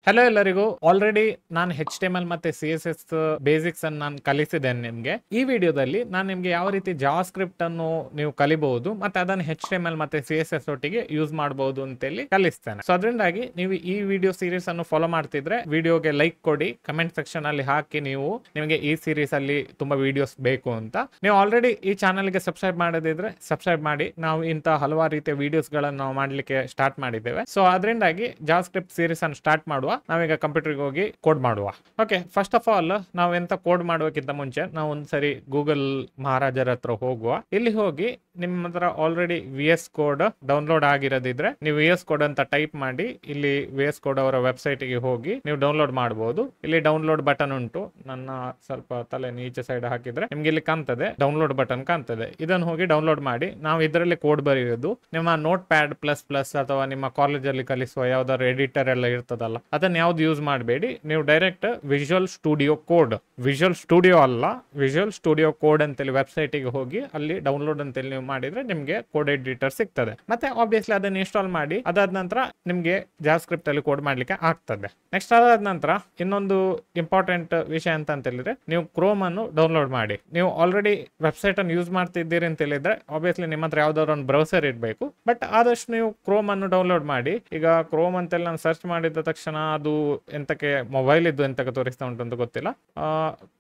Hello ಎಲ್ಲರಿಗೂ. Already ನಾನು HTML ಮತ್ತೆ CSS ಬೇಸಿಕ್ಸ್ ಅನ್ನು ನಾನು ಕಲಿಸಿದ್ದೇನೆ ನಿಮಗೆ. ಈ ವಿಡಿಯೋದಲ್ಲಿ ನಾನು ನಿಮಗೆ ಯಾವ ರೀತಿ ಜಾವಾ ಸ್ಕ್ರಿಪ್ಟ್ ಅನ್ನು ನೀವು ಕಲಿಬಹುದು ಮತ್ತೆ ಅದನ್ನು HTML ಮತ್ತೆ CSS ಒಟ್ಟಿಗೆ ಯೂಸ್ ಮಾಡಬಹುದು ಅಂತ ಹೇಳಿ ಕಲಿಸ್ತೇನೆ. ಸೊ ಅದರಿಂದಾಗಿ ನೀವು ಈ ವಿಡಿಯೋ ಸೀರೀಸ್ ಅನ್ನು ಫಾಲೋ ಮಾಡ್ತಿದ್ರೆ ವಿಡಿಯೋಗೆ ಲೈಕ್ ಕೊಡಿ, ಕಮೆಂಟ್ ಸೆಕ್ಷನ್ ಅಲ್ಲಿ ಹಾಕಿ ನಿಮಗೆ ಈ ಸೀರೀಸ್ ಅಲ್ಲಿ ತುಂಬಾ ವಿಡಿಯೋಸ್ ಬೇಕು ಅಂತ. ನೀವು ಆಲ್ರೆಡಿ ಈ ಚಾನೆಲ್ ಗೆ ಸಬ್ಸ್ಕ್ರೈಬ್ ಮಾಡದಿದ್ರೆ ಸಬ್ಸ್ಕ್ರೈಬ್ ಮಾಡಿ. ನಾವು ಇಂತ ಹಲವಾರು ರೀತಿಯ ವಿಡಿಯೋಸ್ ಗಳನ್ನು ನಾವು ಮಾಡ್ಲಿಕ್ಕೆ ಸ್ಟಾರ್ಟ್ ಮಾಡಿದ್ದೇವೆ. ಸೊ ಅದರಿಂದಾಗಿ ಜಾವಾ ಸ್ಕ್ರಿಪ್ಟ್ ಸೀರೀಸ್ ಅನ್ನು ಸ್ಟಾರ್ಟ್ ಮಾಡುವ. ನಾವೀಗ ಕಂಪ್ಯೂಟರ್ಗೆ ಹೋಗಿ ಕೋಡ್ ಮಾಡುವ. ಓಕೆ, ಫಸ್ಟ್ ಆಫ್ ಆಲ್ ನಾವು ಎಂತ ಕೋಡ್ ಮಾಡೋಕ್ಕಿಂತ ಮುಂಚೆ ನಾವು ಒಂದ್ಸರಿ ಗೂಗಲ್ ಮಹಾರಾಜರ ಹತ್ರ ಹೋಗುವ. ಇಲ್ಲಿ ಹೋಗಿ ನಿಮ್ಮ ಹತ್ರ ಆಲ್ರೆಡಿ VS ಕೋಡ್ ಡೌನ್ಲೋಡ್ ಆಗಿರೋದಿದ್ರೆ ನೀವು VS ಕೋಡ್ ಅಂತ ಟೈಪ್ ಮಾಡಿ ಇಲ್ಲಿ VS ಕೋಡ್ ಅವರ ವೆಬ್ಸೈಟ್ ಗೆ ಹೋಗಿ ನೀವು ಡೌನ್ಲೋಡ್ ಮಾಡಬಹುದು. ಇಲ್ಲಿ ಡೌನ್ಲೋಡ್ ಬಟನ್ ಉಂಟು. ನನ್ನ ಸ್ವಲ್ಪ ತಲೆ ನೀಚೆ ಸೈಡ್ ಹಾಕಿದ್ರೆ ನಿಮ್ಗೆ ಇಲ್ಲಿ ಕಾಣ್ತದೆ, ಡೌನ್ಲೋಡ್ ಬಟನ್ ಕಾಣ್ತದೆ. ಇದನ್ನು ಹೋಗಿ ಡೌನ್ಲೋಡ್ ಮಾಡಿ. ನಾವು ಇದರಲ್ಲಿ ಕೋಡ್ ಬರೆಯೋದು. ನಿಮ್ಮ ನೋಟ್ ಪ್ಯಾಡ್ ಪ್ಲಸ್ ಅಥವಾ ನಿಮ್ಮ ಕಾಲೇಜಲ್ಲಿ ಕಲಿಸುವ ಯಾವ್ದಾದ್ರು ಎಡಿಟರ್ ಎಲ್ಲ ಇರ್ತದಲ್ಲ, ಅದನ್ನ ಯಾವ್ದು ಯೂಸ್ ಮಾಡಬೇಡಿ. ನೀವು direct visual studio code, visual studio ಅಲ್ಲ, ವಿಜುವಲ್ ಸ್ಟುಡಿಯೋ ಕೋಡ್ ಅಂತೇಳಿ ವೆಬ್ಸೈಟ್ ಗೆ ಹೋಗಿ ಅಲ್ಲಿ ಡೌನ್ಲೋಡ್ ಅಂತೇಳಿ ನೀವು ಮಾಡಿದ್ರೆ ನಿಮ್ಗೆ ಕೋಡ್ ಎಡಿಟರ್ ಸಿಗ್ತದೆ. ಮತ್ತೆ ಆಬ್ವಿಯಸ್ಲಿ ಅದನ್ನ ಇನ್ಸ್ಟಾಲ್ ಮಾಡಿ ಅದಾದ ನಂತರ ನಿಮ್ಗೆ ಜಾವಾ ಸ್ಕ್ರಿಪ್ಟ್ ಅಲ್ಲಿ ಕೋಡ್ ಮಾಡ್ಲಿಕ್ಕೆ ಆಗ್ತದೆ. ನೆಕ್ಸ್ಟ್ ಅದಾದ ನಂತರ ಇನ್ನೊಂದು ಇಂಪಾರ್ಟೆಂಟ್ ವಿಷಯ ಅಂತ ಹೇಳಿದ್ರೆ ನೀವು ಕ್ರೋಮ್ ಅನ್ನು ಡೌನ್ಲೋಡ್ ಮಾಡಿ. ನೀವು ಆಲ್ರೆಡಿ ವೆಬ್ಸೈಟ್ ಅನ್ನು ಯೂಸ್ ಮಾಡ್ತಿದ್ದೀರಿ ಅಂತ ಹೇಳಿದ್ರೆ ಆಬ್ವಿಯಸ್ಲಿ ನಿಮ್ಮ ಹತ್ರ ಯಾವ್ದಾದ್ರು ಒಂದು ಬ್ರೌಸರ್ ಇರಬೇಕು. ಬಟ್ ಆದಷ್ಟು ನೀವು ಕ್ರೋಮ್ ಅನ್ನು ಡೌನ್ಲೋಡ್ ಮಾಡಿ. ಈಗ ಕ್ರೋಮ್ ಅಂತೆಲ್ಲ ನಾನು ಸರ್ಚ್ ಮಾಡಿದ ತಕ್ಷಣ ಅದು ಎಂತಕ್ಕೆ ಮೊಬೈಲ್ ಇದ್ದು ಎಂತಕ್ಕೆ ತೋರಿಸ್ತಾ ಉಂಟು ಅಂತ ಗೊತ್ತಿಲ್ಲ.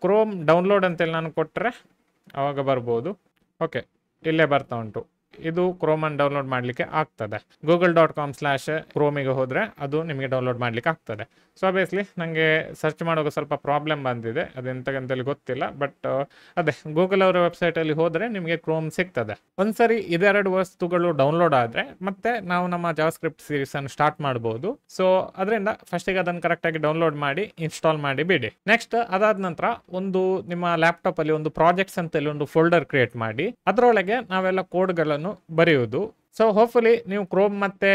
ಕ್ರೋಮ್ ಡೌನ್ಲೋಡ್ ಅಂತೇಳಿ ನಾನು ಕೊಟ್ಟರೆ ಅವಾಗ ಬರ್ಬೋದು. ಓಕೆ, ಇಲ್ಲೇ ಬರ್ತಾ ಉಂಟು. ಇದು ಕ್ರೋಮ್ ಅನ್ನು ಡೌನ್ಲೋಡ್ ಮಾಡ್ಲಿಕ್ಕೆ ಆಗ್ತದೆ. google.com/chromeಗೆ ಹೋದ್ರೆ ಅದು ನಿಮಗೆ ಡೌನ್ಲೋಡ್ ಮಾಡ್ಲಿಕ್ಕೆ ಆಗ್ತದೆ. ಸೊ ಆಬ್ವಿಯಸ್ಲಿ ನನಗೆ ಸರ್ಚ್ ಮಾಡೋಕೆ ಸ್ವಲ್ಪ ಪ್ರಾಬ್ಲಮ್ ಬಂದಿದೆ, ಅದೆಂತಕ್ಕಂತೇಳಿ ಗೊತ್ತಿಲ್ಲ. ಬಟ್ ಅದೇ ಗೂಗಲ್ ಅವರ ವೆಬ್ಸೈಟ್ ಅಲ್ಲಿ ಹೋದ್ರೆ ನಿಮಗೆ ಕ್ರೋಮ್ ಸಿಗ್ತದೆ. ಒಂದ್ಸರಿ ಇದೆರಡು ವಸ್ತುಗಳು ಡೌನ್ಲೋಡ್ ಆದ್ರೆ ಮತ್ತೆ ನಾವು ನಮ್ಮ ಜಾವಾ ಸ್ಕ್ರಿಪ್ಟ್ ಸೀರೀಸ್ ಅನ್ನು ಸ್ಟಾರ್ಟ್ ಮಾಡಬಹುದು. ಸೊ ಅದರಿಂದ ಫಸ್ಟಿಗೆ ಅದನ್ನು ಕರೆಕ್ಟ್ ಆಗಿ ಡೌನ್ಲೋಡ್ ಮಾಡಿ ಇನ್ಸ್ಟಾಲ್ ಮಾಡಿ ಬಿಡಿ. ನೆಕ್ಸ್ಟ್ ಅದಾದ ನಂತರ ಒಂದು ನಿಮ್ಮ ಲ್ಯಾಪ್ಟಾಪ್ ಅಲ್ಲಿ ಒಂದು ಪ್ರಾಜೆಕ್ಟ್ಸ್ ಅಂತ ಒಂದು ಫೋಲ್ಡರ್ ಕ್ರಿಯೇಟ್ ಮಾಡಿ ಅದರೊಳಗೆ ನಾವೆಲ್ಲ ಕೋಡ್ಗಳನ್ನು ಬರೆಯುವುದು. ಸೊ ಹೋಪ್ಫುಲಿ ನೀವು ಕ್ರೋಮ್ ಮತ್ತೆ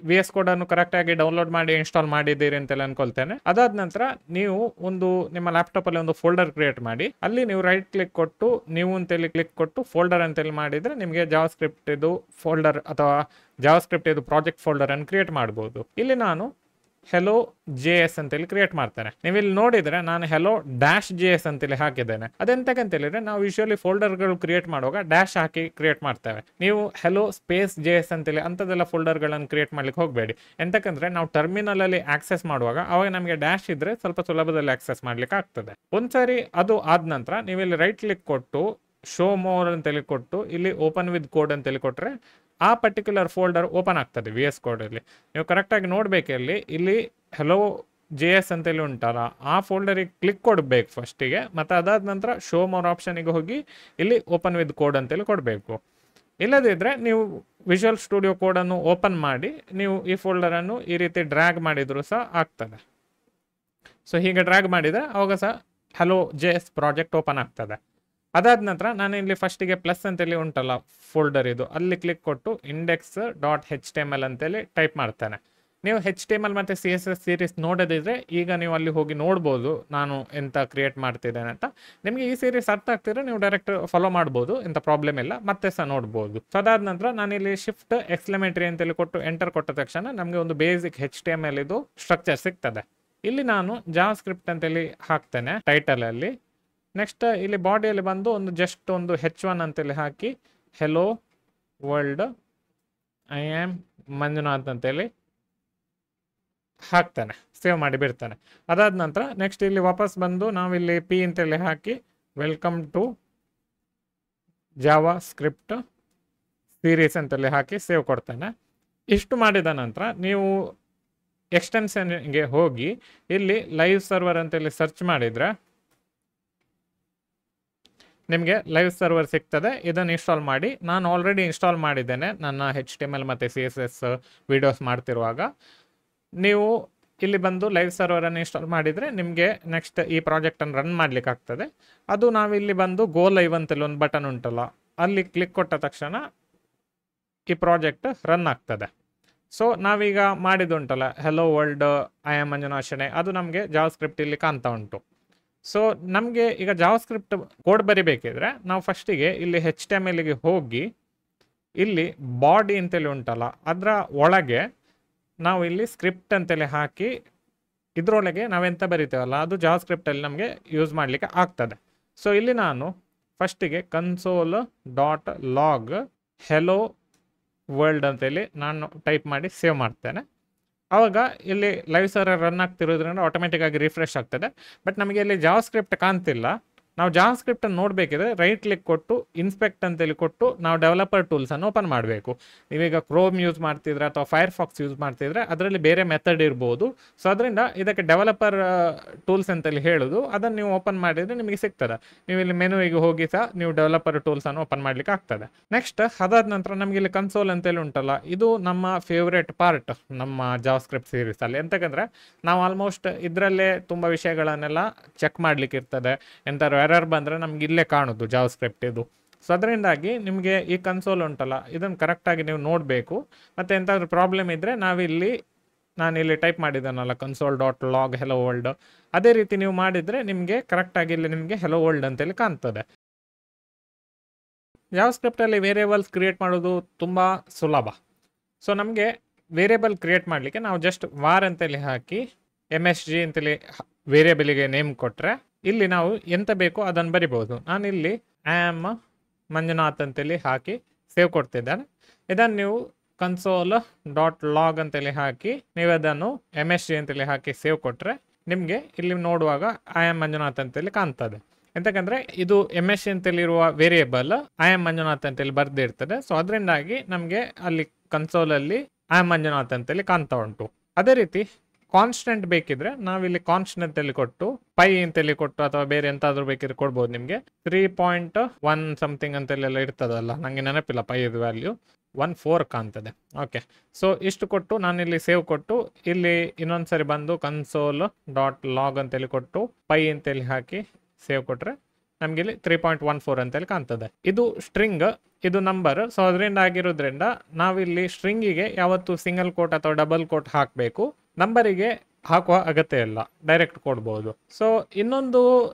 VS ಕೋಡ್ ಅನ್ನು ಕರೆಕ್ಟ್ ಆಗಿ ಡೌನ್ಲೋಡ್ ಮಾಡಿ ಇನ್ಸ್ಟಾಲ್ ಮಾಡಿದ್ದೀರಿ ಅಂತೆಲ್ಲ ಅನ್ಕೊಳ್ತೇನೆ. ಅದಾದ ನಂತರ ನೀವು ಒಂದು ನಿಮ್ಮ ಲ್ಯಾಪ್ಟಾಪ್ ಅಲ್ಲಿ ಒಂದು ಫೋಲ್ಡರ್ ಕ್ರಿಯೇಟ್ ಮಾಡಿ ಅಲ್ಲಿ ನೀವು ರೈಟ್ ಕ್ಲಿಕ್ ಕೊಟ್ಟು ನೀವು ಅಂತೇಳಿ ಕ್ಲಿಕ್ ಕೊಟ್ಟು ಫೋಲ್ಡರ್ ಅಂತೇಳಿ ಮಾಡಿದ್ರೆ ನಿಮಗೆ ಜಾವಾ ಸ್ಕ್ರಿಪ್ಟ್ ಇದು ಫೋಲ್ಡರ್ ಅಥವಾ ಜಾವಾ ಸ್ಕ್ರಿಪ್ಟ್ ಇದು ಪ್ರಾಜೆಕ್ಟ್ ಫೋಲ್ಡರ್ ಅನ್ನು ಕ್ರಿಯೇಟ್ ಮಾಡಬಹುದು. ಇಲ್ಲಿ ನಾನು hello JS ಅಂತೇಳಿ ಕ್ರಿಯೇಟ್ ಮಾಡ್ತೇನೆ. ನೀವು ಇಲ್ಲಿ ನೋಡಿದ್ರೆ ನಾನು hello-js ಅಂತೇಳಿ ಹಾಕಿದ್ದೇನೆ. ಅದೆಂತಕ್ಕಂತ ಹೇಳಿದ್ರೆ ನಾವು ಯೂಶುವಲಿ ಫೋಲ್ಡರ್ಗಳು ಕ್ರಿಯೇಟ್ ಮಾಡುವಾಗ ಡ್ಯಾಶ್ ಹಾಕಿ ಕ್ರಿಯೇಟ್ ಮಾಡ್ತೇವೆ. ನೀವು hello ಸ್ಪೇಸ್ JS ಅಂತೇಳಿ ಅಂತದೆಲ್ಲ ಫೋಲ್ಡರ್ಗಳನ್ನು ಕ್ರಿಯೇಟ್ ಮಾಡ್ಲಿಕ್ಕೆ ಹೋಗಬೇಡಿ. ಎಂತಕ್ಕಂದ್ರೆ ನಾವು ಟರ್ಮಿನಲ್ ಅಲ್ಲಿ ಆಕ್ಸೆಸ್ ಮಾಡುವಾಗ ಅವಾಗ ನಮಗೆ ಡ್ಯಾಶ್ ಇದ್ರೆ ಸ್ವಲ್ಪ ಸುಲಭದಲ್ಲಿ ಆಕ್ಸೆಸ್ ಮಾಡ್ಲಿಕ್ಕೆ ಆಗ್ತದೆ. ಒಂದ್ಸರಿ ಅದು ಆದ ನಂತರ ನೀವು ಇಲ್ಲಿ ರೈಟ್ ಕ್ಲಿಕ್ ಕೊಟ್ಟು ಶೋ ಮೋರ್ ಅಂತೇಳಿ ಕೊಟ್ಟು ಇಲ್ಲಿ ಓಪನ್ ವಿತ್ ಕೋಡ್ ಅಂತೇಳಿ ಕೊಟ್ರೆ ಆ ಪರ್ಟಿಕ್ಯುಲರ್ ಫೋಲ್ಡರ್ ಓಪನ್ ಆಗ್ತದೆ. VS ಕೋಡ್ ಅಲ್ಲಿ ನೀವು ಕರೆಕ್ಟ್ ಆಗಿ ನೋಡ್ಬೇಕು. ಇಲ್ಲಿ hello.js ಅಂತೇಳಿ ಉಂಟಲ್ಲ ಆ ಫೋಲ್ಡರಿಗೆ ಕ್ಲಿಕ್ ಕೊಡ್ಬೇಕು ಫಸ್ಟಿಗೆ. ಮತ್ತೆ ಅದಾದ ನಂತರ ಶೋ ಮೋರ್ ಆಪ್ಷನ್ಗೆ ಹೋಗಿ ಇಲ್ಲಿ ಓಪನ್ ವಿತ್ ಕೋಡ್ ಅಂತೇಳಿ ಕೊಡಬೇಕು. ಇಲ್ಲದಿದ್ರೆ ನೀವು ವಿಜುವಲ್ ಸ್ಟುಡಿಯೋ ಕೋಡ್ ಅನ್ನು ಓಪನ್ ಮಾಡಿ ನೀವು ಈ ಫೋಲ್ಡರ್ ಅನ್ನು ಈ ರೀತಿ ಡ್ರ್ಯಾಗ್ ಮಾಡಿದ್ರು ಸಹ ಆಗ್ತದೆ. ಸೊ ಹೀಗೆ ಡ್ರ್ಯಾಗ್ ಮಾಡಿದ್ರೆ ಅವಾಗ ಸಹ hello.js ಪ್ರಾಜೆಕ್ಟ್ ಓಪನ್ ಆಗ್ತದೆ. ಅದಾದ ನಂತರ ನಾನು ಇಲ್ಲಿ ಫಸ್ಟಿಗೆ ಪ್ಲಸ್ ಅಂತೇಳಿ ಉಂಟಲ್ಲ ಫೋಲ್ಡರ್ ಇದು ಅಲ್ಲಿ ಕ್ಲಿಕ್ ಕೊಟ್ಟು index.html ಅಂತೇಳಿ ಟೈಪ್ ಮಾಡ್ತೇನೆ. ನೀವು HTML ಮತ್ತು CSS ಸೀರೀಸ್ ನೋಡೋದಿದ್ರೆ ಈಗ ನೀವು ಅಲ್ಲಿ ಹೋಗಿ ನೋಡ್ಬೋದು ನಾನು ಎಂತ ಕ್ರಿಯೇಟ್ ಮಾಡ್ತಿದ್ದೇನೆ ಅಂತ. ನಿಮಗೆ ಈ ಸೀರೀಸ್ ಅರ್ಥ ಆಗ್ತಿದ್ರೆ ನೀವು ಡೈರೆಕ್ಟ್ ಫಾಲೋ ಮಾಡ್ಬೋದು, ಎಂತ ಪ್ರಾಬ್ಲಮ್ ಇಲ್ಲ, ಮತ್ತೆ ಸಹ ನೋಡ್ಬೋದು. ಸೊ ಅದಾದ ನಂತರ ನಾನು ಇಲ್ಲಿ ಶಿಫ್ಟ್ ಎಕ್ಸ್ಕ್ಲಮೇಟರಿ ಅಂತೇಳಿ ಕೊಟ್ಟು ಎಂಟರ್ ಕೊಟ್ಟ ತಕ್ಷಣ ನಮಗೆ ಒಂದು ಬೇಸಿಕ್ HTML ಇದು ಸ್ಟ್ರಕ್ಚರ್ ಸಿಗ್ತದೆ. ಇಲ್ಲಿ ನಾನು ಜಾವಾ ಸ್ಕ್ರಿಪ್ಟ್ ಅಂತೇಳಿ ಹಾಕ್ತೇನೆ ಟೈಟಲ್ ಅಲ್ಲಿ. ನೆಕ್ಸ್ಟ್ ಇಲ್ಲಿ ಬಾಡಿಯಲ್ಲಿ ಬಂದು ಒಂದು ಜಸ್ಟ್ ಒಂದು H1 ಅಂತೇಳಿ ಹಾಕಿ hello world I am Manjunath ಅಂತೇಳಿ ಹಾಕ್ತಾನೆ, ಸೇವ್ ಮಾಡಿ ಬಿಡ್ತಾನೆ. ಅದಾದ ನಂತರ ನೆಕ್ಸ್ಟ್ ಇಲ್ಲಿ ವಾಪಸ್ ಬಂದು ನಾವಿಲ್ಲಿ P ಅಂತೇಳಿ ಹಾಕಿ welcome to JavaScript series ಅಂತೇಳಿ ಹಾಕಿ ಸೇವ್ ಕೊಡ್ತಾನೆ. ಇಷ್ಟು ಮಾಡಿದ ನಂತರ ನೀವು ಎಕ್ಸ್ಟೆನ್ಷನ್ಗೆ ಹೋಗಿ ಇಲ್ಲಿ ಲೈವ್ ಸರ್ವರ್ ಅಂತೇಳಿ ಸರ್ಚ್ ಮಾಡಿದ್ರೆ ನಿಮಗೆ ಲೈವ್ ಸರ್ವರ್ ಸಿಗ್ತದೆ. ಇದನ್ನು ಇನ್ಸ್ಟಾಲ್ ಮಾಡಿ. ನಾನು ಆಲ್ರೆಡಿ ಇನ್ಸ್ಟಾಲ್ ಮಾಡಿದ್ದೇನೆ ನನ್ನ HTML ಮತ್ತು CSS ವಿಡಿಯೋಸ್ ಮಾಡ್ತಿರುವಾಗ. ನೀವು ಇಲ್ಲಿ ಬಂದು ಲೈವ್ ಸರ್ವರನ್ನು ಇನ್ಸ್ಟಾಲ್ ಮಾಡಿದರೆ ನಿಮಗೆ ನೆಕ್ಸ್ಟ್ ಈ ಪ್ರಾಜೆಕ್ಟನ್ನು ರನ್ ಮಾಡ್ಲಿಕ್ಕೆ ಆಗ್ತದೆ. ಅದು ನಾವಿಲ್ಲಿ ಬಂದು ಗೋ ಲೈವ್ ಅಂತೇಳಿ ಒಂದು ಬಟನ್ ಉಂಟಲ್ಲ ಅಲ್ಲಿ ಕ್ಲಿಕ್ ಕೊಟ್ಟ ತಕ್ಷಣ ಈ ಪ್ರಾಜೆಕ್ಟ್ ರನ್ ಆಗ್ತದೆ. ಸೊ ನಾವೀಗ ಮಾಡಿದುಂಟಲ್ಲ hello world I am Manjunath ಅದು ನಮಗೆ ಜಾವಾ ಸ್ಕ್ರಿಪ್ಟ್ ಇಲ್ಲಿ ಕಾಣ್ತಾ ಉಂಟು. ಸೊ ನಮಗೆ ಈಗ ಜಾವಾ ಸ್ಕ್ರಿಪ್ಟ್ ಕೋಡ್ ಬರಿಬೇಕಿದ್ರೆ ನಾವು ಫಸ್ಟಿಗೆ ಇಲ್ಲಿ HTMLಗೆ ಹೋಗಿ ಇಲ್ಲಿ ಬಾಡಿ ಅಂತೇಳಿ ಉಂಟಲ್ಲ ಅದರ ಒಳಗೆ ನಾವು ಇಲ್ಲಿ ಸ್ಕ್ರಿಪ್ಟ್ ಅಂತೇಳಿ ಹಾಕಿ ಇದರೊಳಗೆ ನಾವೆಂತ ಬರಿತೇವಲ್ಲ ಅದು ಜಾವಾ ಸ್ಕ್ರಿಪ್ಟಲ್ಲಿ ನಮಗೆ ಯೂಸ್ ಮಾಡಲಿಕ್ಕೆ ಆಗ್ತದೆ. ಸೊ ಇಲ್ಲಿ ನಾನು ಫಸ್ಟಿಗೆ console dot log hello world ಅಂತೇಳಿ ನಾನು ಟೈಪ್ ಮಾಡಿ ಸೇವ್ ಮಾಡ್ತೇನೆ. ಆವಾಗ ಇಲ್ಲಿ ಲೈವ್ ಸರ್ವರ್ ರನ್ ಆಗ್ತಿರೋದ್ರಿಂದ ಆಟೋಮೆಟಿಕ್ ಆಗಿ ರಿಫ್ರೆಶ್ ಆಗ್ತದೆ. ಬಟ್ ನಮಗೆ ಇಲ್ಲಿ ಜಾವಾ ಸ್ಕ್ರಿಪ್ಟ್ ಕಾಣ್ತಿಲ್ಲ. ನಾವು ಜಾವಾ ಸ್ಕ್ರಿಪ್ಟನ್ನು ನೋಡಬೇಕಿದ್ರೆ ರೈಟ್ ಕ್ಲಿಕ್ ಕೊಟ್ಟು ಇನ್ಸ್ಪೆಕ್ಟ್ ಅಂತೇಳಿ ಕೊಟ್ಟು ನಾವು ಡೆವಲಪರ್ ಟೂಲ್ಸನ್ನು ಓಪನ್ ಮಾಡಬೇಕು. ನೀವೀಗ ಕ್ರೋಮ್ ಯೂಸ್ ಮಾಡ್ತಿದ್ರೆ ಅಥವಾ ಫೈರ್ಫಾಕ್ಸ್ ಯೂಸ್ ಮಾಡ್ತಿದ್ರೆ ಅದರಲ್ಲಿ ಬೇರೆ ಮೆಥಡ್ ಇರ್ಬೋದು. ಸೊ ಅದರಿಂದ ಇದಕ್ಕೆ ಡೆವಲಪರ್ ಟೂಲ್ಸ್ ಅಂತೇಳಿ ಹೇಳೋದು, ಅದನ್ನು ನೀವು ಓಪನ್ ಮಾಡಿದರೆ ನಿಮಗೆ ಸಿಗ್ತದೆ. ನೀವು ಇಲ್ಲಿ ಮೆನುವಿಗೆ ಹೋಗಿ ಸಹ ನೀವು ಡೆವಲಪರ್ ಟೂಲ್ಸನ್ನು ಓಪನ್ ಮಾಡಲಿಕ್ಕೆ ಆಗ್ತದೆ. ನೆಕ್ಸ್ಟ್ ಅದಾದ ನಂತರ ನಮಗೆ ಇಲ್ಲಿ ಕನ್ಸೋಲ್ ಅಂತೇಳಿ ಉಂಟಲ್ಲ, ಇದು ನಮ್ಮ ಫೇವ್ರೇಟ್ ಪಾರ್ಟ್ ನಮ್ಮ ಜಾವಾ ಸ್ಕ್ರಿಪ್ಟ್ ಸೀರೀಸಲ್ಲಿ. ಎಂತಕ್ಕಂದರೆ ನಾವು ಆಲ್ಮೋಸ್ಟ್ ಇದರಲ್ಲೇ ತುಂಬ ವಿಷಯಗಳನ್ನೆಲ್ಲ ಚೆಕ್ ಮಾಡಲಿಕ್ಕೆ ಇರ್ತದೆ. ಎಂಥಾರು ಎರರ್ ಬಂದರೆ ನಮ್ಗೆ ಇಲ್ಲೇ ಕಾಣೋದು ಜಾವಾ ಸ್ಕ್ರಿಪ್ಟ್ ಇದು. ಸೊ ಅದರಿಂದಾಗಿ ನಿಮಗೆ ಈ ಕನ್ಸೋಲ್ ಉಂಟಲ್ಲ ಇದನ್ನು ಕರೆಕ್ಟಾಗಿ ನೀವು ನೋಡಬೇಕು. ಮತ್ತು ಎಂಥಾದ್ರೂ ಪ್ರಾಬ್ಲಮ್ ಇದ್ದರೆ ನಾನಿಲ್ಲಿ ಟೈಪ್ ಮಾಡಿದ್ದಾನಲ್ಲ console dot log hello world, ಅದೇ ರೀತಿ ನೀವು ಮಾಡಿದರೆ ನಿಮಗೆ ಕರೆಕ್ಟಾಗಿ ಇಲ್ಲಿ ನಿಮಗೆ ಹೆಲೋ ವರ್ಲ್ಡ್ ಅಂತೇಳಿ ಕಾಣ್ತದೆ. ಜಾವಾ ಸ್ಕ್ರಿಪ್ಟಲ್ಲಿ ವೇರಿಯೇಬಲ್ಸ್ ಕ್ರಿಯೇಟ್ ಮಾಡೋದು ತುಂಬ ಸುಲಭ. ಸೊ ನಮಗೆ ವೇರಿಯೇಬಲ್ ಕ್ರಿಯೇಟ್ ಮಾಡಲಿಕ್ಕೆ ನಾವು ಜಸ್ಟ್ ವಾರ್ ಅಂತೇಳಿ ಹಾಕಿ MSG ಅಂತೇಳಿ ವೇರಿಯೇಬಲಿಗೆ ನೇಮ್ ಕೊಟ್ಟರೆ ಇಲ್ಲಿ ನಾವು ಎಂತ ಬೇಕೋ ಅದನ್ನು ಬರಿಬೋದು. ನಾನಿಲ್ಲಿ ಆಮ್ ಮಂಜುನಾಥ್ ಅಂತೇಳಿ ಹಾಕಿ ಸೇವ್ ಕೊಡ್ತಿದ್ದೇನೆ. ಇದನ್ನು ನೀವು ಕನ್ಸೋಲ್ ಡಾಟ್ ಲಾಗ್ ಅಂತೇಳಿ ಹಾಕಿ ನೀವು ಅದನ್ನು MSG ಅಂತೇಳಿ ಹಾಕಿ ಸೇವ್ ಕೊಟ್ಟರೆ ನಿಮಗೆ ಇಲ್ಲಿ ನೋಡುವಾಗ ಆಮ್ ಮಂಜುನಾಥ್ ಅಂತೇಳಿ ಕಾಣ್ತದೆ. ಎಂತಕ್ಕಂದರೆ ಇದು MSG ಅಂತೇಳಿರುವ ವೇರಿಯೇಬಲ್ ಆಮ್ ಮಂಜುನಾಥ್ ಅಂತೇಳಿ ಬರ್ದಿರ್ತದೆ. ಸೊ ಅದರಿಂದಾಗಿ ನಮಗೆ ಅಲ್ಲಿ ಕನ್ಸೋಲಲ್ಲಿ ಆಮ್ ಮಂಜುನಾಥ್ ಅಂತೇಳಿ ಕಾಣ್ತಾ ಉಂಟು. ಅದೇ ರೀತಿ ಕಾನ್ಸ್ಟೆಂಟ್ ಬೇಕಿದ್ರೆ ನಾವಿಲ್ಲಿ ಕಾನ್ಸ್ಟೆಂಟ್ ಅಂತೇಳಿ ಕೊಟ್ಟು ಪೈ ಅಂತೇಳಿ ಕೊಟ್ಟು ಅಥವಾ ಬೇರೆ ಎಂತಾದ್ರೂ ಬೇಕಿದ್ರೆ ಕೊಡ್ಬೋದು. ನಿಮಗೆ 3.1 ಸಮಥಿಂಗ್ ಅಂತೇಳೆಲ್ಲ ಇರ್ತದಲ್ಲ, ನನಗೆ ನೆನಪಿಲ್ಲ ಪೈದು ವ್ಯಾಲ್ಯೂ 14 ಕಾಣ್ತದೆ. ಓಕೆ, ಸೊ ಇಷ್ಟು ಕೊಟ್ಟು ನಾನಿಲ್ಲಿ ಸೇವ್ ಕೊಟ್ಟು ಇಲ್ಲಿ ಇನ್ನೊಂದ್ಸರಿ ಬಂದು ಕನ್ಸೋಲ್ ಡಾಟ್ ಲಾಗ್ ಅಂತೇಳಿ ಕೊಟ್ಟು ಪೈ ಅಂತೇಳಿ ಹಾಕಿ ಸೇವ್ ಕೊಟ್ಟರೆ ನಮ್ಗೆ ಇಲ್ಲಿ 3.14 ಅಂತೇಳಿ ಕಾಣ್ತದೆ. ಇದು ಸ್ಟ್ರಿಂಗ್, ಇದು ನಂಬರ್. ಸೊ ಅದರಿಂದ ಆಗಿರೋದ್ರಿಂದ ನಾವಿಲ್ಲಿ ಸ್ಟ್ರಿಂಗಿಗೆ ಯಾವತ್ತು ಸಿಂಗಲ್ ಕೋಟ್ ಅಥವಾ ಡಬಲ್ ಕೋಟ್ ಹಾಕಬೇಕು, ನಂಬರಿಗೆ ಹಾಕುವ ಅಗತ್ಯ ಇಲ್ಲ, ಡೈರೆಕ್ಟ್ ಕೊಡ್ಬೋದು. ಸೊ ಇನ್ನೊಂದು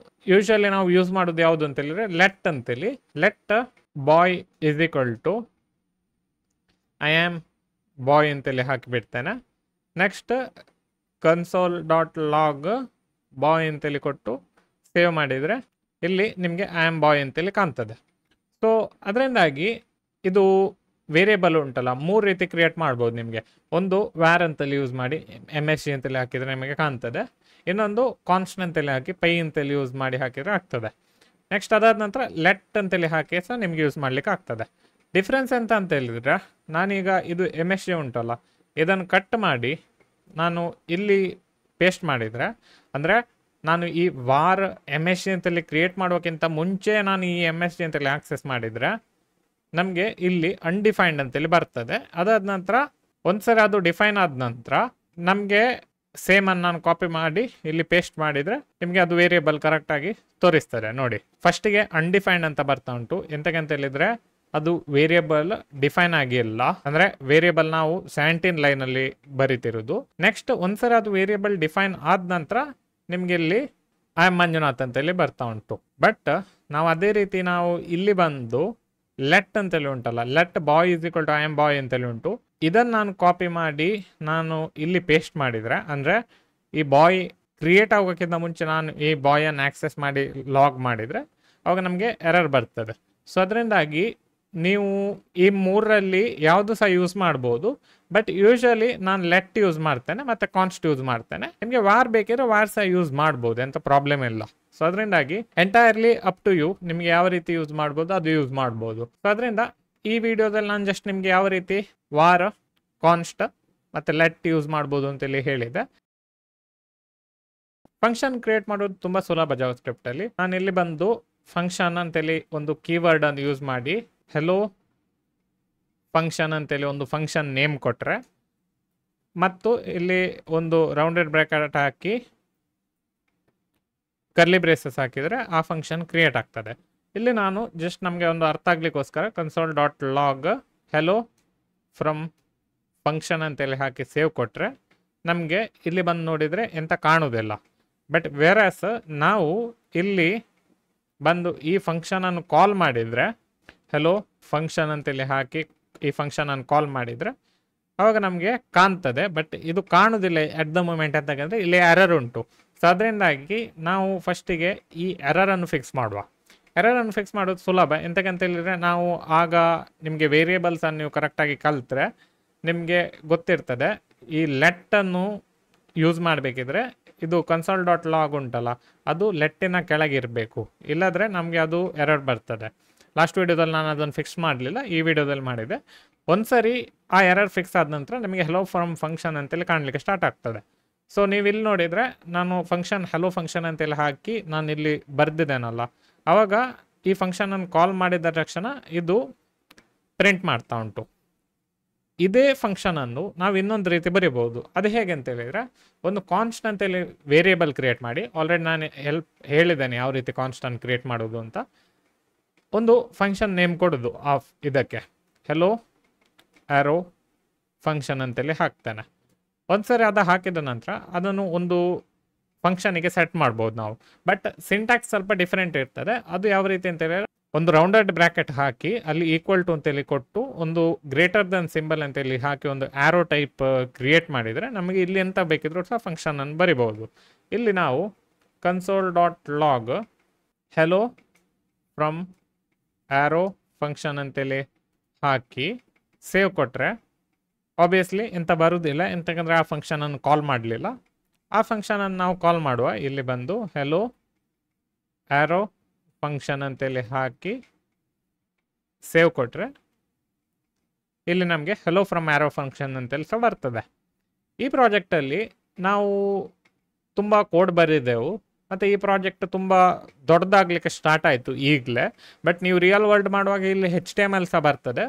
ಯೂಶಲಿ ನಾವು ಯೂಸ್ ಮಾಡೋದು ಯಾವುದು ಅಂತ ಹೇಳಿದ್ರೆ ಲೆಟ್ ಅಂತೇಳಿ. Let boy is equal to I am boy ಅಂತೇಳಿ ಹಾಕಿಬಿಡ್ತೇನೆ. Next console dot log boy ಅಂತೇಳಿ ಕೊಟ್ಟು ಸೇವ್ ಮಾಡಿದರೆ ಇಲ್ಲಿ ನಿಮಗೆ ಐ ಆಮ್ ಬಾಯ್ ಅಂತೇಳಿ ಕಾಣ್ತದೆ. ಸೊ ಅದರಿಂದಾಗಿ ಇದು ವೇರಿಯೇಬಲ್ ಉಂಟಲ್ಲ 3 ರೀತಿ ಕ್ರಿಯೇಟ್ ಮಾಡ್ಬೋದು ನಿಮಗೆ. ಒಂದು ವ್ಯಾರ್ ಅಂತೇಳಿ ಯೂಸ್ ಮಾಡಿ MSG ಅಂತೇಳಿ ಹಾಕಿದರೆ ನಿಮಗೆ ಕಾಣ್ತದೆ. ಇನ್ನೊಂದು ಕಾನ್ಸ್ಟೆಂಟ್ ಅಂತೇಳಿ ಹಾಕಿ ಪೈ ಅಂತೇಳಿ ಯೂಸ್ ಮಾಡಿ ಹಾಕಿದರೆ ಆಗ್ತದೆ. ನೆಕ್ಸ್ಟ್ ಅದಾದ ನಂತರ ಲೆಟ್ ಅಂತೇಳಿ ಹಾಕಿ ಸಹ ನಿಮ್ಗೆ ಯೂಸ್ ಮಾಡಲಿಕ್ಕೆ ಆಗ್ತದೆ. ಡಿಫ್ರೆನ್ಸ್ ಎಂತ ಅಂತ ಹೇಳಿದ್ರೆ ನಾನೀಗ ಇದು MSG ಉಂಟಲ್ಲ ಇದನ್ನು ಕಟ್ ಮಾಡಿ ನಾನು ಇಲ್ಲಿ ಪೇಸ್ಟ್ ಮಾಡಿದರೆ, ಅಂದರೆ ನಾನು ಈ ವಾರ್ MSG ಅಂತೇಳಿ ಕ್ರಿಯೇಟ್ ಮಾಡೋಕ್ಕಿಂತ ಮುಂಚೆ ನಾನು ಈ MSG ಅಂತೇಳಿ ಆಕ್ಸೆಸ್ ಮಾಡಿದರೆ ನಮಗೆ ಇಲ್ಲಿ ಅನ್ಡಿಫೈನ್ಡ್ ಅಂತೇಳಿ ಬರ್ತದೆ. ಅದಾದ ನಂತರ ಒಂದ್ಸರಿ ಅದು ಡಿಫೈನ್ ಆದ ನಂತರ ನಮಗೆ ಸೇಮನ್ನು ನಾನು ಕಾಪಿ ಮಾಡಿ ಇಲ್ಲಿ ಪೇಸ್ಟ್ ಮಾಡಿದರೆ ನಿಮಗೆ ಅದು ವೇರಿಯೇಬಲ್ ಕರೆಕ್ಟಾಗಿ ತೋರಿಸ್ತದೆ. ನೋಡಿ, ಫಸ್ಟಿಗೆ ಅನ್ಡಿಫೈನ್ಡ್ ಅಂತ ಬರ್ತಾ ಉಂಟು. ಎಂತಕ್ಕಂತ ಹೇಳಿದರೆ ಅದು ವೇರಿಯೇಬಲ್ ಡಿಫೈನ್ ಆಗಿಲ್ಲ, ಅಂದರೆ ವೇರಿಯೇಬಲ್ ನಾವು 17 ಲೈನಲ್ಲಿ ಬರೀತಿರೋದು. ನೆಕ್ಸ್ಟ್ ಒಂದ್ಸರಿ ಅದು ವೇರಿಯೇಬಲ್ ಡಿಫೈನ್ ಆದ ನಂತರ ನಿಮಗೆ ಇಲ್ಲಿ ಐ ಆಮ್ ಮಂಜುನಾಥ್ ಅಂತೇಳಿ ಬರ್ತಾ ಉಂಟು. ಬಟ್ ನಾವು ಅದೇ ರೀತಿ ನಾವು ಇಲ್ಲಿ ಬಂದು ಲೆಟ್ ಅಂತೇಳಿ ಉಂಟಲ್ಲ, let boy is equal to I am boy ಅಂತೇಳಿ ಉಂಟು. ಇದನ್ನು ನಾನು ಕಾಪಿ ಮಾಡಿ ನಾನು ಇಲ್ಲಿ ಪೇಸ್ಟ್ ಮಾಡಿದರೆ, ಅಂದರೆ ಈ ಬಾಯ್ ಕ್ರಿಯೇಟ್ ಆಗೋಕ್ಕಿಂತ ಮುಂಚೆ ನಾನು ಈ ಬಾಯನ್ನು ಆಕ್ಸೆಸ್ ಮಾಡಿ ಲಾಗ್ ಮಾಡಿದರೆ ಅವಾಗ ನಮಗೆ ಎರರ್ ಬರ್ತದೆ. ಸೊ ಅದರಿಂದಾಗಿ ನೀವು ಈ 3ರಲ್ಲಿ ಯಾವುದು ಸಹ ಯೂಸ್ ಮಾಡ್ಬೋದು. ಬಟ್ ಯೂಶಲಿ ನಾನು ಲೆಟ್ ಯೂಸ್ ಮಾಡ್ತೇನೆ ಮತ್ತು ಕಾನ್ಸ್ಟ್ ಯೂಸ್ ಮಾಡ್ತೇನೆ. ನಿಮಗೆ ವಾರ್ ಬೇಕಿದ್ರೆ ವಾರ್ ಸಹ ಯೂಸ್ ಮಾಡ್ಬೋದು, ಎಂಥ ಪ್ರಾಬ್ಲಮ್ ಇಲ್ಲ. ಸೊ ಅದರಿಂದಾಗಿ ಎಂಟೈರ್ಲಿ ಅಪ್ ಟು ಯು, ನಿಮಗೆ ಯಾವ ರೀತಿ ಯೂಸ್ ಮಾಡ್ಬೋದು ಅದು ಯೂಸ್ ಮಾಡ್ಬೋದು. ಸೊ ಅದರಿಂದ ಈ ವಿಡಿಯೋದಲ್ಲಿ ನಾನು ಜಸ್ಟ್ ನಿಮಗೆ ಯಾವ ರೀತಿ ವಾರ್, ಕಾನ್ಸ್ಟ್ ಮತ್ತು ಲೆಟ್ ಯೂಸ್ ಮಾಡ್ಬೋದು ಅಂತೇಳಿ ಹೇಳಿದೆ. ಫಂಕ್ಷನ್ ಕ್ರಿಯೇಟ್ ಮಾಡೋದು ತುಂಬ ಸುಲಭ ಜಾವಾ ಸ್ಕ್ರಿಪ್ಟಲ್ಲಿ. ನಾನು ಇಲ್ಲಿ ಬಂದು ಫಂಕ್ಷನ್ ಅಂತೇಳಿ ಒಂದು ಕೀವರ್ಡನ್ನು ಯೂಸ್ ಮಾಡಿ ಹೆಲೋ ಫಂಕ್ಷನ್ ಅಂತೇಳಿ ಒಂದು ಫಂಕ್ಷನ್ ನೇಮ್ ಕೊಟ್ಟರೆ ಮತ್ತು ಇಲ್ಲಿ ಒಂದು ರೌಂಡೆಡ್ ಬ್ರ್ಯಾಕೆಟ್ ಹಾಕಿ ಕರ್ಲಿ ಬ್ರೇಸಸ್ ಹಾಕಿದರೆ ಆ ಫಂಕ್ಷನ್ ಕ್ರಿಯೇಟ್ ಆಗ್ತದೆ. ಇಲ್ಲಿ ನಾನು ಜಸ್ಟ್ ನಮಗೆ ಒಂದು ಅರ್ಥ ಆಗ್ಲಿಕ್ಕೋಸ್ಕರ console dot log hello from function ಅಂತೇಳಿ ಹಾಕಿ ಸೇವ್ ಕೊಟ್ಟರೆ ನಮಗೆ ಇಲ್ಲಿ ಬಂದು ನೋಡಿದರೆ ಎಂತ ಕಾಣೋದಿಲ್ಲ. ಬಟ್ ವೇರಾಸ್ ನಾವು ಇಲ್ಲಿ ಬಂದು ಈ ಫಂಕ್ಷನನ್ನು ಕಾಲ್ ಮಾಡಿದರೆ ಹೆಲೋ ಫಂಕ್ಷನ್ ಅಂತೇಳಿ ಹಾಕಿ ಈ ಫಂಕ್ಷನನ್ನು ಕಾಲ್ ಮಾಡಿದರೆ ಆವಾಗ ನಮಗೆ ಕಾಣ್ತದೆ. ಬಟ್ ಇದು ಕಾಣುವುದಿಲ್ಲ ಅಟ್ ದ ಮೂಮೆಂಟ್ ಅಂತಕ್ಕಂದ್ರೆ ಇಲ್ಲಿ ಎರರ್ ಉಂಟು. ಸೊ ಅದರಿಂದಾಗಿ ನಾವು ಫಸ್ಟಿಗೆ ಈ ಎರರನ್ನು ಫಿಕ್ಸ್ ಮಾಡುವ. ಎರರನ್ನು ಫಿಕ್ಸ್ ಮಾಡೋದು ಸುಲಭ. ಎಂತಕ್ಕಂತ ಹೇಳಿದ್ರೆ ನಾವು ಆಗ ನಿಮಗೆ ವೇರಿಯೇಬಲ್ಸನ್ನು ನೀವು ಕರೆಕ್ಟಾಗಿ ಕಲಿತ್ರೆ ನಿಮಗೆ ಗೊತ್ತಿರ್ತದೆ. ಈ ಲೆಟ್ಟನ್ನು ಯೂಸ್ ಮಾಡಬೇಕಿದ್ರೆ ಇದು console.log ಉಂಟಲ್ಲ, ಅದು ಲೆಟ್ಟಿನ ಕೆಳಗಿರಬೇಕು, ಇಲ್ಲಾಂದರೆ ನಮಗೆ ಅದು ಎರರ್ ಬರ್ತದೆ. ಲಾಸ್ಟ್ ವೀಡಿಯೋದಲ್ಲಿ ನಾನು ಅದನ್ನು ಫಿಕ್ಸ್ ಮಾಡಲಿಲ್ಲ, ಈ ವಿಡಿಯೋದಲ್ಲಿ ಮಾಡಿದೆ. ಒಂದ್ಸರಿ ಆ ಎರರ್ ಫಿಕ್ಸ್ ಆದ ನಂತರ ನಿಮಗೆ ಹೆಲೋ ಫ್ರಮ್ ಫಂಕ್ಷನ್ ಅಂತೇಳಿ ಕಾಣಲಿಕ್ಕೆ ಸ್ಟಾರ್ಟ್ ಆಗ್ತದೆ. ಸೊ ನೀವು ಇಲ್ಲಿ ನೋಡಿದರೆ ನಾನು ಫಂಕ್ಷನ್ ಹೆಲೋ ಫಂಕ್ಷನ್ ಅಂತೇಳಿ ಹಾಕಿ ನಾನು ಇಲ್ಲಿ ಬರೆದಿದ್ದೇನಲ್ಲ, ಆವಾಗ ಈ ಫಂಕ್ಷನನ್ನು ಕಾಲ್ ಮಾಡಿದ ತಕ್ಷಣ ಇದು ಪ್ರಿಂಟ್ ಮಾಡ್ತಾ ಉಂಟು. ಇದೇ ಫಂಕ್ಷನನ್ನು ನಾವು ಇನ್ನೊಂದು ರೀತಿ ಬರೀಬಹುದು. ಅದು ಹೇಗೆ ಅಂತ ಹೇಳಿದರೆ, ಒಂದು ಕಾನ್ಸ್ಟ್ ಅಂತೇಳಿ ವೇರಿಯೇಬಲ್ ಕ್ರಿಯೇಟ್ ಮಾಡಿ, ಆಲ್ರೆಡಿ ನಾನು ಹೇಳಿದ್ದೇನೆ ಯಾವ ರೀತಿ ಕಾನ್ಸ್ಟನ್ನು ಕ್ರಿಯೇಟ್ ಮಾಡೋದು ಅಂತ. ಒಂದು ಫಂಕ್ಷನ್ ನೇಮ್ ಕೊಡೋದು ಇದಕ್ಕೆ ಹೆಲೋ ಆರೋ ಫಂಕ್ಷನ್ ಅಂತೇಳಿ ಹಾಕ್ತೇನೆ. ಒಂದ್ಸರಿ ಅದು ಹಾಕಿದ ನಂತರ ಅದನ್ನು ಒಂದು ಫಂಕ್ಷನಿಗೆ ಸೆಟ್ ಮಾಡ್ಬೋದು ನಾವು. ಬಟ್ ಸಿಂಟ್ಯಾಕ್ಸ್ ಸ್ವಲ್ಪ ಡಿಫ್ರೆಂಟ್ ಇರ್ತದೆ. ಅದು ಯಾವ ರೀತಿ ಅಂತ ಹೇಳಿದ್ರೆ, ಒಂದು ರೌಂಡೆಡ್ ಬ್ರ್ಯಾಕೆಟ್ ಹಾಕಿ ಅಲ್ಲಿ ಈಕ್ವಲ್ ಟು ಅಂತೇಳಿ ಕೊಟ್ಟು ಒಂದು ಗ್ರೇಟರ್ ದನ್ ಸಿಂಬಲ್ ಅಂತೇಳಿ ಹಾಕಿ ಒಂದು ಆರೋ ಟೈಪ್ ಕ್ರಿಯೇಟ್ ಮಾಡಿದರೆ ನಮಗೆ ಇಲ್ಲಿ ಎಂತ ಬೇಕಿದ್ರೂ ಸಹ ಫಂಕ್ಷನನ್ನು ಬರಿಬಹುದು. ಇಲ್ಲಿ ನಾವು console.log hello from arrow function ಅಂತೇಳಿ ಹಾಕಿ ಸೇವ್ ಕೊಟ್ಟರೆ ಆಬ್ವಿಯಸ್ಲಿ ಎಂತ ಬರುವುದಿಲ್ಲ, ಎಂತಕ್ಕಂದ್ರೆ ಆ ಫಂಕ್ಷನನ್ನು ಕಾಲ್ ಮಾಡಲಿಲ್ಲ. ಆ ಫಂಕ್ಷನನ್ನು ನಾವು ಕಾಲ್ ಮಾಡುವ. ಇಲ್ಲಿ ಬಂದು ಹೆಲೋ ಆರೋ ಫಂಕ್ಷನ್ ಅಂತೇಳಿ ಹಾಕಿ ಸೇವ್ ಕೊಟ್ಟರೆ ಇಲ್ಲಿ ನಮಗೆ ಹೆಲೋ ಫ್ರಮ್ ಆರೋ ಫಂಕ್ಷನ್ ಅಂತೇಳಿ ಸಹ ಬರ್ತದೆ. ಈ ಪ್ರಾಜೆಕ್ಟಲ್ಲಿ ನಾವು ತುಂಬ ಕೋಡ್ ಬರೆದೆವು ಮತ್ತು ಈ ಪ್ರಾಜೆಕ್ಟ್ ತುಂಬ ದೊಡ್ಡದಾಗಲಿಕ್ಕೆ ಸ್ಟಾರ್ಟ್ ಆಯಿತು ಈಗಲೇ. ಬಟ್ ನೀವು ರಿಯಲ್ ವರ್ಲ್ಡ್ ಮಾಡುವಾಗ ಇಲ್ಲಿ HTML ಸಹ ಬರ್ತದೆ.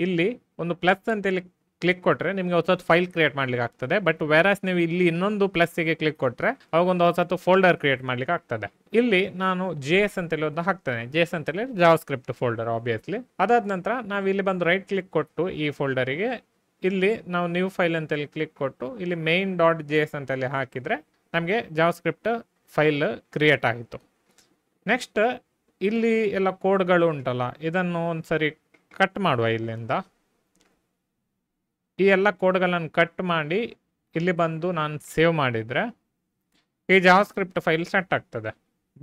ಇಲ್ಲಿ ಒಂದು ಪ್ಲಸ್ ಅಂತೇಳಿ ಕ್ಲಿಕ್ ಕೊಟ್ಟರೆ ನಿಮಗೆ ಹೊಸತ್ತು ಫೈಲ್ ಕ್ರಿಯೇಟ್ ಮಾಡ್ಲಿಕ್ಕೆ ಆಗ್ತದೆ. ಬಟ್ ವೇರಾಸ್ ನೀವು ಇಲ್ಲಿ ಇನ್ನೊಂದು ಪ್ಲಸ್ಸಿಗೆ ಕ್ಲಿಕ್ ಕೊಟ್ಟರೆ ಅವಾಗ ಒಂದು ಹೊಸತ್ತು ಫೋಲ್ಡರ್ ಕ್ರಿಯೇಟ್ ಮಾಡ್ಲಿಕ್ಕೆ ಆಗ್ತದೆ. ಇಲ್ಲಿ ನಾನು JS ಅಂತೇಳಿ ಒಂದು ಹಾಕ್ತೇನೆ. JS ಅಂತೇಳಿ ಜಾವಾಸ್ಕ್ರಿಪ್ಟ್ ಫೋಲ್ಡರ್ ಆಬ್ವಿಯಸ್ಲಿ. ಅದಾದ ನಂತರ ನಾವು ಇಲ್ಲಿ ಬಂದು ರೈಟ್ ಕ್ಲಿಕ್ ಕೊಟ್ಟು ಈ ಫೋಲ್ಡರಿಗೆ ಇಲ್ಲಿ ನಾವು ನ್ಯೂ ಫೈಲ್ ಅಂತೇಳಿ ಕ್ಲಿಕ್ ಕೊಟ್ಟು ಇಲ್ಲಿ main.js ಅಂತೇಳಿ ಹಾಕಿದರೆ ನಮಗೆ ಜಾವಾಸ್ಕ್ರಿಪ್ಟ್ ಫೈಲ್ ಕ್ರಿಯೇಟ್ ಆಗಿತ್ತು. ನೆಕ್ಸ್ಟ್ ಇಲ್ಲಿ ಎಲ್ಲ ಕೋಡ್ಗಳು ಉಂಟಲ್ಲ, ಇದನ್ನು ಒಂದ್ಸರಿ ಕಟ್ ಮಾಡುವ. ಇಲ್ಲಿಂದ ಈ ಎಲ್ಲ ಕೋಡ್ಗಳನ್ನು ಕಟ್ ಮಾಡಿ ಇಲ್ಲಿ ಬಂದು ನಾನು ಸೇವ್ ಮಾಡಿದರೆ ಈ ಜಾವಾಸ್ಕ್ರಿಪ್ಟ್ ಫೈಲ್ ಸೆಟ್ ಆಗ್ತದೆ.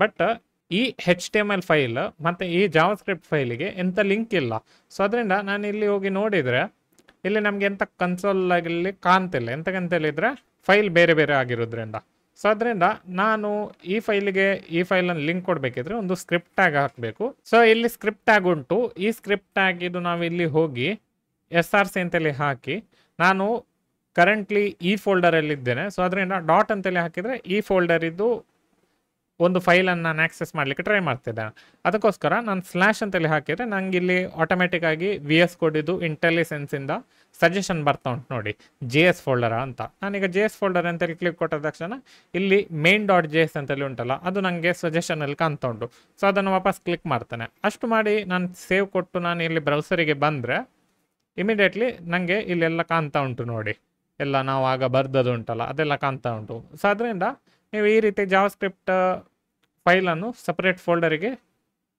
ಬಟ್ ಈ HTML ಫೈಲ್ ಮತ್ತು ಈ ಜಾವಾಸ್ಕ್ರಿಪ್ಟ್ ಫೈಲಿಗೆ ಎಂಥ ಲಿಂಕ್ ಇಲ್ಲ. ಸೊ ಅದರಿಂದ ನಾನು ಇಲ್ಲಿ ಹೋಗಿ ನೋಡಿದರೆ ಇಲ್ಲಿ ನಮಗೆ ಎಂಥ ಕನ್ಸೋಲಲ್ಲಿ ಕಾಣ್ತಿಲ್ಲ. ಎಂತಕ್ಕಂತ ಹೇಳಿದರೆ ಫೈಲ್ ಬೇರೆ ಬೇರೆ ಆಗಿರೋದ್ರಿಂದ. ಸೊ ಅದರಿಂದ ನಾನು ಈ ಫೈಲನ್ನು ಲಿಂಕ್ ಕೊಡಬೇಕಿದ್ರೆ ಒಂದು ಸ್ಕ್ರಿಪ್ಟ್ ಟ್ಯಾಗ್ ಹಾಕಬೇಕು. ಸೊ ಇಲ್ಲಿ ಸ್ಕ್ರಿಪ್ಟ್ ಟ್ಯಾಗ್ ಉಂಟು. ಈ ಸ್ಕ್ರಿಪ್ಟ್ ಟ್ಯಾಗ್ ಇದು ನಾವು ಇಲ್ಲಿ ಹೋಗಿ SRC ಅಂತೇಳಿ ಹಾಕಿ, ನಾನು ಕರೆಂಟ್ಲಿ ಈ ಫೋಲ್ಡರಲ್ಲಿ ಇದ್ದೇನೆ. ಸೊ ಅದರಿಂದ ಡಾಟ್ ಅಂತೇಳಿ ಹಾಕಿದರೆ ಈ ಫೋಲ್ಡರ್ ಇದ್ದು ಒಂದು ಫೈಲನ್ನು ನಾನು ಆಕ್ಸೆಸ್ ಮಾಡಲಿಕ್ಕೆ ಟ್ರೈ ಮಾಡ್ತಿದ್ದೇನೆ. ಅದಕ್ಕೋಸ್ಕರ ನಾನು ಸ್ಲ್ಯಾಶ್ ಅಂತೇಳಿ ಹಾಕಿದರೆ ನಂಗೆ ಇಲ್ಲಿ ಆಟೋಮೆಟಿಕ್ ಆಗಿ VS ಕೋಡಿದ್ದು ಇಂಟೆಲಿಸೆನ್ಸಿಂದ ಸಜೆಷನ್ ಬರ್ತಾ ಉಂಟು ನೋಡಿ, JS ಫೋಲ್ಡರ ಅಂತ. ನಾನೀಗ JS ಫೋಲ್ಡರ್ ಅಂತೇಳಿ ಕ್ಲಿಕ್ ಕೊಟ್ಟ ತಕ್ಷಣ ಇಲ್ಲಿ main.js ಅಂತೇಳಿ ಉಂಟಲ್ಲ, ಅದು ನನಗೆ ಸಜೆಷನಲ್ಲಿ ಕಾಣ್ತಾ ಉಂಟು. ಸೊ ಅದನ್ನು ವಾಪಸ್ ಕ್ಲಿಕ್ ಮಾಡ್ತೇನೆ. ಅಷ್ಟು ಮಾಡಿ ನಾನು ಸೇವ್ ಕೊಟ್ಟು ನಾನು ಇಲ್ಲಿ ಬ್ರೌಸರಿಗೆ ಬಂದರೆ ಇಮಿಡಿಯೇಟ್ಲಿ ನನಗೆ ಇಲ್ಲೆಲ್ಲ ಕಾಣ್ತಾ ಉಂಟು ನೋಡಿ, ಎಲ್ಲ ನಾವು ಆಗ ಬರ್ದದ್ದು ಉಂಟಲ್ಲ ಅದೆಲ್ಲ ಕಾಣ್ತಾ ಉಂಟು. ಸೊ ಅದರಿಂದ ನೀವು ಈ ರೀತಿ ಜಾವಾಸ್ಕ್ರಿಪ್ಟ್ ಫೈಲನ್ನು ಸಪ್ರೇಟ್ ಫೋಲ್ಡರಿಗೆ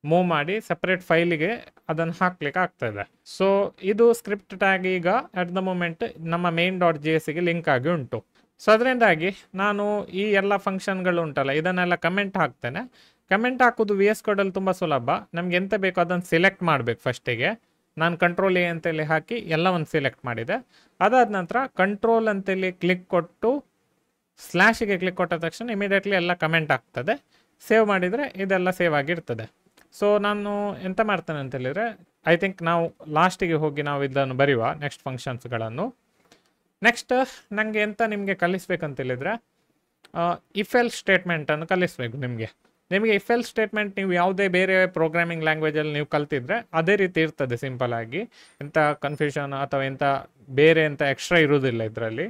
ಮೂವ್ ಮಾಡಿ ಸಪ್ರೇಟ್ ಫೈಲಿಗೆ ಅದನ್ನು ಹಾಕ್ಲಿಕ್ಕೆ ಆಗ್ತದೆ. ಸೊ ಇದು ಸ್ಕ್ರಿಪ್ಟ್ ಟ್ಯಾಗ್ ಈಗ ಅಟ್ ದ ಮೂಮೆಂಟ್ ನಮ್ಮ main.jsಗೆ ಲಿಂಕ್ ಆಗಿ ಉಂಟು. ಸೊ ಅದರಿಂದಾಗಿ ನಾನು ಈ ಎಲ್ಲ ಫಂಕ್ಷನ್ಗಳು ಉಂಟಲ್ಲ ಇದನ್ನೆಲ್ಲ ಕಮೆಂಟ್ ಹಾಕ್ತೇನೆ. ಕಮೆಂಟ್ ಹಾಕೋದು VS ಕೋಡಲ್ಲಿ ತುಂಬ ಸುಲಭ. ನಮ್ಗೆ ಎಂತ ಬೇಕೋ ಅದನ್ನು ಸೆಲೆಕ್ಟ್ ಮಾಡಬೇಕು. ಫಸ್ಟಿಗೆ ನಾನು Ctrl A ಅಂತೇಳಿ ಹಾಕಿ ಎಲ್ಲವನ್ನು ಸೆಲೆಕ್ಟ್ ಮಾಡಿದೆ. ಅದಾದ ನಂತರ ಕಂಟ್ರೋಲ್ ಅಂತೇಳಿ ಕ್ಲಿಕ್ ಕೊಟ್ಟು ಸ್ಲ್ಯಾಶಿಗೆ ಕ್ಲಿಕ್ ಕೊಟ್ಟ ತಕ್ಷಣ ಇಮಿಡಿಯೇಟ್ಲಿ ಎಲ್ಲ ಕಮೆಂಟ್ ಆಗ್ತದೆ. ಸೇವ್ ಮಾಡಿದರೆ ಇದೆಲ್ಲ ಸೇವ್ ಆಗಿರ್ತದೆ. ಸೊ ನಾನು ಎಂತ ಮಾಡ್ತೇನೆ ಅಂತ ಹೇಳಿದರೆ, ಐ ಥಿಂಕ್ ನಾವು ಲಾಸ್ಟಿಗೆ ಹೋಗಿ ನಾವು ಇದನ್ನು ಬರೆಯುವ ನೆಕ್ಸ್ಟ್ ಫಂಕ್ಷನ್ಸ್ಗಳನ್ನು. ನೆಕ್ಸ್ಟ್ ನನಗೆ ಎಂತ ನಿಮಗೆ ಕಲಿಸ್ಬೇಕಂತ ಹೇಳಿದರೆ ಇಫ್ ಎಲ್ ಸ್ಟೇಟ್ಮೆಂಟನ್ನು ಕಲಿಸ್ಬೇಕು. ನಿಮಗೆ ಇಫ್ ಎಲ್ ಸ್ಟೇಟ್ಮೆಂಟ್ ನೀವು ಯಾವುದೇ ಬೇರೆ ಪ್ರೋಗ್ರಾಮಿಂಗ್ ಲ್ಯಾಂಗ್ವೇಜಲ್ಲಿ ನೀವು ಕಲ್ತಿದ್ರೆ ಅದೇ ರೀತಿ ಇರ್ತದೆ ಸಿಂಪಲ್ ಆಗಿ. ಎಂಥ ಕನ್ಫ್ಯೂಷನ್ ಅಥವಾ ಎಂಥ ಬೇರೆ ಎಂಥ ಎಕ್ಸ್ಟ್ರಾ ಇರೋದಿಲ್ಲ ಇದರಲ್ಲಿ.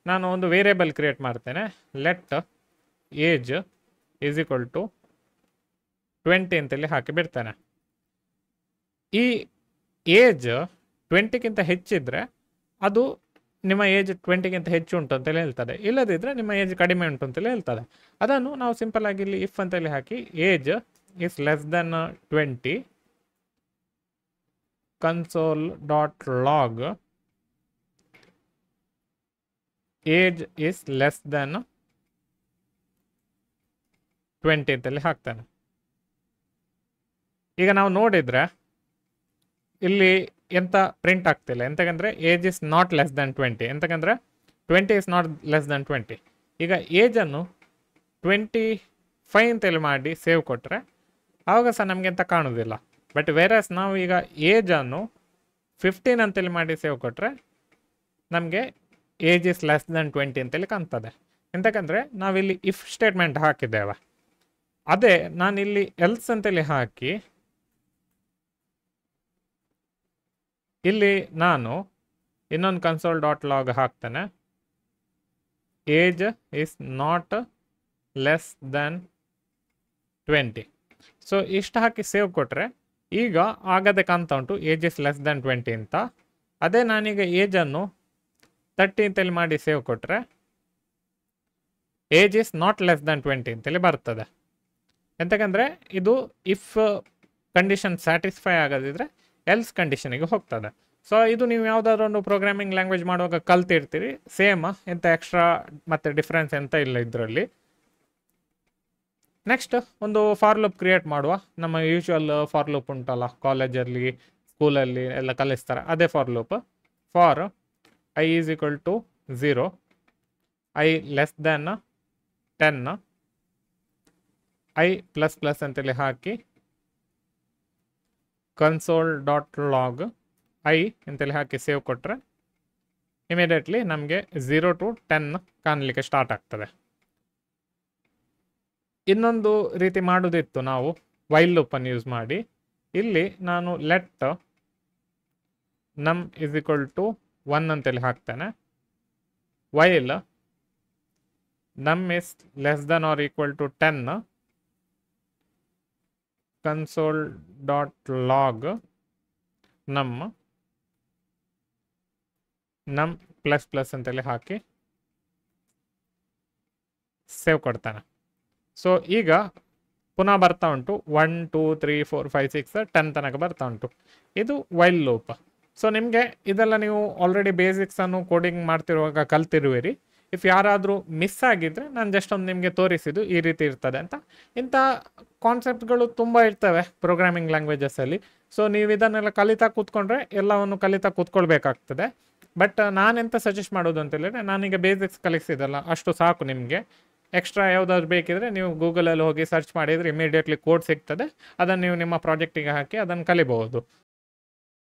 ನಾನು ಒಂದು ವೇರಿಯೇಬಲ್ ಕ್ರಿಯೇಟ್ ಮಾಡ್ತೇನೆ. Let age is equal to 20 ಅಂತೇಳಿ ಹಾಕಿ ಬಿಡ್ತೇನೆ. ಈ ಏಜ್ 20ಗಿಂತ ಹೆಚ್ಚಿದ್ರೆ ಅದು ನಿಮ್ಮ ಏಜ್ 20ಗಿಂತ ಹೆಚ್ಚು ಉಂಟು ಅಂತೇಳಿ ಹೇಳ್ತದೆ. ಇಲ್ಲದಿದ್ದರೆ ನಿಮ್ಮ ಏಜ್ ಕಡಿಮೆ ಉಂಟು ಅಂತೇಳಿ ಹೇಳ್ತದೆ. ಅದನ್ನು ನಾವು ಸಿಂಪಲ್ ಆಗಿ ಇಲ್ಲಿ ಇಫ್ ಅಂತೇಳಿ ಹಾಕಿ age is less than 20 console.log age is less than 20 ಅಂತೇಳಿ ಹಾಕ್ತಾನೆ. ಈಗ ನಾವು ನೋಡಿದ್ರೆ ಇಲ್ಲಿ ಎಂತ ಪ್ರಿಂಟ್ ಆಗ್ತಿಲ್ಲ, ಎಂತಕಂದ್ರೆ age is not less than 20, ಎಂತಕಂದ್ರೆ 20 ಇಸ್ ನಾಟ್ ಲೆಸ್ ದೆನ್ 20. ಈಗ ಏಜನ್ನು 25 ಅಂತೇಳಿ ಮಾಡಿ ಸೇವ್ ಕೊಟ್ಟರೆ ಆವಾಗ ಸಹ ನಮಗೆ ಎಂತ ಕಾಣೋದಿಲ್ಲ. ಬಟ್ ವೇರಸ್ ನಾವು ಈಗ ಏಜನ್ನು 15 ಅಂತೇಳಿ ಮಾಡಿ ಸೇವ್ ಕೊಟ್ಟರೆ ನಮಗೆ ಏಜ್ ಇಸ್ ಲೆಸ್ ದೆನ್ 20 ಅಂತೇಳಿ ಕಾಣ್ತದೆ. ಎಂತಕಂದ್ರೆ ನಾವಿಲ್ಲಿ ಇಫ್ ಸ್ಟೇಟ್ಮೆಂಟ್ ಹಾಕಿದ್ದೇವೆ, ಅದೇ ನಾನಿಲ್ಲಿ ಎಲ್ಸ್ ಅಂತೇಳಿ ಹಾಕಿ ಇಲ್ಲಿ ನಾನು ಇನ್ನೊಂದು console.log ಹಾಕ್ತೇನೆ, age is not less than 20. So ಇಷ್ಟು ಹಾಕಿ ಸೇವ್ ಕೊಟ್ಟರೆ ಈಗ ಆಗದೆ ಕಾಣ್ತಾ ಉಂಟು ಏಜ್ ಇಸ್ ಲೆಸ್ ದೆನ್ 20 ಅಂತ. ಅದೇ ನಾನೀಗ ಏಜನ್ನು 30 ಅಂತೇಳಿ ಮಾಡಿ ಸೇವ್ ಕೊಟ್ಟರೆ age is not less than 20 ಅಂತೇಳಿ ಬರ್ತದೆ. ಎಂತಕಂದ್ರೆ ಇದು ಇಫ್ ಕಂಡೀಷನ್ ಸ್ಯಾಟಿಸ್ಫೈ ಆಗೋದಿದ್ರೆ ಎಲ್ಸ್ ಕಂಡೀಷನಿಗೆ ಹೋಗ್ತದೆ. ಸೊ ಇದು ನೀವು ಯಾವುದಾದ್ರೂ ಒಂದು ಪ್ರೋಗ್ರಾಮಿಂಗ್ ಲ್ಯಾಂಗ್ವೇಜ್ ಮಾಡುವಾಗ ಕಲ್ತಿರ್ತೀರಿ, ಸೇಮ್, ಎಂತ ಎಕ್ಸ್ಟ್ರಾ ಮತ್ತು ಡಿಫ್ರೆನ್ಸ್ ಎಂತ ಇಲ್ಲ ಇದರಲ್ಲಿ. ನೆಕ್ಸ್ಟ್ ಒಂದು ಫಾರ್ ಲೂಪ್ ಕ್ರಿಯೇಟ್ ಮಾಡುವ. ನಮ್ಮ ಯೂಶುವಲ್ ಫಾರ್ ಲೂಪ್ ಉಂಟಲ್ಲ, ಕಾಲೇಜಲ್ಲಿ ಸ್ಕೂಲಲ್ಲಿ ಎಲ್ಲ ಕಲಿಸ್ತಾರೆ, ಅದೇ for loop. For i is equal to 0, i less than 10, i plus plus ಅಂತೇಳಿ ಹಾಕಿ console.log i ಅಂತೇಳಿ ಹಾಕಿ ಸೇವ್ ಕೊಟ್ಟರೆ ಇಮಿಡಿಯೇಟ್ಲಿ ನಮಗೆ 0 to 10 ಕಾಣಲಿಕ್ಕೆ ಸ್ಟಾರ್ಟ್ ಆಗ್ತದೆ. ಇನ್ನೊಂದು ರೀತಿ ಮಾಡೋದಿತ್ತು ನಾವು ವೈಲ್ ಲೂಪನ್ನು ಯೂಸ್ ಮಾಡಿ. ಇಲ್ಲಿ ನಾನು ಲೆಟ್ ನಮ್ ಇಸ್ ಈಕ್ವಲ್ ಟು 1 ಅಂತೇಳಿ ಹಾಕ್ತೇನೆ, while num is less than or equal to 10, console.log ನಮ್ ಪ್ಲಸ್ ಪ್ಲಸ್ ಅಂತೇಳಿ ಹಾಕಿ ಸೇವ್ ಕೊಡ್ತಾನೆ. ಸೊ ಈಗ ಪುನಃ ಬರ್ತಾ ಉಂಟು 1 2 3 4 5 6 10 ತನಕ ಬರ್ತಾ ಉಂಟು. ಇದು ವೈಲ್ ಲೂಪ್. ಸೊ ನಿಮಗೆ ಇದೆಲ್ಲ ನೀವು ಆಲ್ರೆಡಿ ಬೇಸಿಕ್ಸನ್ನು ಕೋಡಿಂಗ್ ಮಾಡ್ತಿರುವಾಗ ಕಲ್ತಿರುವಿರಿ. ಇಫ್ ಯಾರಾದರೂ ಮಿಸ್ ಆಗಿದ್ರೆ ನಾನು ಜಸ್ಟ್ ಒಂದು ನಿಮಗೆ ತೋರಿಸಿದ್ದು ಈ ರೀತಿ ಇರ್ತದೆ ಅಂತ. ಇಂಥ ಕಾನ್ಸೆಪ್ಟ್ಗಳು ತುಂಬ ಇರ್ತವೆ ಪ್ರೋಗ್ರಾಮಿಂಗ್ ಲ್ಯಾಂಗ್ವೇಜಸ್ಸಲ್ಲಿ. ಸೊ ನೀವು ಇದನ್ನೆಲ್ಲ ಕಲಿತಾ ಕೂತ್ಕೊಂಡ್ರೆ ಎಲ್ಲವನ್ನು ಕಲಿತಾ ಕೂತ್ಕೊಳ್ಬೇಕಾಗ್ತದೆ. ಬಟ್ ನಾನೆಂತ ಸಜೆಸ್ಟ್ ಮಾಡೋದು ಅಂತ ಹೇಳಿದ್ರೆ, ನಾನೀಗ ಬೇಸಿಕ್ಸ್ ಕಲಿಸಿದಲ್ಲ ಅಷ್ಟು ಸಾಕು. ನಿಮಗೆ ಎಕ್ಸ್ಟ್ರಾ ಯಾವುದಾದ್ರು ಬೇಕಿದ್ರೆ ನೀವು ಗೂಗಲಲ್ಲಿ ಹೋಗಿ ಸರ್ಚ್ ಮಾಡಿದರೆ ಇಮಿಡಿಯೇಟ್ಲಿ ಕೋಡ್ ಸಿಗ್ತದೆ. ಅದನ್ನು ನೀವು ನಿಮ್ಮ ಪ್ರಾಜೆಕ್ಟಿಗೆ ಹಾಕಿ ಅದನ್ನು ಕಲಿಬಹುದು.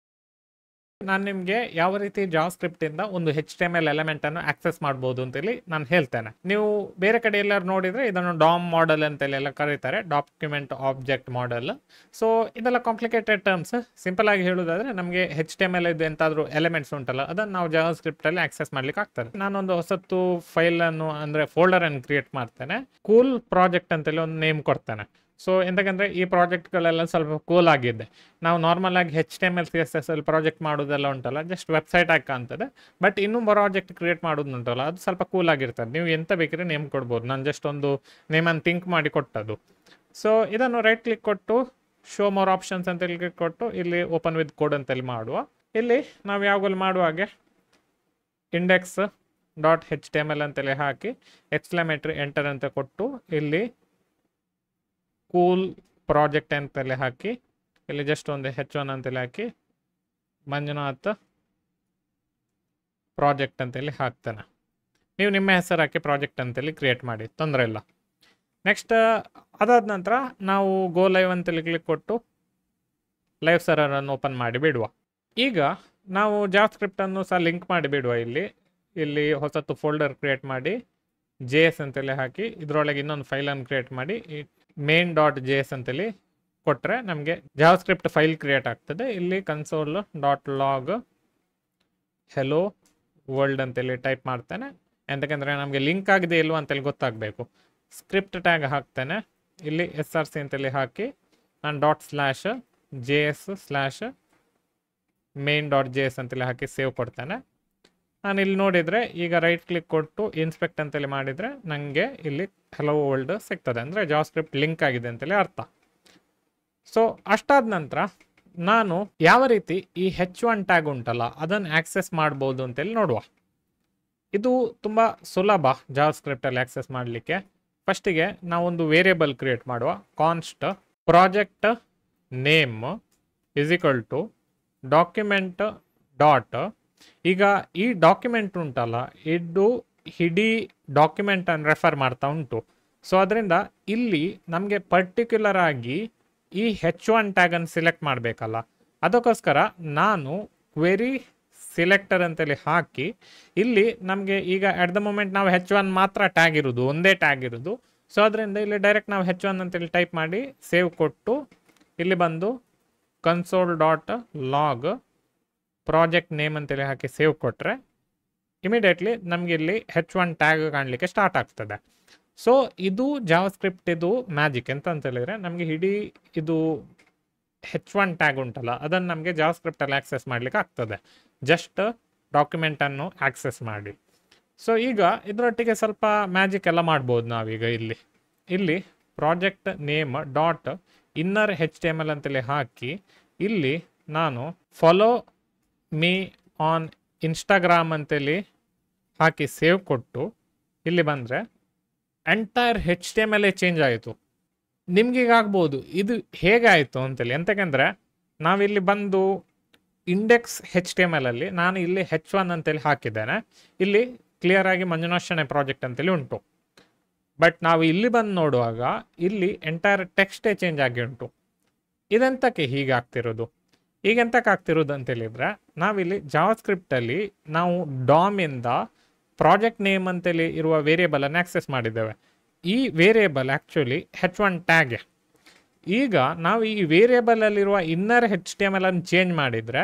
ನಾನು ನಿಮಗೆ ಯಾವ ರೀತಿ ಜಾವಾಸ್ಕ್ರಿಪ್ಟಿಂದ ಒಂದು HTML ಎಲಿಮೆಂಟನ್ನು ಆಕ್ಸೆಸ್ ಮಾಡ್ಬೋದು ಅಂತೇಳಿ ನಾನು ಹೇಳ್ತೇನೆ. ನೀವು ಬೇರೆ ಕಡೆ ಎಲ್ಲರೂ ನೋಡಿದರೆ ಇದನ್ನು ಡಾಮ್ ಮಾಡೆಲ್ ಅಂತೇಳಿ ಎಲ್ಲ ಕರೀತಾರೆ, ಡಾಕ್ಯುಮೆಂಟ್ ಆಬ್ಜೆಕ್ಟ್ ಮಾಡೆಲ್. ಸೊ ಇದೆಲ್ಲ ಕಾಂಪ್ಲಿಕೇಟೆಡ್ ಟರ್ಮ್ಸ್. ಸಿಂಪಲ್ ಆಗಿ ಹೇಳೋದಾದರೆ ನಮಗೆ HTML ಇದು ಎಂತಾದರೂ ಎಲಿಮೆಂಟ್ಸ್ ಉಂಟಲ್ಲ, ಅದನ್ನು ನಾವು ಜಾವಾಸ್ಕ್ರಿಪ್ಟಲ್ಲಿ ಆಕ್ಸೆಸ್ ಮಾಡ್ಲಿಕ್ಕೆ ಆಗ್ತದೆ. ನಾನೊಂದು ಹೊಸತ್ತು ಫೈಲನ್ನು ಅಂದರೆ ಫೋಲ್ಡರನ್ನು ಕ್ರಿಯೇಟ್ ಮಾಡ್ತೇನೆ, ಕೂಲ್ ಪ್ರಾಜೆಕ್ಟ್ ಅಂತೇಳಿ ಒಂದು ನೇಮ್ ಕೊಡ್ತೇನೆ. ಸೊ ಎಂತಕಂದರೆ ಈ ಪ್ರಾಜೆಕ್ಟ್ಗಳೆಲ್ಲ ಸ್ವಲ್ಪ ಕೂಲ್ ಆಗಿದೆ. ನಾವು ನಾರ್ಮಲ್ ಆಗಿ HTML CSS ಅಲ್ಲಿ ಪ್ರಾಜೆಕ್ಟ್ ಮಾಡೋದೆಲ್ಲ ಉಂಟಲ್ಲ, ಜಸ್ಟ್ ವೆಬ್ಸೈಟ್ ಆಗಿ ಕಾಣ್ತದೆ. ಬಟ್ ಇನ್ನೂ ಪ್ರಾಜೆಕ್ಟ್ ಕ್ರಿಯೇಟ್ ಮಾಡೋದು ಉಂಟಲ್ಲ, ಅದು ಸ್ವಲ್ಪ ಕೂಲ್ ಆಗಿರ್ತದೆ. ನೀವು ಎಂತ ಬೇಕಿದ್ರೆ ನೇಮ್ ಕೊಡ್ಬೋದು. ನಾನು ಜಸ್ಟ್ ಒಂದು ನೇಮನ್ನು ಥಿಂಕ್ ಮಾಡಿ ಕೊಟ್ಟದ್ದು. ಸೊ ಇದನ್ನು ರೈಟ್ ಕ್ಲಿಕ್ ಕೊಟ್ಟು ಶೋ ಮೋರ್ ಆಪ್ಷನ್ಸ್ ಅಂತೇಳಿ ಕ್ಲಿಕ್ ಕೊಟ್ಟು ಇಲ್ಲಿ ಓಪನ್ ವಿತ್ ಕೋಡ್ ಅಂತೇಳಿ ಮಾಡುವ. ಇಲ್ಲಿ ನಾವು ಯಾವಾಗಲೂ ಮಾಡುವಾಗೆ index.html ಅಂತೇಳಿ ಹಾಕಿ ಎಕ್ಸ್ಕ್ಲಮೇಟರಿ ಎಂಟರ್ ಅಂತ ಕೊಟ್ಟು ಇಲ್ಲಿ ಕೂಲ್ ಪ್ರಾಜೆಕ್ಟ್ ಅಂತೇಳಿ ಹಾಕಿ ಇಲ್ಲಿ ಜಸ್ಟ್ ಒಂದು H1 ಅಂತೇಳಿ ಹಾಕಿ ಮಂಜುನಾಥ್ ಪ್ರಾಜೆಕ್ಟ್ ಅಂತೇಳಿ ಹಾಕ್ತಾನೆ. ನೀವು ನಿಮ್ಮ ಹೆಸರು ಹಾಕಿ ಪ್ರಾಜೆಕ್ಟ್ ಅಂತೇಳಿ ಕ್ರಿಯೇಟ್ ಮಾಡಿ, ತೊಂದರೆ ಇಲ್ಲ. ನೆಕ್ಸ್ಟ್ ಅದಾದ ನಂತರ ನಾವು ಗೋ ಲೈವ್ ಅಂತೇಳಿ ಕ್ಲಿಕ್ ಕೊಟ್ಟು ಲೈವ್ ಸರ್ವರನ್ನು ಓಪನ್ ಮಾಡಿ ಬಿಡುವ. ಈಗ ನಾವು ಜಾವಾಸ್ಕ್ರಿಪ್ಟನ್ನು ಸಹ ಲಿಂಕ್ ಮಾಡಿ ಬಿಡುವ. ಇಲ್ಲಿ ಹೊಸತು ಫೋಲ್ಡರ್ ಕ್ರಿಯೇಟ್ ಮಾಡಿ JS ಅಂತೇಳಿ ಹಾಕಿ ಇದರೊಳಗೆ ಇನ್ನೊಂದು ಫೈಲನ್ನು ಕ್ರಿಯೇಟ್ ಮಾಡಿ main.js ಅಂತೇಳಿ ಕೊಟ್ಟರೆ ನಮಗೆ ಜಾವಾಸ್ಕ್ರಿಪ್ಟ್ ಫೈಲ್ ಕ್ರಿಯೇಟ್ ಆಗ್ತದೆ. ಇಲ್ಲಿ console.log hello world ಅಂತೇಳಿ ಟೈಪ್ ಮಾಡ್ತೇನೆ. ಎಂತಕಂದರೆ ನಮಗೆ ಲಿಂಕ್ ಆಗಿದೆ ಇಲ್ವ ಅಂತೇಳಿ ಗೊತ್ತಾಗಬೇಕು. ಸ್ಕ್ರಿಪ್ಟ್ ಟ್ಯಾಗ್ ಹಾಕ್ತೇನೆ, ಇಲ್ಲಿ src ಅಂತೇಳಿ ಹಾಕಿ ನಾನು ./js/main.js ಅಂತೇಳಿ ಹಾಕಿ ಸೇವ್ ಕೊಡ್ತೇನೆ. ನಾನು ಇಲ್ಲಿ ನೋಡಿದರೆ ಈಗ ರೈಟ್ ಕ್ಲಿಕ್ ಕೊಟ್ಟು ಇನ್ಸ್ಪೆಕ್ಟ್ ಅಂತೇಳಿ ಮಾಡಿದರೆ ನನಗೆ ಇಲ್ಲಿ ಹೆಲೋ ವರ್ಲ್ಡ್ ಸಿಗ್ತದೆ, ಅಂದರೆ ಜಾವಾಸ್ಕ್ರಿಪ್ಟ್ ಲಿಂಕ್ ಆಗಿದೆ ಅಂತೇಳಿ ಅರ್ಥ. ಸೊ ಅಷ್ಟಾದ ನಂತರ ನಾನು ಯಾವ ರೀತಿ ಈ H1 ಟ್ಯಾಗ್ ಉಂಟಲ್ಲ ಅದನ್ನು ಆಕ್ಸೆಸ್ ಮಾಡ್ಬೋದು ಅಂತೇಳಿ ನೋಡುವ. ಇದು ತುಂಬ ಸುಲಭ ಜಾವಾಸ್ಕ್ರಿಪ್ಟ್ ಅಲ್ಲಿ ಆಕ್ಸೆಸ್ ಮಾಡಲಿಕ್ಕೆ. ಫಸ್ಟಿಗೆ ನಾವೊಂದು ವೇರಿಯೇಬಲ್ ಕ್ರಿಯೇಟ್ ಮಾಡುವ. Const project name is equal to document dot. ಈಗ ಈ ಡಾಕ್ಯುಮೆಂಟ್ ಉಂಟಲ್ಲ ಇದು ಇಡೀ ಡಾಕ್ಯುಮೆಂಟ್ ಅನ್ನು ರೆಫರ್ ಮಾಡ್ತಾ ಉಂಟು. ಸೊ ಅದರಿಂದ ಇಲ್ಲಿ ನಮಗೆ ಪರ್ಟಿಕ್ಯುಲರ್ ಆಗಿ ಈ H1 ಟ್ಯಾಗ್ ಅನ್ನು ಸಿಲೆಕ್ಟ್ ಮಾಡಬೇಕಲ್ಲ, ಅದಕ್ಕೋಸ್ಕರ ನಾನು ಕ್ವೆರಿ ಸಿಲೆಕ್ಟರ್ ಅಂತೇಳಿ ಹಾಕಿ ಇಲ್ಲಿ ನಮಗೆ ಈಗ ಅಟ್ ದ ಮೂಮೆಂಟ್ ನಾವು H1 ಮಾತ್ರ ಟ್ಯಾಗ್ ಇರೋದು, ಒಂದೇ ಟ್ಯಾಗ್ ಇರೋದು. ಸೊ ಅದರಿಂದ ಇಲ್ಲಿ ಡೈರೆಕ್ಟ್ ನಾವು H1 ಅಂತೇಳಿ ಟೈಪ್ ಮಾಡಿ ಸೇವ್ ಕೊಟ್ಟು ಇಲ್ಲಿ ಬಂದು console dot log project name ಅಂತೇಳಿ ಹಾಕಿ ಸೇವ್ ಕೊಟ್ಟರೆ ಇಮಿಡಿಯೇಟ್ಲಿ ನಮಗೆ ಇಲ್ಲಿ H1 ಟ್ಯಾಗ್ ಕಾಣಲಿಕ್ಕೆ ಸ್ಟಾರ್ಟ್ ಆಗ್ತದೆ. ಸೊ ಇದು ಜಾವಾಸ್ಕ್ರಿಪ್ಟ್ ಇದು ಮ್ಯಾಜಿಕ್ ಎಂತ ಅಂತ ಹೇಳಿದ್ರೆ ನಮಗೆ ಇಡೀ ಇದು H1 ಟ್ಯಾಗ್ ಉಂಟಲ್ಲ ಅದನ್ನು ನಮಗೆ ಜಾವಾಸ್ಕ್ರಿಪ್ಟಲ್ಲಿ ಆಕ್ಸೆಸ್ ಮಾಡಲಿಕ್ಕೆ ಆಗ್ತದೆ, ಜಸ್ಟ್ ಡಾಕ್ಯುಮೆಂಟನ್ನು ಆಕ್ಸೆಸ್ ಮಾಡಿ. ಸೊ ಈಗ ಇದರೊಟ್ಟಿಗೆ ಸ್ವಲ್ಪ ಮ್ಯಾಜಿಕ್ ಎಲ್ಲ ಮಾಡ್ಬೋದು ನಾವೀಗ. ಇಲ್ಲಿ project name dot inner HTML ಅಂತೇಳಿ ಹಾಕಿ ಇಲ್ಲಿ ನಾನು ಫಾಲೋ ಮೀ ಆನ್ ಇನ್ಸ್ಟಾಗ್ರಾಮ್ ಅಂತೇಳಿ ಹಾಕಿ ಸೇವ್ ಕೊಟ್ಟು ಇಲ್ಲಿ ಬಂದರೆ ಎಂಟೈರ್ HTML ಚೇಂಜ್ ಆಯಿತು. ನಿಮ್ಗೀಗ ಆಗ್ಬೋದು ಇದು ಹೇಗಾಯಿತು ಅಂತೇಳಿ. ಎಂತಕ್ಕಂದರೆ ನಾವಿಲ್ಲಿ ಬಂದು ಇಂಡೆಕ್ಸ್ HTML ಅಲ್ಲಿ ನಾನು ಇಲ್ಲಿ H1 ಅಂತೇಳಿ ಹಾಕಿದ್ದೇನೆ. ಇಲ್ಲಿ ಕ್ಲಿಯರ್ ಆಗಿ ಮಂಜುನಾಥ್ ಶೆಣೈ ಪ್ರಾಜೆಕ್ಟ್ ಅಂತೇಳಿ ಉಂಟು. ಬಟ್ ನಾವು ಇಲ್ಲಿ ಬಂದು ನೋಡುವಾಗ ಇಲ್ಲಿ ಎಂಟೈರ್ ಟೆಕ್ಸ್ಟೇ ಚೇಂಜ್ ಆಗಿ ಉಂಟು. ಇದೆಂತಕ್ಕೆ ಹೀಗೆ ಆಗ್ತಿರೋದು? ಈಗ ಎಂತಕ್ಕೆ ಆಗ್ತಿರೋದು ಅಂತೇಳಿದರೆ ನಾವಿಲ್ಲಿ ಜಾವಾಸ್ಕ್ರಿಪ್ಟಲ್ಲಿ ನಾವು ಡಾಮಿಂದ ಪ್ರಾಜೆಕ್ಟ್ ನೇಮ್ ಅಂತೇಳಿ ಇರುವ ವೇರಿಯೇಬಲನ್ನು ಆಕ್ಸೆಸ್ ಮಾಡಿದ್ದೇವೆ. ಈ ವೇರಿಯೇಬಲ್ ಆ್ಯಕ್ಚುಲಿ H1 ಟ್ಯಾಗ್. ಈಗ ನಾವು ಈ ವೇರಿಯೇಬಲಲ್ಲಿರುವ ಇನ್ನರ್ HTML ಅನ್ನು ಚೇಂಜ್ ಮಾಡಿದರೆ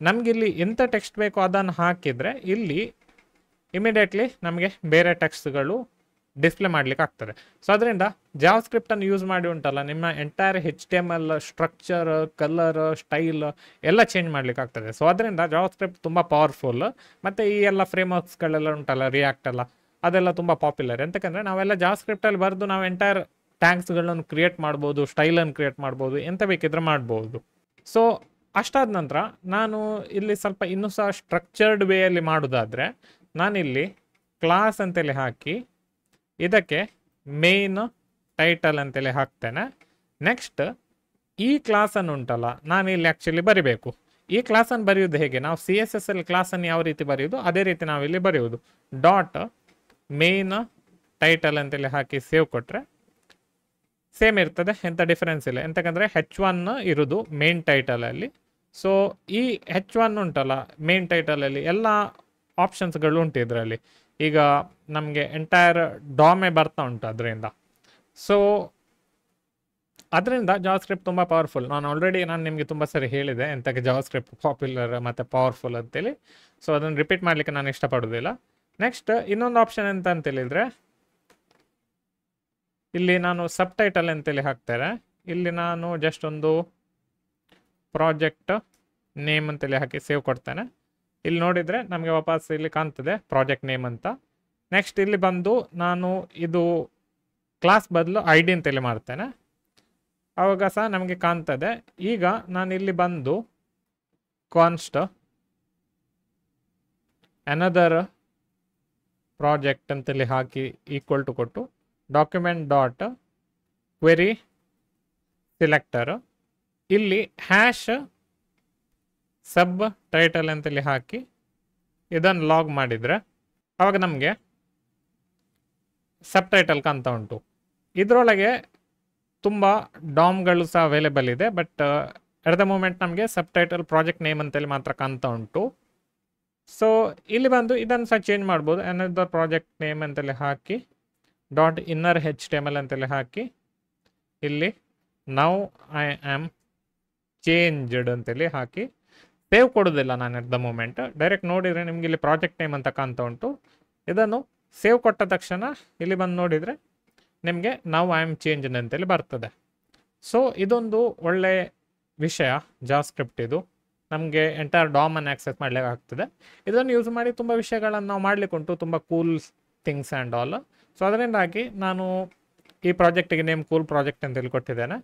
ನಮಗಿಲ್ಲಿ ಎಂಥ ಟೆಕ್ಸ್ಟ್ ಬೇಕೋ ಅದನ್ನು ಹಾಕಿದರೆ ಇಲ್ಲಿ ಇಮಿಡಿಯೇಟ್ಲಿ ನಮಗೆ ಬೇರೆ ಟೆಕ್ಸ್ಟ್ಗಳು ಡಿಸ್ಪ್ಲೇ ಮಾಡಲಿಕ್ಕೆ ಆಗ್ತದೆ. ಸೊ ಅದರಿಂದ ಜಾವಾಸ್ಕ್ರಿಪ್ಟನ್ನು ಯೂಸ್ ಮಾಡಿ ಉಂಟಲ್ಲ ನಿಮ್ಮ entire HTML structure, colour, style ಎಲ್ಲ ಚೇಂಜ್ ಮಾಡಲಿಕ್ಕೆ ಆಗ್ತದೆ. ಸೊ ಅದರಿಂದ ಜಾವಾಸ್ಕ್ರಿಪ್ಟ್ ತುಂಬ ಪವರ್ಫುಲ್. ಮತ್ತು ಈ ಎಲ್ಲ ಫ್ರೇಮ್ವರ್ಕ್ಸ್ಗಳೆಲ್ಲ ಉಂಟಲ್ಲ, ರಿಯಾಕ್ಟ್ ಎಲ್ಲ ಅದೆಲ್ಲ ತುಂಬ ಪಾಪ್ಯುಲರ್. ಎಂತಕ್ಕಂದರೆ ನಾವೆಲ್ಲ ಜಾವಾಸ್ಕ್ರಿಪ್ಟಲ್ಲಿ ಬರೆದು ನಾವು ಎಂಟೈರ್ ಟ್ಯಾಗ್ಸ್ಗಳನ್ನು ಕ್ರಿಯೇಟ್ ಮಾಡ್ಬೋದು, ಸ್ಟೈಲನ್ನು ಕ್ರಿಯೇಟ್ ಮಾಡ್ಬೋದು, ಎಂತ ಬೇಕಿದ್ರೆ ಮಾಡ್ಬೋದು. ಸೊ ಅಷ್ಟಾದ ನಂತರ ನಾನು ಇಲ್ಲಿ ಸ್ವಲ್ಪ ಇನ್ನೂ ಸಹ ಸ್ಟ್ರಕ್ಚರ್ಡ್ ವೇಯಲ್ಲಿ ಮಾಡೋದಾದರೆ ನಾನಿಲ್ಲಿ ಕ್ಲಾಸ್ ಅಂತೇಳಿ ಹಾಕಿ ಇದಕ್ಕೆ ಮೇನ್ ಟೈಟಲ್ ಅಂತೇಳಿ ಹಾಕ್ತೇನೆ. ನೆಕ್ಸ್ಟ್ ಈ ಕ್ಲಾಸನ್ನು ಉಂಟಲ್ಲ ನಾನು ಇಲ್ಲಿ ಆ್ಯಕ್ಚುಲಿ ಬರಿಬೇಕು. ಈ ಕ್ಲಾಸನ್ನು ಬರೆಯೋದು ಹೇಗೆ? ನಾವು CSS ಅಲ್ಲಿ ಕ್ಲಾಸನ್ನು ಯಾವ ರೀತಿ ಬರೆಯೋದು ಅದೇ ರೀತಿ ನಾವಿಲ್ಲಿ ಬರೆಯೋದು. ಡಾಟ್ ಮೇನ್ ಟೈಟಲ್ ಅಂತೇಳಿ ಹಾಕಿ ಸೇವ್ ಕೊಟ್ಟರೆ ಸೇಮ್ ಇರ್ತದೆ, ಎಂಥ ಡಿಫರೆನ್ಸ್ ಇಲ್ಲ. ಎಂತಕ್ಕಂದರೆ H1 ಇರೋದು ಮೇನ್ ಟೈಟಲಲ್ಲಿ. ಸೊ ಈ H1 ಉಂಟಲ್ಲ ಮೇನ್ ಟೈಟಲಲ್ಲಿ ಎಲ್ಲ ಆಪ್ಷನ್ಸ್ಗಳು ಉಂಟು ಇದರಲ್ಲಿ. ಈಗ ನಮಗೆ ಎಂಟೈರ್ ಡಾಮೆ ಬರ್ತಾ ಉಂಟು ಅದರಿಂದ. ಸೊ ಅದರಿಂದ ಜಾವಾಸ್ಕ್ರಿಪ್ಟ್ ತುಂಬ ಪವರ್ಫುಲ್. ನಾನು ನಿಮಗೆ ತುಂಬ ಸರಿ ಹೇಳಿದೆ ಎಂತಕ್ಕೆ ಜಾವಾಸ್ಕ್ರಿಪ್ಟ್ ಪಾಪ್ಯುಲರ್ ಮತ್ತು ಪವರ್ಫುಲ್ ಅಂತೇಳಿ. ಸೊ ಅದನ್ನು ರಿಪೀಟ್ ಮಾಡಲಿಕ್ಕೆ ನಾನು ಇಷ್ಟಪಡೋದಿಲ್ಲ. ನೆಕ್ಸ್ಟ್ ಇನ್ನೊಂದು ಆಪ್ಷನ್ ಎಂತ ಅಂತೇಳಿದರೆ ಇಲ್ಲಿ ನಾನು ಸಬ್ ಟೈಟಲ್ ಅಂತೇಳಿ ಹಾಕ್ತಾರೆ. ಇಲ್ಲಿ ನಾನು ಜಸ್ಟ್ ಒಂದು ಪ್ರಾಜೆಕ್ಟ್ ನೇಮ್ ಅಂತೇಳಿ ಹಾಕಿ ಸೇವ್ ಕೊಡ್ತೇನೆ. ಇಲ್ಲಿ ನೋಡಿದರೆ ನಮಗೆ ವಾಪಸ್ ಇಲ್ಲಿ ಕಾಣ್ತದೆ ಪ್ರಾಜೆಕ್ಟ್ ನೇಮ್ ಅಂತ. ನೆಕ್ಸ್ಟ್ ಇಲ್ಲಿ ಬಂದು ನಾನು ಇದು ಕ್ಲಾಸ್ ಬದಲು ID ಅಂತೇಳಿ ಮಾಡ್ತೇನೆ, ಆವಾಗ ಸಹ ನಮಗೆ ಕಾಣ್ತದೆ. ಈಗ ನಾನು ಇಲ್ಲಿ ಬಂದು ಕಾನ್ಸ್ಟ್ ಅನದರ್ ಪ್ರಾಜೆಕ್ಟ್ ಅಂತೇಳಿ ಹಾಕಿ ಈಕ್ವಲ್ ಟು ಕೊಟ್ಟು ಡಾಕ್ಯುಮೆಂಟ್ ಡಾಟ್ ಕ್ವೆರಿ ಸಿಲೆಕ್ಟರ್ ಇಲ್ಲಿ ಹ್ಯಾಶ್ ಸಬ್ ಟೈಟಲ್ ಅಂತೇಳಿ ಹಾಕಿ ಇದನ್ನು ಲಾಗ್ ಮಾಡಿದರೆ ಆವಾಗ ನಮಗೆ ಸಬ್ ಟೈಟಲ್ ಕಾಣ್ತಾ ಉಂಟು. ಇದರೊಳಗೆ ತುಂಬ ಡಾಮ್ಗಳು ಸಹ ಅವೈಲೇಬಲ್ ಇದೆ. ಬಟ್ ಎಟ್ ದ ಮೂಮೆಂಟ್ ನಮಗೆ ಸಬ್ ಟೈಟಲ್ ಪ್ರಾಜೆಕ್ಟ್ ನೇಮ್ ಅಂತೇಳಿ ಮಾತ್ರ ಕಾಣ್ತಾ ಉಂಟು. ಸೊ ಇಲ್ಲಿ ಬಂದು ಇದನ್ನು ಸಹ ಚೇಂಜ್ ಮಾಡ್ಬೋದು. ಅನದರ್ ಪ್ರಾಜೆಕ್ಟ್ ನೇಮ್ ಅಂತೇಳಿ ಹಾಕಿ ಡಾಟ್ ಇನ್ನರ್ HTML ಅಂತೇಳಿ ಹಾಕಿ ಇಲ್ಲಿ ನೌ ಐ ಆಮ್ ಚೇಂಜ್ಡ್ ಅಂತೇಳಿ ಹಾಕಿ ಸೇವ್ ಕೊಡೋದಿಲ್ಲ ನಾನು ಎಟ್ ದ ಮೂಮೆಂಟ್. ಡೈರೆಕ್ಟ್ ನೋಡಿದರೆ ನಿಮಗೆ ಇಲ್ಲಿ ಪ್ರಾಜೆಕ್ಟ್ ನೇಮ್ ಅಂತ ಕಾಣ್ತಾ ಉಂಟು. ಇದನ್ನು ಸೇವ್ ಕೊಟ್ಟ ತಕ್ಷಣ ಇಲ್ಲಿ ಬಂದು ನೋಡಿದರೆ ನಿಮಗೆ ನೌ ಐ ಆಮ್ ಚೇಂಜ್ಡ್ ಅಂತೇಳಿ ಬರ್ತದೆ. ಸೊ ಇದೊಂದು ಒಳ್ಳೆ ವಿಷಯ ಜಾವಾಸ್ಕ್ರಿಪ್ಟ್. ಇದು ನಮಗೆ ಎಂಟೈರ್ ಡಾಮನ್ನು ಆಕ್ಸೆಸ್ ಮಾಡಲಿಕ್ಕೆ ಆಗ್ತದೆ. ಇದನ್ನು ಯೂಸ್ ಮಾಡಿ ತುಂಬ ವಿಷಯಗಳನ್ನು ನಾವು ಮಾಡಲಿಕ್ಕೆ ಉಂಟು, ತುಂಬ cool things and all. So ಅದರಿಂದಾಗಿ ನಾನು ಈ ಪ್ರಾಜೆಕ್ಟಿಗೆ ನೇಮ್ ಕೂಲ್ ಪ್ರಾಜೆಕ್ಟ್ ಅಂತೇಳಿ ಕೊಟ್ಟಿದ್ದೇನೆ.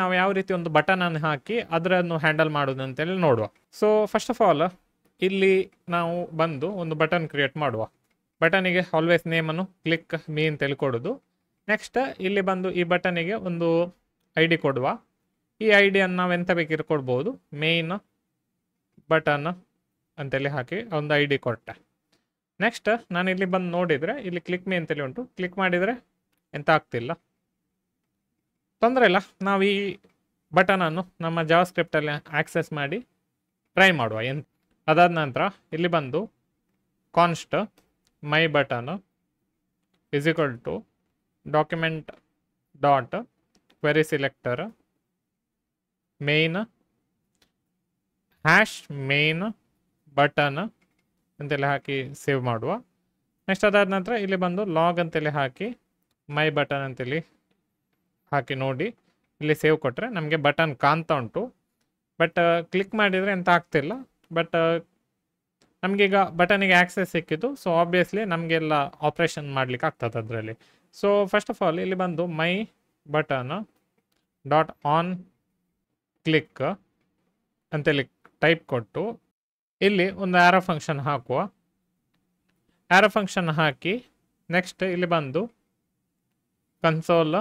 ನಾವು ಯಾವ ರೀತಿ ಒಂದು ಬಟನ್ ಅನ್ನು ಹಾಕಿ ಅದರನ್ನು ಹ್ಯಾಂಡಲ್ ಮಾಡೋದು ಅಂತೇಳಿ ನೋಡುವ. ಸೊ ಫಸ್ಟ್ ಆಫ್ ಆಲ್ ಇಲ್ಲಿ ನಾವು ಬಂದು ಒಂದು ಬಟನ್ ಕ್ರಿಯೇಟ್ ಮಾಡುವ. ಬಟನಿಗೆ ಆಲ್ವೇಸ್ ನೇಮನ್ನು ಕ್ಲಿಕ್ ಮೀ ಅಂತೇಳಿ ಕೊಡೋದು. ನೆಕ್ಸ್ಟ್ ಇಲ್ಲಿ ಬಂದು ಈ ಬಟನಿಗೆ ಒಂದು ID ಕೊಡುವ. ಈ ಐಡಿಯನ್ನು ನಾವು ಎಂತ ಬೇಕಿರೋ ಕೊಡ್ಬೋದು. ಮೇನ್ ಬಟನ್ ಅಂತೇಳಿ ಹಾಕಿ ಒಂದು ID ಕೊಟ್ಟೆ. ನೆಕ್ಸ್ಟ್ ನಾನು ಇಲ್ಲಿ ಬಂದು ನೋಡಿದರೆ ಇಲ್ಲಿ ಕ್ಲಿಕ್ ಮೀ ಅಂತೇಳಿ ಉಂಟು. ಕ್ಲಿಕ್ ಮಾಡಿದರೆ ಎಂತ ಆಗ್ತಿಲ್ಲ, ತೊಂದರೆ ಇಲ್ಲ. ನಾವು ಈ ಬಟನನ್ನು ನಮ್ಮ ಜಾವಾ ಸ್ಕ್ರಿಪ್ಟಲ್ಲಿ ಆಕ್ಸೆಸ್ ಮಾಡಿ ಟ್ರೈ ಮಾಡುವ. ಅದಾದ ನಂತರ ಇಲ್ಲಿ ಬಂದು const my button is equal to document dot query selector main hash main button ಅಂತೆಲ್ಲ ಹಾಕಿ ಸೇವ್ ಮಾಡುವ. ನೆಕ್ಸ್ಟ್ ಅದಾದ ನಂತರ ಇಲ್ಲಿ ಬಂದು ಲಾಗ್ ಅಂತೇಳಿ ಹಾಕಿ ಮೈ ಬಟನ್ ಅಂತೇಳಿ ಹಾಕಿ ನೋಡಿ ಇಲ್ಲಿ ಸೇವ್ ಕೊಟ್ಟರೆ ನಮಗೆ ಬಟನ್ ಕಾಣ್ತಾ ಉಂಟು. ಬಟ್ ಕ್ಲಿಕ್ ಮಾಡಿದರೆ ಎಂತ ಆಗ್ತಿಲ್ಲ. ಬಟ್ ನಮಗೀಗ ಬಟನಿಗೆ ಆಕ್ಸೆಸ್ ಸಿಕ್ಕಿದ್ದು. ಸೊ ಆಬ್ವಿಯಸ್ಲಿ ನಮಗೆಲ್ಲ ಆಪ್ರೇಷನ್ ಮಾಡ್ಲಿಕ್ಕೆ ಆಗ್ತದೆ ಅದರಲ್ಲಿ. ಸೊ ಫಸ್ಟ್ ಆಫ್ ಆಲ್ ಇಲ್ಲಿ ಬಂದು ಮೈ ಬಟನ್ ಡಾಟ್ ಆನ್ ಕ್ಲಿಕ್ ಅಂತೇಳಿ ಟೈಪ್ ಕೊಟ್ಟು ಇಲ್ಲಿ ಒಂದು ಆರೋ ಫಂಕ್ಷನ್ ಹಾಕುವ. ಆರೋ ಫಂಕ್ಷನ್ ಹಾಕಿ ನೆಕ್ಸ್ಟ್ ಇಲ್ಲಿ ಬಂದು console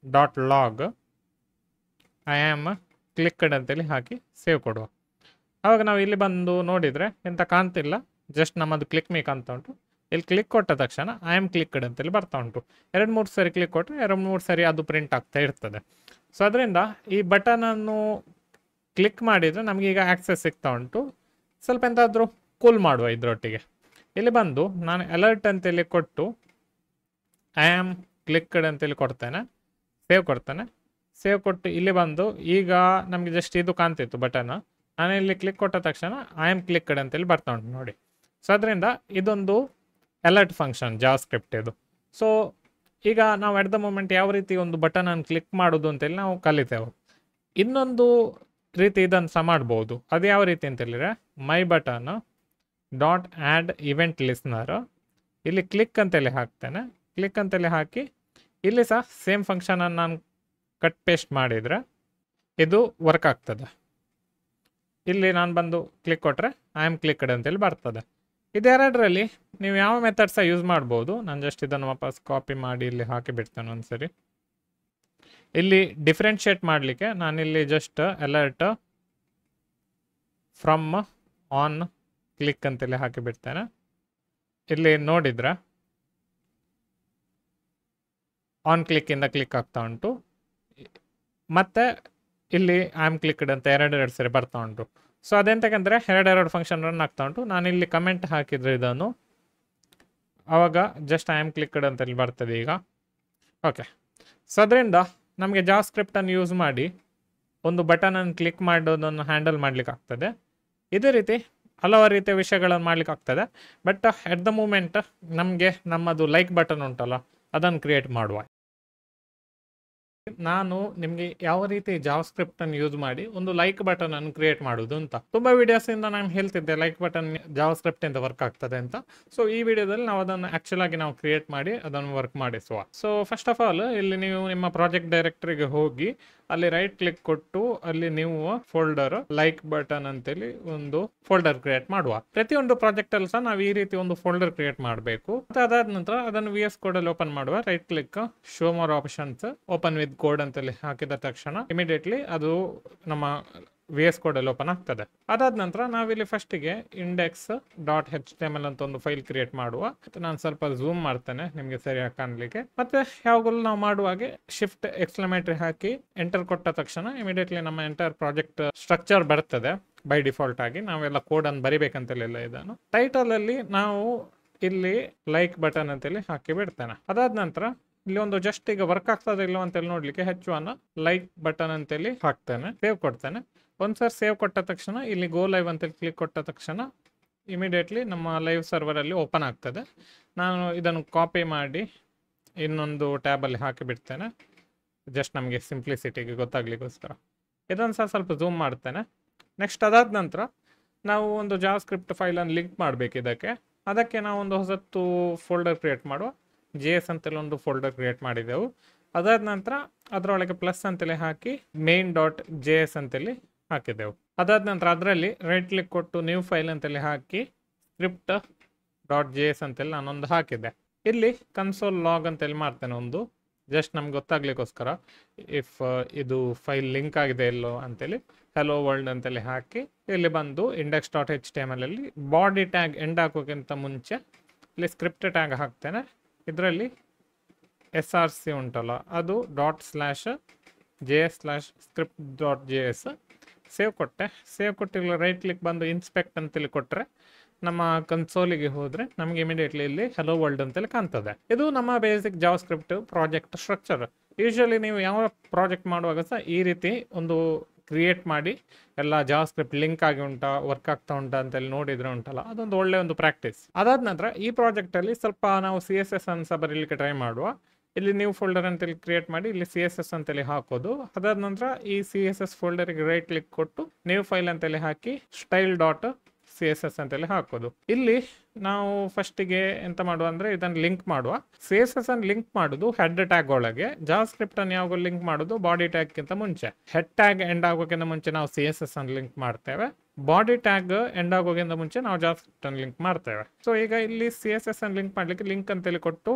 dot log I am clicked ಅಂತೇಳಿ ಹಾಕಿ ಸೇವ್ ಕೊಡುವ. ಆವಾಗ ನಾವು ಇಲ್ಲಿ ಬಂದು ನೋಡಿದರೆ ಎಂತ ಕಾಣ್ತಿಲ್ಲ, ಜಸ್ಟ್ ನಮ್ಮದು ಕ್ಲಿಕ್ ಮೀ ಕಾಣ್ತಾ ಉಂಟು. ಇಲ್ಲಿ ಕ್ಲಿಕ್ ಕೊಟ್ಟ ತಕ್ಷಣ ಐ ಆಮ್ ಕ್ಲಿಕ್ಡ್ ಅಂತೇಳಿ ಬರ್ತಾ ಉಂಟು. 2-3 ಸರಿ ಕ್ಲಿಕ್ ಕೊಟ್ಟರೆ 2-3 ಸರಿ ಅದು ಪ್ರಿಂಟ್ ಆಗ್ತಾ ಇರ್ತದೆ. ಸೊ ಅದರಿಂದ ಈ ಬಟನನ್ನು ಕ್ಲಿಕ್ ಮಾಡಿದರೆ ನಮಗೀಗ ಆಕ್ಸೆಸ್ ಸಿಗ್ತಾ ಉಂಟು. ಸ್ವಲ್ಪ ಎಂತಾದರೂ ಕೂಲ್ ಮಾಡುವ ಇದರೊಟ್ಟಿಗೆ. ಇಲ್ಲಿ ಬಂದು ನಾನು ಅಲರ್ಟ್ ಅಂತೇಳಿ ಕೊಟ್ಟು ಐ ಆಮ್ ಕ್ಲಿಕ್ಡ್ ಅಂತೇಳಿ ಕೊಡ್ತೇನೆ, ಸೇವ್ ಕೊಡ್ತೇನೆ. ಸೇವ್ ಕೊಟ್ಟು ಇಲ್ಲಿ ಬಂದು ಈಗ ನಮಗೆ ಜಸ್ಟ್ ಇದು ಕಾಣ್ತಿತ್ತು ಬಟನ್. ನಾನು ಇಲ್ಲಿ ಕ್ಲಿಕ್ ಕೊಟ್ಟ ತಕ್ಷಣ ಐ ಆಮ್ ಕ್ಲಿಕ್ಡ್ ಅಂತೇಳಿ ಬರ್ತಾ ಉಂಟು ನೋಡಿ. ಸೊ ಅದರಿಂದ ಇದೊಂದು ಅಲರ್ಟ್ ಫಂಕ್ಷನ್ ಜಾವಾ ಸ್ಕ್ರಿಪ್ಟ್ ಇದು. ಸೊ ಈಗ ನಾವು ಎಟ್ ದ ಮೂಮೆಂಟ್ ಯಾವ ರೀತಿ ಒಂದು ಬಟನನ್ನು ಕ್ಲಿಕ್ ಮಾಡೋದು ಅಂತೇಳಿ ನಾವು ಕಲಿತೇವೆ. ಇನ್ನೊಂದು ರೀತಿ ಇದನ್ನು ಸಹ ಮಾಡ್ಬೋದು. ಅದು ಯಾವ ರೀತಿ ಅಂತೇಳಿದರೆ my button dot add event listener ಇಲ್ಲಿ ಕ್ಲಿಕ್ ಅಂತೇಳಿ ಹಾಕ್ತೇನೆ. ಕ್ಲಿಕ್ ಅಂತೇಳಿ ಹಾಕಿ ಇಲ್ಲಿ ಸಹ ಸೇಮ್ ಫಂಕ್ಷನನ್ನು ನಾನು ಕಟ್ ಪೇಸ್ಟ್ ಮಾಡಿದರೆ ಇದು ವರ್ಕ್ ಆಗ್ತದೆ. ಇಲ್ಲಿ ನಾನು ಬಂದು ಕ್ಲಿಕ್ ಕೊಟ್ಟರೆ ಐ ಆಮ್ ಕ್ಲಿಕ್ಡ್ ಅಂತೇಳಿ ಬರ್ತದೆ. ಇದೆರಡರಲ್ಲಿ ನೀವು ಯಾವ ಮೆಥಡ್ ಸಹ ಯೂಸ್ ಮಾಡ್ಬೋದು. ನಾನು ಜಸ್ಟ್ ಇದನ್ನು ವಾಪಸ್ ಕಾಪಿ ಮಾಡಿ ಇಲ್ಲಿ ಹಾಕಿ ಬಿಡ್ತೇನೆ ಒಂದ್ಸರಿ. ಇಲ್ಲಿ ಡಿಫ್ರೆನ್ಷಿಯೇಟ್ ಮಾಡಲಿಕ್ಕೆ ನಾನಿಲ್ಲಿ just alert from on click ಅಂತೇಳಿ ಹಾಕಿ ಬಿಡ್ತೇನೆ. ಇಲ್ಲಿ ನೋಡಿದ್ರೆ ಆನ್ ಕ್ಲಿಕ್ಕಿಂದ ಕ್ಲಿಕ್ ಆಗ್ತಾ ಉಂಟು. ಮತ್ತು ಇಲ್ಲಿ ಐ ಆಮ್ ಕ್ಲಿಕ್ಡ್ ಅಂತ ಎರಡು ಸರಿ ಬರ್ತಾ ಉಂಟು. ಸೊ ಅದೆಂತಕ್ಕಂದರೆ ಎರಡು ಫಂಕ್ಷನ್ ರನ್ ಆಗ್ತಾ ಉಂಟು. ನಾನಿಲ್ಲಿ ಕಮೆಂಟ್ ಹಾಕಿದರೆ ಇದನ್ನು ಆವಾಗ ಜಸ್ಟ್ ಐ ಆಮ್ ಕ್ಲಿಕ್ಡ್ ಅಂತೇಳಿ ಬರ್ತದೆ ಈಗ. ಓಕೆ, ಸೊ ಅದರಿಂದ ನಮಗೆ ಜಾವಾ ಸ್ಕ್ರಿಪ್ಟನ್ನು ಯೂಸ್ ಮಾಡಿ ಒಂದು ಬಟನನ್ನು ಕ್ಲಿಕ್ ಮಾಡೋದನ್ನು ಹ್ಯಾಂಡಲ್ ಮಾಡಲಿಕ್ಕೆ ಆಗ್ತದೆ. ಇದೇ ರೀತಿ ಹಲವಾರು ರೀತಿಯ ವಿಷಯಗಳನ್ನು ಮಾಡ್ಲಿಕ್ಕೆ ಆಗ್ತದೆ. ಬಟ್ ಎಟ್ ದ ಮೂಮೆಂಟ್ ನಮಗೆ ನಮ್ಮದು ಲೈಕ್ ಬಟನ್ ಉಂಟಲ್ಲ ಅದನ್ನು ಕ್ರಿಯೇಟ್ ಮಾಡುವ. ನಾನು ನಿಮಗೆ ಯಾವ ರೀತಿ ಜಾವಾ ಸ್ಕ್ರಿಪ್ಟ್ ಅನ್ನು ಯೂಸ್ ಮಾಡಿ ಒಂದು ಲೈಕ್ ಬಟನ್ ಅನ್ನು ಕ್ರಿಯೇಟ್ ಮಾಡೋದು ಅಂತ ತುಂಬಾ ವಿಡಿಯೋಸ್ ಇಂದ ನಾನು ಹೇಳ್ತಿದ್ದೆ ಲೈಕ್ ಬಟನ್ ಜಾವಾ ಸ್ಕ್ರಿಪ್ಟ್ ಇಂದ ವರ್ಕ್ ಆಗ್ತದೆ ಅಂತ. ಸೊ ಈ ವಿಡಿಯೋದಲ್ಲಿ ನಾವು ಅದನ್ನು ಆಕ್ಚುಲ್ ಆಗಿ ನಾವು ಕ್ರಿಯೇಟ್ ಮಾಡಿ ಅದನ್ನು ವರ್ಕ್ ಮಾಡಿಸುವ. ಸೊ ಫಸ್ಟ್ ಆಫ್ ಆಲ್ ಇಲ್ಲಿ ನೀವು ನಿಮ್ಮ ಪ್ರಾಜೆಕ್ಟ್ ಡೈರೆಕ್ಟರಿಗೆ ಹೋಗಿ ಅಲ್ಲಿ ರೈಟ್ ಕ್ಲಿಕ್ ಕೊಟ್ಟು ಅಲ್ಲಿ ನೀವು ಫೋಲ್ಡರ್ ಲೈಕ್ ಬಟನ್ ಅಂತೇಳಿ ಒಂದು ಫೋಲ್ಡರ್ ಕ್ರಿಯೇಟ್ ಮಾಡುವ. ಪ್ರತಿಯೊಂದು ಪ್ರಾಜೆಕ್ಟ್ ಅಲ್ಲಿ ಸಹ ನಾವು ಈ ರೀತಿ ಒಂದು ಫೋಲ್ಡರ್ ಕ್ರಿಯೇಟ್ ಮಾಡಬೇಕು. ಅದಾದ ನಂತರ ಅದನ್ನು VS ಕೋಡ್ ಅಲ್ಲಿ ಓಪನ್ ಮಾಡುವ. Right click show more options open with code ಅಂತೇಳಿ ಹಾಕಿದ ತಕ್ಷಣ ಇಮಿಡಿಯೇಟ್ಲಿ ಅದು ನಮ್ಮ VS ಕೋಡ್ ಅಲ್ಲಿ ಓಪನ್ ಆಗ್ತದೆ. ಅದಾದ ನಂತರ ನಾವಿಲ್ಲಿ ಫಸ್ಟಿಗೆ index.html ಅಂತ ಒಂದು ಫೈಲ್ ಕ್ರಿಯೇಟ್ ಮಾಡುವ. ನಾನು ಸ್ವಲ್ಪ ಝೂಮ್ ಮಾಡ್ತೇನೆ ನಿಮಗೆ ಸರಿಯಾಗಿ ಕಾಣಲಿಕ್ಕೆ. ಮತ್ತೆ ಯಾವಾಗಲೂ ನಾವು ಮಾಡುವಾಗೆ ಶಿಫ್ಟ್ ಎಕ್ಸ್ಕ್ಲಮೇಟರಿ ಹಾಕಿ ಎಂಟರ್ ಕೊಟ್ಟ ತಕ್ಷಣ ಇಮಿಡಿಯೇಟ್ಲಿ ನಮ್ಮ ಎಂಟರ್ ಪ್ರಾಜೆಕ್ಟ್ ಸ್ಟ್ರಕ್ಚರ್ ಬರ್ತದೆ. ಬೈ ಡಿಫಾಲ್ಟ್ ಆಗಿ ನಾವೆಲ್ಲ ಕೋಡ್ ಅನ್ನು ಬರಿಬೇಕಂತೆಲ್ಲ ಇದನ್ನು ಟೈಟಲ್ ಅಲ್ಲಿ ನಾವು ಇಲ್ಲಿ ಲೈಕ್ ಬಟನ್ ಅಂತೇಳಿ ಹಾಕಿ ಬಿಡ್ತೇನೆ. ಅದಾದ ನಂತರ ಇಲ್ಲಿ ಒಂದು ಜಸ್ಟ್ ಈಗ ವರ್ಕ್ ಆಗ್ತದೆ ಇಲ್ಲೋ ಅಂತೇಳಿ ನೋಡ್ಲಿಕ್ಕೆ H1 ಲೈಕ್ ಬಟನ್ ಅಂತೇಳಿ ಹಾಕ್ತೇನೆ, ಸೇವ್ ಕೊಡ್ತೇನೆ. ಒಂದ್ಸರಿ ಸೇವ್ ಕೊಟ್ಟ ತಕ್ಷಣ ಇಲ್ಲಿ ಗೋ ಲೈವ್ ಅಂತೇಳಿ ಕ್ಲಿಕ್ ಕೊಟ್ಟ ತಕ್ಷಣ ಇಮಿಡಿಯೇಟ್ಲಿ ನಮ್ಮ ಲೈವ್ ಸರ್ವರ್ ಅಲ್ಲಿ ಓಪನ್ ಆಗ್ತದೆ. ನಾನು ಇದನ್ನು ಕಾಪಿ ಮಾಡಿ ಇನ್ನೊಂದು ಟ್ಯಾಬಲ್ಲಿ ಹಾಕಿ ಬಿಡ್ತೇನೆ, ಜಸ್ಟ್ ನಮಗೆ ಸಿಂಪ್ಲಿಸಿಟಿಗೆ ಗೊತ್ತಾಗ್ಲಿಕ್ಕೋಸ್ಕರ. ಇದನ್ನು ಸಹ ಸ್ವಲ್ಪ ಝೂಮ್ ಮಾಡ್ತೇನೆ. ನೆಕ್ಸ್ಟ್ ಅದಾದ ನಂತರ ನಾವು ಒಂದು ಜಾವಾ ಸ್ಕ್ರಿಪ್ಟ್ ಫೈಲನ್ನು ಲಿಂಕ್ ಮಾಡಬೇಕು ಅದಕ್ಕೆ ನಾವು ಒಂದು ಹೊಸತ್ತು ಫೋಲ್ಡರ್ ಕ್ರಿಯೇಟ್ ಮಾಡುವ. JS ಅಂತೇಳಿ ಒಂದು ಫೋಲ್ಡರ್ ಕ್ರಿಯೇಟ್ ಮಾಡಿದೆವು. ಅದಾದ ನಂತರ ಅದರೊಳಗೆ ಪ್ಲಸ್ ಅಂತೇಳಿ ಹಾಕಿ main.js ಅಂತೇಳಿ ಹಾಕಿದೆವು. ಅದಾದ ನಂತರ ಅದರಲ್ಲಿ ರೈಟ್ ಕ್ಲಿಕ್ ಕೊಟ್ಟು ನ್ಯೂ ಫೈಲ್ ಅಂತೇಳಿ ಹಾಕಿ script.js ಅಂತೇಳಿ ನಾನೊಂದು ಹಾಕಿದ್ದೆ. ಇಲ್ಲಿ ಕನ್ಸೋಲ್ ಲಾಗ್ ಅಂತೇಳಿ ಮಾಡ್ತೇನೆ ಒಂದು, ಜಸ್ಟ್ ನಮ್ಗೆ ಗೊತ್ತಾಗ್ಲಿಕ್ಕೋಸ್ಕರ ಇಫ್ ಇದು ಫೈಲ್ ಲಿಂಕ್ ಆಗಿದೆ ಎಲ್ಲೋ ಅಂತೇಳಿ hello world ಅಂತೇಳಿ ಹಾಕಿ ಇಲ್ಲಿ ಬಂದು index.html ಅಲ್ಲಿ ಬಾಡಿ ಟ್ಯಾಗ್ ಎಂಡ್ ಹಾಕೋಕ್ಕಿಂತ ಮುಂಚೆ ಇಲ್ಲಿ ಸ್ಕ್ರಿಪ್ಟ್ ಟ್ಯಾಗ್ ಹಾಕ್ತೇನೆ. ಇದರಲ್ಲಿ src ಉಂಟಲ್ಲ ಅದು .js/script.js ಸೇವ್ ಕೊಟ್ಟೆ. ಸೇವ್ ಕೊಟ್ಟಿಲ್ಲ ರೈಟ್ ಕ್ಲಿಕ್ ಬಂದು ಇನ್ಸ್ಪೆಕ್ಟ್ ಅಂತೇಳಿ ಕೊಟ್ಟರೆ ನಮ್ಮ ಕನ್ಸೋಲಿಗೆ ಹೋದರೆ ನಮಗೆ ಇಮಿಡಿಯೇಟ್ಲಿ ಇಲ್ಲಿ hello world ಅಂತೇಳಿ ಕಾಣ್ತದೆ. ಇದು ನಮ್ಮ basic JavaScript project structure. Usually ನೀವು ಯಾವ ಪ್ರಾಜೆಕ್ಟ್ ಮಾಡುವಾಗ ಸಹ ಈ ರೀತಿ ಒಂದು ಕ್ರಿಯೇಟ್ ಮಾಡಿ ಎಲ್ಲ ಜಾವಾಸ್ಕ್ರಿಪ್ಟ್ ಲಿಂಕ್ ಆಗಿ ಉಂಟಾ, ವರ್ಕ್ ಆಗ್ತಾ ಉಂಟಾ ಅಂತೇಳಿ ನೋಡಿದ್ರೆ ಉಂಟಲ್ಲ, ಅದೊಂದು ಒಳ್ಳೆ ಒಂದು ಪ್ರಾಕ್ಟೀಸ್. ಅದಾದ ನಂತರ ಈ ಪ್ರಾಜೆಕ್ಟಲ್ಲಿ ಸ್ವಲ್ಪ ನಾವು CSS ಅನ್ನು ಸಹ ಬರೀಲಿಕ್ಕೆ ಟ್ರೈ ಮಾಡುವ. ಇಲ್ಲಿ ನ್ಯೂ ಫೋಲ್ಡರ್ ಅಂತೇಳಿ ಕ್ರಿಯೇಟ್ ಮಾಡಿ ಇಲ್ಲಿ CSS ಅಂತೇಳಿ ಹಾಕೋದು. ಅದಾದ ನಂತರ ಈ CSS ಫೋಲ್ಡರ್ಗೆ ರೈಟ್ ಕ್ಲಿಕ್ ಕೊಟ್ಟು ನ್ಯೂ ಫೈಲ್ ಅಂತೇಳಿ ಹಾಕಿ style.css ಅಂತೇಳಿ ಹಾಕೋದು. ಇಲ್ಲಿ ನಾವು ಫಸ್ಟಿಗೆ ಎಂತ ಮಾಡುವ ಅಂದ್ರೆ ಇದನ್ನು ಲಿಂಕ್ ಮಾಡುವ. CSS ಅನ್ನು ಲಿಂಕ್ ಮಾಡುದು ಹೆಡ್ ಟ್ಯಾಗ್ ಒಳಗೆ, ಜಾವಾಸ್ಕ್ರಿಪ್ಟ್ ಅನ್ನು ಯಾವಾಗ ಲಿಂಕ್ ಮಾಡುದು ಬಾಡಿ ಟ್ಯಾಗ್ ಗಿಂತ ಮುಂಚೆ. ಹೆಡ್ ಟ್ಯಾಗ್ ಎಂಡ್ ಆಗೋಕ್ಕಿಂತ ಮುಂಚೆ ನಾವು CSS ಅನ್ನು ಲಿಂಕ್ ಮಾಡ್ತೇವೆ, ಬಾಡಿ ಟ್ಯಾಗ್ ಎಂಡ್ ಆಗೋಕ್ಕಿಂತ ಮುಂಚೆ ನಾವು ಜಾವಾಸ್ಕ್ರಿಪ್ಟ್ ಅನ್ನು ಲಿಂಕ್ ಮಾಡ್ತೇವೆ. ಸೊ ಈಗ ಇಲ್ಲಿ CSS ಅನ್ನು ಲಿಂಕ್ ಮಾಡ್ಲಿಕ್ಕೆ ಲಿಂಕ್ ಅಂತೇಳಿ ಕೊಟ್ಟು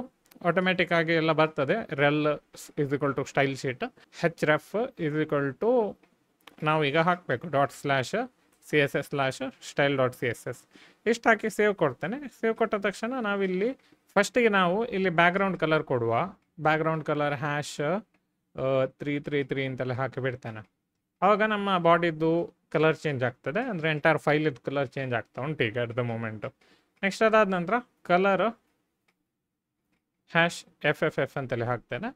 ಆಟೋಮ್ಯಾಟಿಕ್ ಆಗಿ ಎಲ್ಲ ಬರ್ತದೆ. rel = ಸ್ಟೈಲ್ ಶೀಟ್, href ನಾವು ಈಗ ಹಾಕಬೇಕು ./css/style.css ಇಷ್ಟು ಹಾಕಿ ಸೇವ್ ಕೊಡ್ತೇನೆ. ಸೇವ್ ಕೊಟ್ಟ ತಕ್ಷಣ ನಾವಿಲ್ಲಿ ಫಸ್ಟಿಗೆ ನಾವು ಇಲ್ಲಿ ಬ್ಯಾಕ್ಗ್ರೌಂಡ್ ಕಲರ್ ಕೊಡುವ. ಬ್ಯಾಕ್ಗ್ರೌಂಡ್ ಕಲರ್ #333 ಅಂತೆಲ್ಲ ಹಾಕಿ ಬಿಡ್ತೇನೆ. ಆವಾಗ ನಮ್ಮ ಬಾಡಿದು ಕಲರ್ ಚೇಂಜ್ ಆಗ್ತದೆ, ಅಂದರೆ ಎಂಟೈರ್ ಫೈಲ್ ಇದು ಕಲರ್ ಚೇಂಜ್ ಆಗ್ತಾ ಉಂಟು ಈಗ ಅಟ್ ದ ಮೂಮೆಂಟು. ನೆಕ್ಸ್ಟ್ ಅದಾದ ನಂತರ ಕಲರ್ #FFF ಅಂತೇಳಿ ಹಾಕ್ತೇನೆ.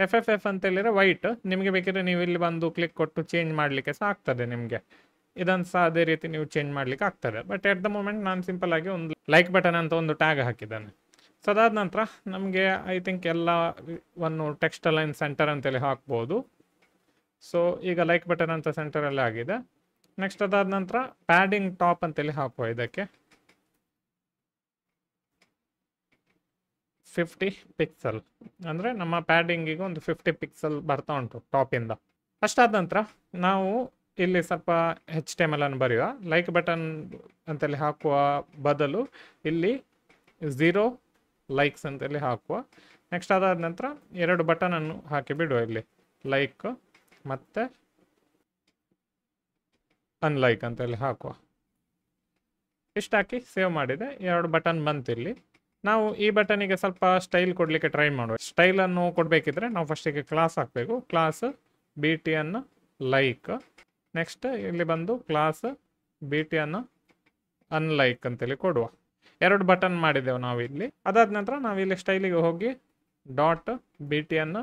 FFF ಅಂತೇಳಿದ್ರೆ ವೈಟ್. ನಿಮಗೆ ಬೇಕಿದ್ರೆ ನೀವು ಇಲ್ಲಿ ಬಂದು ಕ್ಲಿಕ್ ಕೊಟ್ಟು ಚೇಂಜ್ ಮಾಡಲಿಕ್ಕೆ ಸಹ ಆಗ್ತದೆ ನಿಮಗೆ. ಇದನ್ನು ಸಹ ಅದೇ ರೀತಿ ನೀವು ಚೇಂಜ್ ಮಾಡಲಿಕ್ಕೆ ಆಗ್ತದೆ. ಬಟ್ ಎಟ್ ದ ಮೂಮೆಂಟ್ ನಾನು ಸಿಂಪಲ್ ಆಗಿ ಒಂದು ಲೈಕ್ ಬಟನ್ ಅಂತ ಒಂದು ಟ್ಯಾಗ್ ಹಾಕಿದ್ದೇನೆ. ಸೊ ಅದಾದ ನಂತರ ನಮಗೆ ಐ ಥಿಂಕ್ ಎಲ್ಲ ಒಂದು ಟೆಕ್ಸ್ಟ್ ಅಲೈನ್ ಸೆಂಟರ್ ಅಂತೇಳಿ ಹಾಕ್ಬೋದು. ಸೊ ಈಗ ಲೈಕ್ ಬಟನ್ ಅಂತ ಸೆಂಟರಲ್ಲಿ ಆಗಿದೆ. ನೆಕ್ಸ್ಟ್ ಅದಾದ ನಂತರ ಪ್ಯಾಡಿಂಗ್ ಟಾಪ್ ಅಂತೇಳಿ ಹಾಕುವ. ಇದಕ್ಕೆ 50 ಪಿಕ್ಸೆಲ್ ಅಂದರೆ ನಮ್ಮ ಪ್ಯಾಡಿಂಗಿಗೆ ಒಂದು 50 ಪಿಕ್ಸೆಲ್ ಬರ್ತಾ ಉಂಟು ಟಾಪಿಂದ. ಅಷ್ಟಾದ ನಂತರ ನಾವು ಇಲ್ಲಿ ಸ್ವಲ್ಪ HTML ಅನ್ನು ಬರೆಯುವ. ಲೈಕ್ ಬಟನ್ ಅಂತೇಳಿ ಹಾಕುವ ಬದಲು ಇಲ್ಲಿ 0 ಲೈಕ್ಸ್ ಅಂತೇಳಿ ಹಾಕುವ. ನೆಕ್ಸ್ಟ್ ಅದಾದ ನಂತರ 2 ಬಟನ್ ಅನ್ನು ಹಾಕಿ ಬಿಡುವ. ಇಲ್ಲಿ ಲೈಕ್ ಮತ್ತು ಅನ್ಲೈಕ್ ಅಂತೇಳಿ ಹಾಕುವ. ಇಷ್ಟು ಹಾಕಿ ಸೇವ್ ಮಾಡಿದೆ. 2 ಬಟನ್ ಬಂತು. ಇಲ್ಲಿ ನಾವು ಈ ಬಟನಿಗೆ ಸ್ವಲ್ಪ ಸ್ಟೈಲ್ ಕೊಡಲಿಕ್ಕೆ ಟ್ರೈ ಮಾಡುವ. ಸ್ಟೈಲನ್ನು ಕೊಡಬೇಕಿದ್ರೆ ನಾವು ಫಸ್ಟಿಗೆ ಕ್ಲಾಸ್ ಹಾಕಬೇಕು. Class BTN like. ನೆಕ್ಸ್ಟ್ ಇಲ್ಲಿ ಬಂದು ಕ್ಲಾಸ್ BTN ಅನ್ಲೈಕ್ ಅಂತೇಳಿ ಕೊಡುವ. 2 ಬಟನ್ ಮಾಡಿದೆವು ನಾವು ಇಲ್ಲಿ. ಅದಾದ ನಂತರ ನಾವಿಲ್ಲಿ ಸ್ಟೈಲಿಗೆ ಹೋಗಿ .BTN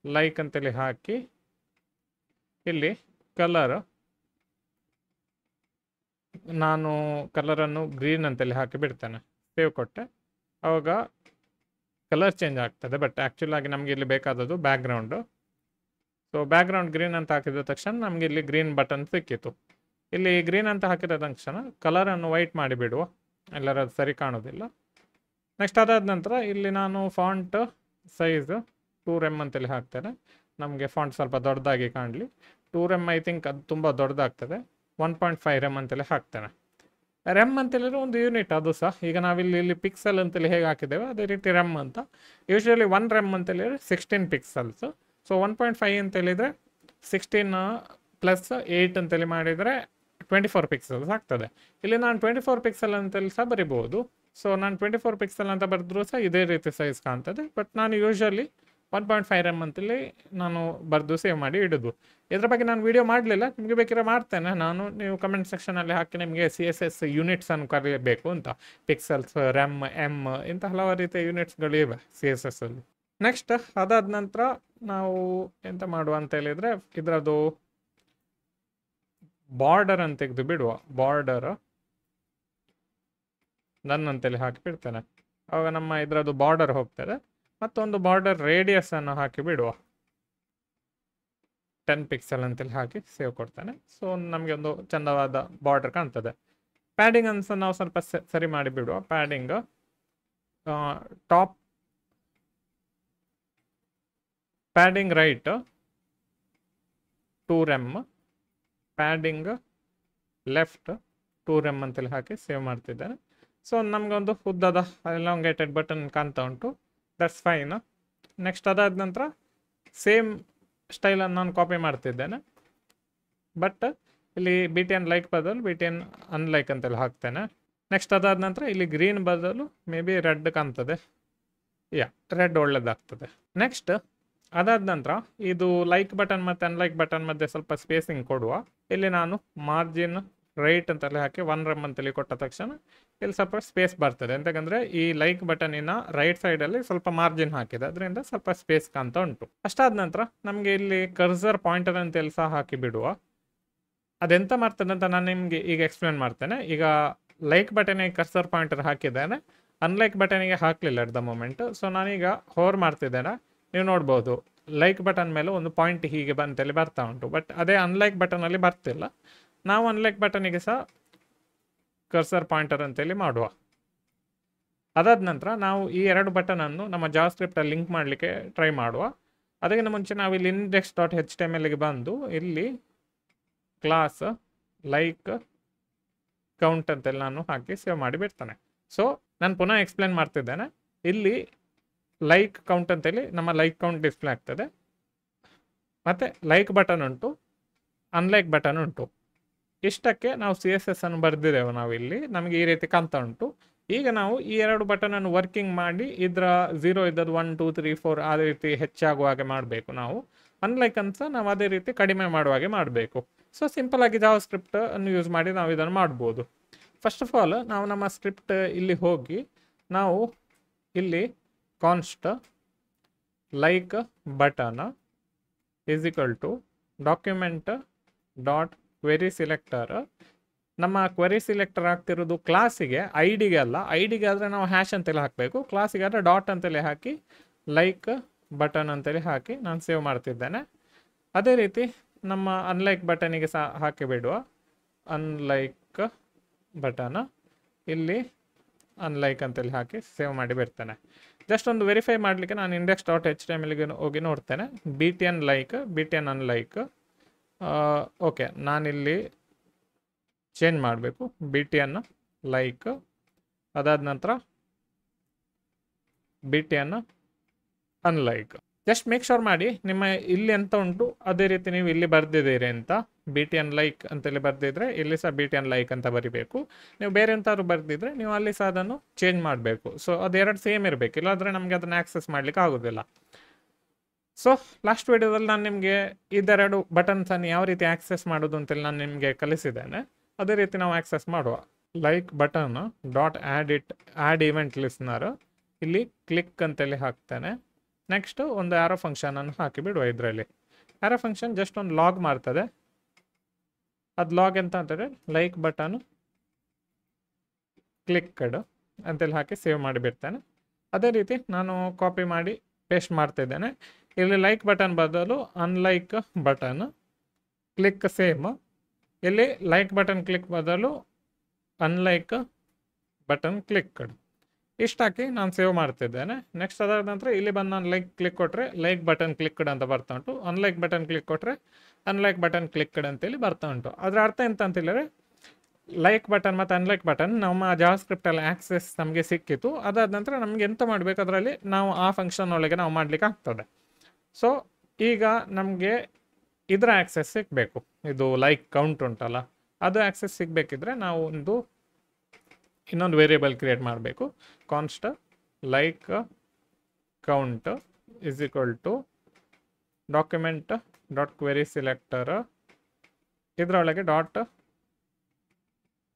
ಲೈಕ್ ಅಂತೇಳಿ ಹಾಕಿ ಇಲ್ಲಿ ಕಲರ್ ನಾನು ಕಲರನ್ನು ಗ್ರೀನ್ ಅಂತೇಳಿ ಹಾಕಿ ಬಿಡ್ತೇನೆ. ಸೇವ್ ಕೊಟ್ಟೆ. ಆವಾಗ ಕಲರ್ ಚೇಂಜ್ ಆಗ್ತದೆ. ಬಟ್ ಆ್ಯಕ್ಚುಲ್ ಆಗಿ ನಮಗೆ ಇಲ್ಲಿ ಬೇಕಾದದ್ದು ಬ್ಯಾಕ್ಗ್ರೌಂಡು. ಸೊ ಬ್ಯಾಕ್ಗ್ರೌಂಡ್ ಗ್ರೀನ್ ಅಂತ ಹಾಕಿದ ತಕ್ಷಣ ನಮಗೆ ಇಲ್ಲಿ ಗ್ರೀನ್ ಬಟನ್ ಸಿಕ್ಕಿತು. ಇಲ್ಲಿ ಗ್ರೀನ್ ಅಂತ ಹಾಕಿದ ತಕ್ಷಣ ಕಲರನ್ನು ವೈಟ್ ಮಾಡಿಬಿಡುವ, ಎಲ್ಲರೂ ಅದು ಸರಿ ಕಾಣೋದಿಲ್ಲ. ನೆಕ್ಸ್ಟ್ ಅದಾದ ನಂತರ ಇಲ್ಲಿ ನಾನು ಫಾಂಟ್ ಸೈಜ್ 2rem ಅಂತೇಳಿ ಹಾಕ್ತೇನೆ. ನಮಗೆ ಫಾಂಟ್ ಸ್ವಲ್ಪ ದೊಡ್ಡದಾಗಿ ಕಾಣಲಿ. 2rem ಐ ಥಿಂಕ್ ಅದು ತುಂಬ ದೊಡ್ಡದಾಗ್ತದೆ. 1.5rem ಅಂತೇಳಿ ಹಾಕ್ತೇನೆ. ರೆಮ್ ಅಂತೇಳಿದ್ರೆ ಒಂದು ಯೂನಿಟ್ ಅದು ಸಹ. ಈಗ ನಾವಿಲ್ಲಿ ಪಿಕ್ಸೆಲ್ ಅಂತೇಳಿ ಹೇಗೆ ಹಾಕಿದ್ದೇವೆ ಅದೇ ರೀತಿ ರೆಮ್ ಅಂತ. ಯೂಶ್ವಲಿ 1 rem ಅಂತೇಳಿದರೆ 16 ಪಿಕ್ಸೆಲ್ಸ್. ಸೊ 1.5 ಅಂತೇಳಿದರೆ 16 + 8 ಅಂತೇಳಿ ಮಾಡಿದರೆ 24 ಪಿಕ್ಸೆಲ್ಸ್ ಆಗ್ತದೆ. ಇಲ್ಲಿ ನಾನು 24 ಪಿಕ್ಸೆಲ್ ಅಂತೇಳಿ ಸಹ ಬರಿಬೋದು. ಸೊ ನಾನು 24 ಪಿಕ್ಸೆಲ್ ಅಂತ ಬರೆದ್ರೂ ಸಹ ಇದೇ ರೀತಿ ಸೈಜ್ ಕಾಣ್ತದೆ. ಬಟ್ ನಾನು ಯೂಶ್ವಲಿ 1.5rem ಅಂತೇಳಿ ನಾನು ಬರೆದು ಸೇವ್ ಮಾಡಿ ಇಡೋದು. ಇದರ ಬಗ್ಗೆ ನಾನು ವಿಡಿಯೋ ಮಾಡಲಿಲ್ಲ, ನಿಮಗೆ ಬೇಕಿದ್ರೆ ಮಾಡ್ತೇನೆ ನಾನು. ನೀವು ಕಮೆಂಟ್ ಸೆಕ್ಷನಲ್ಲಿ ಹಾಕಿ ನಿಮಗೆ CSS ಯೂನಿಟ್ಸನ್ನು ಕಲಿಯಬೇಕು ಅಂತ. ಪಿಕ್ಸೆಲ್ಸ್, ರೆಮ್, ಇಂಥ ಹಲವಾರು ರೀತಿಯ ಯೂನಿಟ್ಸ್ಗಳಿವೆ CSSಲ್ಲಿ. ನೆಕ್ಸ್ಟ್ ಅದಾದ ನಂತರ ನಾವು ಎಂತ ಮಾಡುವ ಅಂತ ಹೇಳಿದರೆ ಇದರದ್ದು ಬಾರ್ಡರ್ ಅಂತ ತೆಗೆದು ಬಿಡುವ. ಬಾರ್ಡರ್ ನನ್ ಅಂತೇಳಿ ಹಾಕಿ ಬಿಡ್ತೇನೆ. ಆವಾಗ ನಮ್ಮ ಇದರದ್ದು ಬಾರ್ಡರ್ ಹೋಗ್ತದೆ. ಮತ್ತೊಂದು ಬಾರ್ಡರ್ ರೇಡಿಯಸ್ ಅನ್ನು ಹಾಕಿ ಬಿಡುವ. 10 ಪಿಕ್ಸೆಲ್ ಅಂತೇಳಿ ಹಾಕಿ ಸೇವ್ ಕೊಡ್ತೇನೆ. ಸೊ ನಮಗೆ ಒಂದು ಚಂದವಾದ ಬಾರ್ಡರ್ ಕಾಣ್ತದೆ. ಪ್ಯಾಡಿಂಗ್ ಅನ್ನು ನಾವು ಸ್ವಲ್ಪ ಸರಿ ಮಾಡಿ ಬಿಡುವ. Padding padding right 2 rem, padding left 2 rem ಅಂತೇಳಿ ಹಾಕಿ ಸೇವ್ ಮಾಡ್ತಿದ್ದೇನೆ. ಸೊ ನಮಗೊಂದು ಉದ್ದದ ಎಲಾಂಗೇಟೆಡ್ ಬಟನ್ ಕಾಣ್ತಾ ಉಂಟು, ದಟ್ಸ್ ಫೈನ್. ನೆಕ್ಸ್ಟ್ ಅದಾದ ನಂತರ ಸೇಮ್ ಸ್ಟೈಲನ್ನು ನಾನು ಕಾಪಿ ಮಾಡ್ತಿದ್ದೇನೆ, ಬಟ್ ಇಲ್ಲಿ BTN ಲೈಕ್ ಬದಲು BTN ಅನ್ಲೈಕ್ ಅಂತೇಳಿ ಹಾಕ್ತೇನೆ. ನೆಕ್ಸ್ಟ್ ಅದಾದ ನಂತರ ಇಲ್ಲಿ ಗ್ರೀನ್ ಬದಲು ಮೇ ಬಿ ರೆಡ್ ಕಾಣ್ತದೆ, ರೆಡ್ ಒಳ್ಳೇದಾಗ್ತದೆ. ನೆಕ್ಸ್ಟ್ ಅದಾದ ನಂತರ ಇದು ಲೈಕ್ ಬಟನ್ ಮತ್ತು ಅನ್ಲೈಕ್ ಬಟನ್ ಮಧ್ಯೆ ಸ್ವಲ್ಪ ಸ್ಪೇಸಿಂಗ್ ಕೊಡುವ. ಇಲ್ಲಿ ನಾನು ಮಾರ್ಜಿನ್ ರೈಟ್ ಅಂತೇಳಿ ಹಾಕಿ 1 rem ಅಂತೇಳಿ ಕೊಟ್ಟ ತಕ್ಷಣ ಇಲ್ಲಿ ಸ್ವಲ್ಪ ಸ್ಪೇಸ್ ಬರ್ತದೆ. ಎಂತಂದ್ರೆ ಈ ಲೈಕ್ ಬಟನಿನ ರೈಟ್ ಸೈಡಲ್ಲಿ ಸ್ವಲ್ಪ ಮಾರ್ಜಿನ್ ಹಾಕಿದೆ, ಅದರಿಂದ ಸ್ವಲ್ಪ ಸ್ಪೇಸ್ ಕಾಣ್ತಾ ಉಂಟು. ಅಷ್ಟಾದ ನಂತರ ನಮಗೆ ಇಲ್ಲಿ ಕರ್ಸರ್ ಪಾಯಿಂಟರ್ ಅಂತೇಳಿ ಸಹ ಹಾಕಿ ಬಿಡುವ. ಅದೆಂತ ಮಾಡ್ತದೆ ಅಂತ ನಾನು ನಿಮಗೆ ಈಗ ಎಕ್ಸ್ಪ್ಲೇನ್ ಮಾಡ್ತೇನೆ. ಈಗ ಲೈಕ್ ಬಟನಿಗೆ ಕರ್ಸರ್ ಪಾಯಿಂಟರ್ ಹಾಕಿದ್ದೇನೆ, ಅನ್ಲೈಕ್ ಬಟನಿಗೆ ಹಾಕಲಿಲ್ಲ ಎಟ್ ದ ಮೂಮೆಂಟ್. ಸೊ ನಾನೀಗ ಹೋರ್ ಮಾಡ್ತಿದ್ದೇನೆ, ನೀವು ನೋಡ್ಬೋದು ಲೈಕ್ ಬಟನ್ ಮೇಲೆ ಒಂದು ಪಾಯಿಂಟ್ ಹೀಗೆ ಬಂತೇಳಿ ಬರ್ತಾ ಉಂಟು, ಬಟ್ ಅದೇ ಅನ್ಲೈಕ್ ಬಟನಲ್ಲಿ ಬರ್ತಿಲ್ಲ. ನಾವು ಅನ್ಲೈಕ್ ಬಟನಿಗೆ ಸಹ ಕರ್ಸರ್ ಪಾಯಿಂಟರ್ ಅಂತೇಳಿ ಮಾಡುವ. ಅದಾದ ನಂತರ ನಾವು ಈ 2 ಬಟನನ್ನು ನಮ್ಮ ಜಾವಾಸ್ಕ್ರಿಪ್ಟಲ್ಲಿ ಲಿಂಕ್ ಮಾಡಲಿಕ್ಕೆ ಟ್ರೈ ಮಾಡುವ. ಅದಕ್ಕಿಂತ ಮುಂಚೆ ನಾವು ಇಲ್ಲಿ index.htmlಗೆ ಬಂದು ಇಲ್ಲಿ ಕ್ಲಾಸ್ ಲೈಕ್ ಕೌಂಟ್ ಅಂತೇಳಿ ನಾನು ಹಾಕಿ ಸೇವ್ ಮಾಡಿ ಬಿಡ್ತಾನೆ. ಸೊ ನಾನು ಪುನಃ ಎಕ್ಸ್ಪ್ಲೇನ್ ಮಾಡ್ತಿದ್ದೇನೆ. ಇಲ್ಲಿ ಲೈಕ್ ಕೌಂಟ್ ಅಂತೇಳಿ ನಮ್ಮ ಲೈಕ್ ಕೌಂಟ್ ಡಿಸ್ಪ್ಲೇ ಆಗ್ತದೆ, ಮತ್ತು ಲೈಕ್ ಬಟನ್ ಉಂಟು, ಅನ್ಲೈಕ್ ಬಟನ್ ಉಂಟು. ಇಷ್ಟಕ್ಕೆ ನಾವು CSS ಅನ್ನು ಬರೆದಿದ್ದೇವೆ ನಾವು ಇಲ್ಲಿ, ನಮಗೆ ಈ ರೀತಿ ಕಾಣ್ತಾ ಉಂಟು. ಈಗ ನಾವು ಈ 2 ಬಟನನ್ನು ವರ್ಕಿಂಗ್ ಮಾಡಿ ಇದರ 0 ಇದ್ದದ್ದು 1 2 3 4 ಅದೇ ರೀತಿ ಹೆಚ್ಚಾಗುವ ಹಾಗೆ ಮಾಡಬೇಕು ನಾವು. ಅನ್ಲೈಕ್ ಅಂತ ನಾವು ಅದೇ ರೀತಿ ಕಡಿಮೆ ಮಾಡುವ ಹಾಗೆ ಮಾಡಬೇಕು. ಸೊ ಸಿಂಪಲ್ ಆಗಿ ಜಾವಾಸ್ಕ್ರಿಪ್ಟ್ ಅನ್ನು ಯೂಸ್ ಮಾಡಿ ನಾವು ಇದನ್ನು ಮಾಡ್ಬೋದು. ಫಸ್ಟ್ ಆಫ್ ಆಲ್ ನಾವು ನಮ್ಮ ಸ್ಕ್ರಿಪ್ಟ್ ಇಲ್ಲಿ ಹೋಗಿ ನಾವು ಇಲ್ಲಿ const like button is equal to document dot query selector. ನಮ್ಮ ಕ್ವೆರಿ ಸಿಲೆಕ್ಟರ್ ಆಗ್ತಿರೋದು ಕ್ಲಾಸಿಗೆ, ಐಡಿಗೆ ಅಲ್ಲ. ಐಡಿಗೆ ಆದರೆ ನಾವು ಹ್ಯಾಶ್ ಅಂತೇಳಿ ಹಾಕಬೇಕು, ಕ್ಲಾಸಿಗೆ ಆದರೆ ಡಾಟ್ ಅಂತೇಳಿ ಹಾಕಿ ಲೈಕ್ ಬಟನ್ ಅಂತೇಳಿ ಹಾಕಿ ನಾನು ಸೇವ್ ಮಾಡ್ತಿದ್ದೇನೆ. ಅದೇ ರೀತಿ ನಮ್ಮ ಅನ್ಲೈಕ್ ಬಟನಿಗೆ ಸಹ ಹಾಕಿ ಬಿಡುವ. ಅನ್ಲೈಕ್ ಬಟನ್ ಇಲ್ಲಿ ಅನ್ಲೈಕ್ ಅಂತೇಳಿ ಹಾಕಿ ಸೇವ್ ಮಾಡಿ ಬಿಡ್ತೇನೆ. ಜಸ್ಟ್ ಒಂದು ವೆರಿಫೈ ಮಾಡಲಿಕ್ಕೆ ನಾನು index.htmlಗೆ ಹೋಗಿ ನೋಡ್ತೇನೆ. BTN like BTN unlike okay, ನಾನಿಲ್ಲಿ ಚೇಂಜ್ ಮಾಡಬೇಕು BTN ಲೈಕ್, ಅದಾದ ನಂತರ BTN unlike. Just make sure ಮಾಡಿ ನಿಮ್ಮ ಇಲ್ಲಿ ಎಂತ ಉಂಟು ಅದೇ ರೀತಿ ನೀವು ಇಲ್ಲಿ ಬರ್ದಿದ್ದೀರಿ ಅಂತ. BTN ಲೈಕ್ ಅಂತೇಳಿ ಬರ್ದಿದ್ರೆ ಇಲ್ಲಿ ಸಹ BTN ಲೈಕ್ ಅಂತ ಬರಿಬೇಕು. ನೀವು ಬೇರೆ ಎಂತಾದ್ರು ಬರ್ದಿದ್ರೆ ನೀವು ಅಲ್ಲಿ ಸಹ ಅದನ್ನು ಚೇಂಜ್ ಮಾಡಬೇಕು. ಸೊ ಅದೆರಡು ಸೇಮ್ ಇರಬೇಕು, ಇಲ್ಲಾಂದರೆ ನಮಗೆ ಅದನ್ನು ಆಕ್ಸೆಸ್ ಮಾಡಲಿಕ್ಕೆ ಆಗೋದಿಲ್ಲ. ಸೊ ಲಾಸ್ಟ್ ವಿಡಿಯೋದಲ್ಲಿ ನಾನು ನಿಮಗೆ ಇದೆರಡು ಬಟನ್ಸನ್ನು ಯಾವ ರೀತಿ ಆಕ್ಸೆಸ್ ಮಾಡೋದು ಅಂತೇಳಿ ನಾನು ನಿಮಗೆ ಕಲಿಸಿದ್ದೇನೆ. ಅದೇ ರೀತಿ ನಾವು ಆಕ್ಸೆಸ್ ಮಾಡುವ. Like button dot add event listener ಇಲ್ಲಿ ಕ್ಲಿಕ್ ಅಂತೇಳಿ ಹಾಕ್ತೇನೆ. ನೆಕ್ಸ್ಟ್ ಒಂದು ಆರೋ ಫಂಕ್ಷನನ್ನು ಹಾಕಿ ಬಿಡುವ. ಇದರಲ್ಲಿ ಆರೋ ಫಂಕ್ಷನ್ ಜಸ್ಟ್ ಒಂದು ಲಾಗ್ ಮಾಡ್ತದೆ. ಅದು ಲಾಗ್ ಎಂತ ಅಂತಂದರೆ ಲೈಕ್ ಬಟನ್ ಕ್ಲಿಕ್ಡ್ ಅಂತೇಳಿ ಹಾಕಿ ಸೇವ್ ಮಾಡಿಬಿಡ್ತೇನೆ. ಅದೇ ರೀತಿ ನಾನು ಕಾಪಿ ಮಾಡಿ ಪೇಸ್ಟ್ ಮಾಡ್ತಿದ್ದೇನೆ. ಇಲ್ಲಿ ಲೈಕ್ ಬಟನ್ ಬದಲು ಅನ್ಲೈಕ್ ಬಟನ್ ಕ್ಲಿಕ್ ಸೇಮ್, ಇಲ್ಲಿ ಲೈಕ್ ಬಟನ್ ಕ್ಲಿಕ್ ಬದಲು ಅನ್ಲೈಕ್ ಬಟನ್ ಕ್ಲಿಕ್ಡ್. ಇಷ್ಟಾಕಿ ನಾನು ಸೇವ್ ಮಾಡ್ತಿದ್ದೇನೆ. ನೆಕ್ಸ್ಟ್ ಅದಾದ ನಂತರ ಇಲ್ಲಿ ಬಂದು ನಾನು ಲೈಕ್ ಕ್ಲಿಕ್ ಕೊಟ್ಟರೆ ಲೈಕ್ ಬಟನ್ ಕ್ಲಿಕ್ಡ್ ಅಂತ ಬರ್ತಾ ಉಂಟು, ಅನ್ಲೈಕ್ ಬಟನ್ ಕ್ಲಿಕ್ ಕೊಟ್ಟರೆ ಅನ್ಲೈಕ್ ಬಟನ್ ಕ್ಲಿಕ್ಡ್ ಅಂತೇಳಿ ಬರ್ತಾ ಉಂಟು. ಅದರ ಅರ್ಥ ಎಂತ ಅಂತೇಳಿದರೆ ಲೈಕ್ ಬಟನ್ ಮತ್ತು ಅನ್ಲೈಕ್ ಬಟನ್ ನಮ್ಮ ಜಾವಾಸ್ಕ್ರಿಪ್ಟಲ್ಲಿ ಆಕ್ಸೆಸ್ ನಮಗೆ ಸಿಕ್ಕಿತ್ತು. ಅದಾದ ನಂತರ ನಮಗೆ ಎಂತ ಮಾಡಬೇಕು ಅದರಲ್ಲಿ ನಾವು ಆ ಫಂಕ್ಷನ್ ಒಳಗೆ ನಾವು ಮಾಡಲಿಕ್ಕೆ ಆಗ್ತದೆ. ಸೊ ಈಗ ನಮಗೆ ಇದರ ಆಕ್ಸೆಸ್ ಸಿಗಬೇಕು, ಇದು ಲೈಕ್ ಕೌಂಟ್ ಉಂಟಲ್ಲ ಅದು ಆಕ್ಸೆಸ್ ಸಿಗಬೇಕಿದ್ರೆ ನಾವು ಇನ್ನೊಂದು ವೇರಿಯೇಬಲ್ ಕ್ರಿಯೇಟ್ ಮಾಡಬೇಕು. Const like count is equal to document dot query selector, ಇದರೊಳಗೆ ಡಾಟ್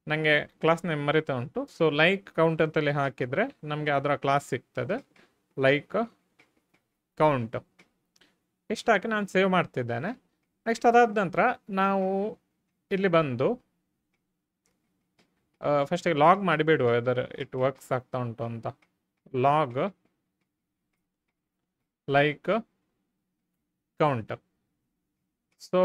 ನನಗೆ ಕ್ಲಾಸ್ ನೇಮ್ ಮರಿತಾ ಉಂಟು. ಸೊ ಲೈಕ್ ಕೌಂಟ್ ಅಂತೇಳಿ ಹಾಕಿದರೆ ನಮಗೆ ಅದರ ಕ್ಲಾಸ್ ಸಿಗ್ತದೆ ಲೈಕ್ ಕೌಂಟ್. ಇಷ್ಟು ಹಾಕಿ ನಾನು ಸೇವ್ ಮಾಡ್ತಿದ್ದೇನೆ. ನೆಕ್ಸ್ಟ್ ಅದಾದ ನಂತರ ನಾವು ಇಲ್ಲಿ ಬಂದು ಫಸ್ಟಿಗೆ ಲಾಗ್ ಮಾಡಿಬಿಡುವ ವೆದರ್ ಇಟ್ ವರ್ಕ್ಸ್ ಆಗ್ತಾ ಉಂಟು ಅಂತ. Log like count. So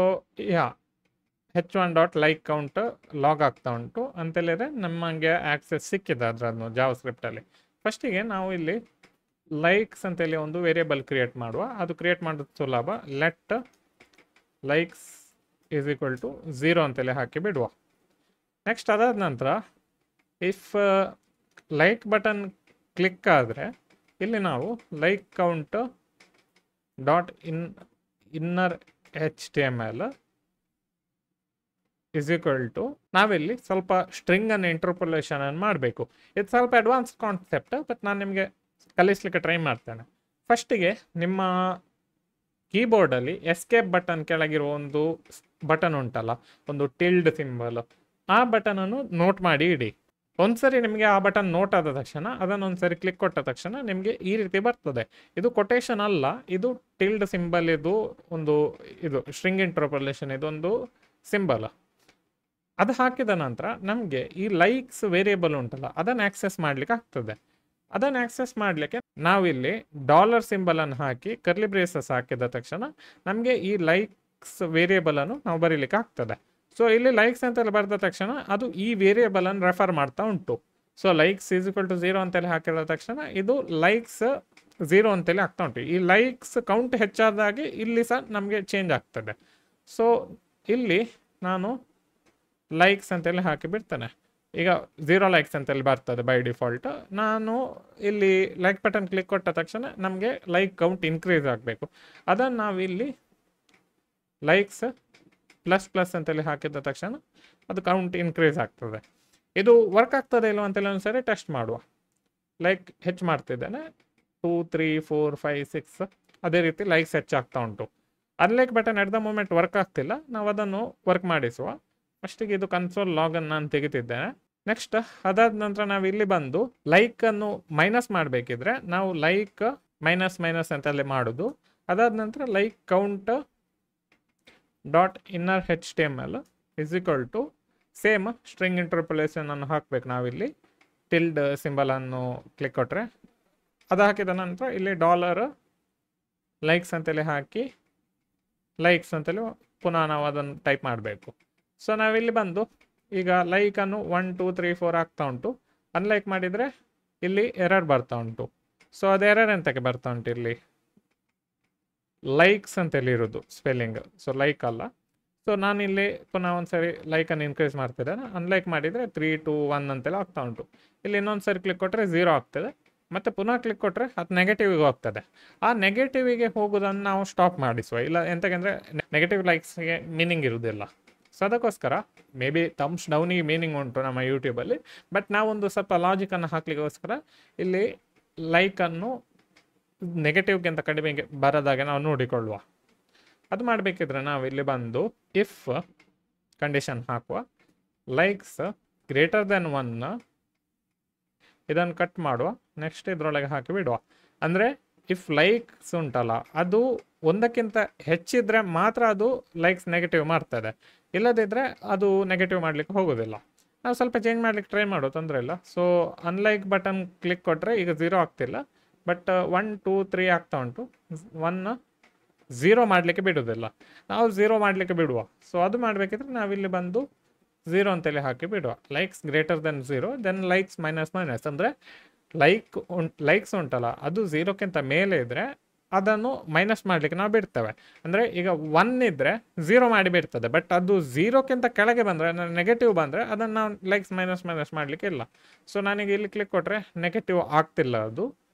h1 dot like count log ಆಗ್ತಾ ಉಂಟು ಅಂತೇಳಿದರೆ ನಮಗೆ ಆಕ್ಸೆಸ್ ಸಿಕ್ಕಿದೆ ಅದರನ್ನು ಜಾವಾಸ್ಕ್ರಿಪ್ಟಲ್ಲಿ. ಫಸ್ಟಿಗೆ ನಾವು ಇಲ್ಲಿ ಲೈಕ್ಸ್ ಅಂತೇಳಿ ಒಂದು ವೇರಿಯೇಬಲ್ ಕ್ರಿಯೇಟ್ ಮಾಡುವ. ಅದು ಕ್ರಿಯೇಟ್ ಮಾಡೋದು ಸುಲಭ. Let likes is equal to 0 ಅಂತೇಳಿ ಹಾಕಿ ಬಿಡುವ. ನೆಕ್ಸ್ಟ್ ಅದಾದ ನಂತರ ಇಫ್ ಲೈಕ್ ಬಟನ್ ಕ್ಲಿಕ್ ಆದರೆ ಇಲ್ಲಿ ನಾವು like count dot inner HTML is equal to ನಾವಿಲ್ಲಿ ಸ್ವಲ್ಪ ಸ್ಟ್ರಿಂಗ್ ಅನ್ನು ಇಂಟರ್ಪೋಲೇಷನ್ ಅನ್ನು ಮಾಡಬೇಕು. ಇದು ಸ್ವಲ್ಪ ಅಡ್ವಾನ್ಸ್ ಕಾನ್ಸೆಪ್ಟ್, ಬಟ್ ನಾನು ನಿಮಗೆ ಕಲಿಸ್ಲಿಕ್ಕೆ ಟ್ರೈ ಮಾಡ್ತೇನೆ. ಫಸ್ಟಿಗೆ ನಿಮ್ಮ ಕೀಬೋರ್ಡಲ್ಲಿ ಎಸ್ಕೇಪ್ ಬಟನ್ ಕೆಳಗಿರುವ ಒಂದು ಬಟನ್ ಉಂಟಲ್ಲ, ಒಂದು ಟಿಲ್ಡ್ ಸಿಂಬಲ್, ಆ ಬಟನನ್ನು ನೋಟ್ ಮಾಡಿ ಇಡಿ. ಒಂದ್ಸರಿ ನಿಮಗೆ ಆ ಬಟನ್ ನೋಟ್ ಆದ ತಕ್ಷಣ ಅದನ್ನು ಒಂದ್ಸರಿ ಕ್ಲಿಕ್ ಕೊಟ್ಟ ತಕ್ಷಣ ನಿಮಗೆ ಈ ರೀತಿ ಬರ್ತದೆ. ಇದು ಕೊಟೇಶನ್ ಅಲ್ಲ, ಇದು ಟಿಲ್ಡ್ ಸಿಂಬಲ್, ಇದು ಒಂದು ಇದು ಸ್ಟ್ರಿಂಗ್ ಇಂಟರ್ಪೋಲೇಷನ್, ಇದೊಂದು ಸಿಂಬಲ್. ಅದು ಹಾಕಿದ ನಂತರ ನಮಗೆ ಈ ಲೈಕ್ಸ್ ವೇರಿಯೇಬಲ್ ಉಂಟಲ್ಲ ಅದನ್ನು ಆಕ್ಸೆಸ್ ಮಾಡ್ಲಿಕ್ಕೆ ಆಗ್ತದೆ. ಅದನ್ನು ಆಕ್ಸೆಸ್ ಮಾಡಲಿಕ್ಕೆ ನಾವಿಲ್ಲಿ ಡಾಲರ್ ಸಿಂಬಲ್ ಅನ್ನು ಹಾಕಿ ಕರ್ಲಿ ಬ್ರೇಸಸ್ ಹಾಕಿದ ತಕ್ಷಣ ನಮಗೆ ಈ ಲೈಕ್ಸ್ ವೇರಿಯೇಬಲ್ ಅನ್ನು ನಾವು ಬರೀಲಿಕ್ಕೆ ಆಗ್ತದೆ. ಸೊ ಇಲ್ಲಿ ಲೈಕ್ಸ್ ಅಂತೆಲ್ಲ ಬರೆದ ತಕ್ಷಣ ಅದು ಈ ವೇರಿಯೇಬಲ್ ಅನ್ನು ರೆಫರ್ ಮಾಡ್ತಾ ಉಂಟು. So likes is equal to 0 ಅಂತೇಳಿ ಹಾಕಿದ ತಕ್ಷಣ ಇದು ಲೈಕ್ಸ್ 0 ಅಂತೇಳಿ ಆಗ್ತಾ ಉಂಟು. ಈ ಲೈಕ್ಸ್ ಕೌಂಟ್ ಹೆಚ್ಚಾದಾಗೆ ಇಲ್ಲಿ ಸಹ ನಮಗೆ ಚೇಂಜ್ ಆಗ್ತದೆ. ಸೊ ಇಲ್ಲಿ ನಾನು ಲೈಕ್ಸ್ ಅಂತೇಳಿ ಹಾಕಿ ಬಿಡ್ತೇನೆ. ಈಗ 0 ಲೈಕ್ಸ್ ಅಂತೇಳಿ ಬರ್ತದೆ ಬೈ ಡಿಫಾಲ್ಟ್. ನಾನು ಇಲ್ಲಿ ಲೈಕ್ ಬಟನ್ ಕ್ಲಿಕ್ ಕೊಟ್ಟ ತಕ್ಷಣ ನಮಗೆ ಲೈಕ್ ಕೌಂಟ್ ಇನ್ಕ್ರೀಸ್ ಆಗಬೇಕು. ಅದನ್ನು ನಾವಿಲ್ಲಿ ಲೈಕ್ಸ್ ++ ಅಂತೇಳಿ ಹಾಕಿದ ತಕ್ಷಣ ಅದು ಕೌಂಟ್ ಇನ್ಕ್ರೀಸ್ ಆಗ್ತದೆ. ಇದು ವರ್ಕ್ ಆಗ್ತದೆ ಇಲ್ಲೋ ಅಂತೇಳಿ ಒಂದ್ಸರಿ ಟೆಸ್ಟ್ ಮಾಡುವ. ಲೈಕ್ ಹೆಚ್ಚು ಮಾಡ್ತಿದ್ದೇನೆ, 2 3 4 5 6 ಅದೇ ರೀತಿ ಲೈಕ್ಸ್ ಹೆಚ್ಚಾಗ್ತಾ ಉಂಟು. Unlike button at the moment work ಆಗ್ತಿಲ್ಲ, ನಾವು ಅದನ್ನು ವರ್ಕ್ ಮಾಡಿಸುವ. ಫಸ್ಟಿಗೆ ಇದು ಕನ್ಸೋಲ್ ಲಾಗನ್ನು ನಾನು ತೆಗಿತಿದ್ದೇನೆ. ನೆಕ್ಸ್ಟ್ ಅದಾದ ನಂತರ ನಾವು ಇಲ್ಲಿ ಬಂದು ಲೈಕನ್ನು ಮೈನಸ್ ಮಾಡಬೇಕಿದ್ರೆ ನಾವು ಲೈಕ್ -- ಅಂತಲ್ಲಿ ಮಾಡೋದು. ಅದಾದ ನಂತರ like count dot inner HTML is equal to same string interpolation ಅನ್ನು ಹಾಕಬೇಕು. ನಾವಿಲ್ಲಿ ಟಿಲ್ಡ್ ಸಿಂಬಲ್ ಅನ್ನು ಕ್ಲಿಕ್ ಕೊಟ್ಟರೆ ಅದು ಹಾಕಿದ ನಂತರ ಇಲ್ಲಿ ಡಾಲರ್ ಲೈಕ್ಸ್ ಅಂತೇಳಿ ಹಾಕಿ ಲೈಕ್ಸ್ ಅಂತೇಳಿ ಪುನಃ ನಾವು ಅದನ್ನು ಟೈಪ್ ಮಾಡಬೇಕು. ಸೊ ನಾವಿಲ್ಲಿ ಬಂದು ಈಗ ಲೈಕನ್ನು 1 2 3 4 ಆಗ್ತಾ ಉಂಟು. ಅನ್ಲೈಕ್ ಮಾಡಿದರೆ ಇಲ್ಲಿ ಎರರ್ ಬರ್ತಾ ಉಂಟು. ಸೊ ಅದು ಎರರ್ ಎಂತಕ್ಕೆ ಬರ್ತಾ ಉಂಟು, ಇಲ್ಲಿ ಲೈಕ್ಸ್ ಅಂತೇಳಿ ಇರೋದು ಸ್ಪೆಲ್ಲಿಂಗ್, ಸೊ ಲೈಕ್ ಅಲ್ಲ. ಸೊ ನಾನಿಲ್ಲಿ ಪುನಃ ಒಂದ್ಸರಿ ಲೈಕನ್ನು ಇನ್ಕ್ರೀಸ್ ಮಾಡ್ತಿದ್ದೇನೆ. ಅನ್ಲೈಕ್ ಮಾಡಿದರೆ 3 2 1 ಅಂತೆಲ್ಲ ಆಗ್ತಾ ಉಂಟು. ಇಲ್ಲಿ ಇನ್ನೊಂದು ಸರಿ ಕ್ಲಿಕ್ ಕೊಟ್ಟರೆ 0 ಆಗ್ತದೆ. ಮತ್ತು ಪುನಃ ಕ್ಲಿಕ್ ಕೊಟ್ಟರೆ ಅದು ನೆಗೆಟಿವಿಗೆ ಹೋಗ್ತದೆ. ಆ ನೆಗೆಟಿವಿಗೆ ಹೋಗೋದನ್ನು ನಾವು ಸ್ಟಾಪ್ ಮಾಡಿಸುವ. ಇಲ್ಲ ಎಂತಕ್ಕಂದರೆ ನೆಗೆಟಿವ್ ಲೈಕ್ಸ್ಗೆ ಮೀನಿಂಗ್ ಇರೋದಿಲ್ಲ. ಸೊ ಅದಕ್ಕೋಸ್ಕರ ಮೇ ಬಿ ಥಮ್ಸ್ ಡೌನಿಗೆ ಮೀನಿಂಗ್ ಉಂಟು ನಮ್ಮ ಯೂಟ್ಯೂಬಲ್ಲಿ, ಬಟ್ ನಾವೊಂದು ಸ್ವಲ್ಪ ಲಾಜಿಕನ್ನು ಹಾಕ್ಲಿಕ್ಕೋಸ್ಕರ ಇಲ್ಲಿ ಲೈಕನ್ನು ನೆಗೆಟಿವ್ಗಿಂತ ಕಡಿಮೆ ಬರೋದಾಗೆ ನಾವು ನೋಡಿಕೊಳ್ಳುವ. ಅದು ಮಾಡಬೇಕಿದ್ರೆ ನಾವು ಇಲ್ಲಿ ಬಂದು ಇಫ್ ಕಂಡೀಷನ್ ಹಾಕುವ. ಲೈಕ್ಸ್ >1 ಇದನ್ನು ಕಟ್ ಮಾಡುವ. ನೆಕ್ಸ್ಟ್ ಇದರೊಳಗೆ ಹಾಕಿ ಬಿಡುವ. ಅಂದರೆ ಇಫ್ ಲೈಕ್ಸ್ ಉಂಟಲ್ಲ ಅದು 1ಕ್ಕಿಂತ ಹೆಚ್ಚಿದ್ರೆ ಮಾತ್ರ ಅದು ಲೈಕ್ಸ್ ನೆಗೆಟಿವ್ ಮಾಡ್ತದೆ, ಇಲ್ಲದಿದ್ದರೆ ಅದು ನೆಗೆಟಿವ್ ಮಾಡಲಿಕ್ಕೆ ಹೋಗೋದಿಲ್ಲ. ನಾವು ಸ್ವಲ್ಪ ಚೇಂಜ್ ಮಾಡಲಿಕ್ಕೆ ಟ್ರೈ ಮಾಡೋ, ತೊಂದರೆ ಇಲ್ಲ. ಸೊ ಅನ್ಲೈಕ್ ಬಟನ್ ಕ್ಲಿಕ್ ಕೊಟ್ಟರೆ ಈಗ 0 ಆಗ್ತಿಲ್ಲ, ಬಟ್ 1 2 3 ಆಗ್ತಾ ಉಂಟು. 1 0 ಮಾಡಲಿಕ್ಕೆ ಬಿಡೋದಿಲ್ಲ, ನಾವು 0 ಮಾಡಲಿಕ್ಕೆ ಬಿಡುವ. ಸೊ ಅದು ಮಾಡಬೇಕಿದ್ರೆ ನಾವಿಲ್ಲಿ ಬಂದು 0 ಅಂತೇಳಿ ಹಾಕಿ ಬಿಡುವ. ಲೈಕ್ಸ್ >0 ದೆನ್ ಲೈಕ್ಸ್ -- ಅಂದರೆ ಲೈಕ್ಸ್ ಉಂಟಲ್ಲ ಅದು 0ಕ್ಕಿಂತ ಮೇಲೆ ಇದ್ದರೆ ಅದನ್ನು ಮೈನಸ್ ಮಾಡಲಿಕ್ಕೆ ನಾವು ಬಿಡ್ತೇವೆ. ಅಂದರೆ ಈಗ 1 ಇದ್ದರೆ 0 ಮಾಡಿ ಬಿಡ್ತದೆ, ಬಟ್ ಅದು 0ಕ್ಕಿಂತ ಕೆಳಗೆ ಬಂದರೆ ನೆಗೆಟಿವ್ ಬಂದರೆ ಅದನ್ನು ನಾವು ಲೈಕ್ಸ್ -- ಮಾಡಲಿಕ್ಕೆ ಇಲ್ಲ. ಸೊ ನನಗೆ ಇಲ್ಲಿ ಕ್ಲಿಕ್ ಕೊಟ್ಟರೆ ನೆಗೆಟಿವ್ ಆಗ್ತಿಲ್ಲ, ಅದು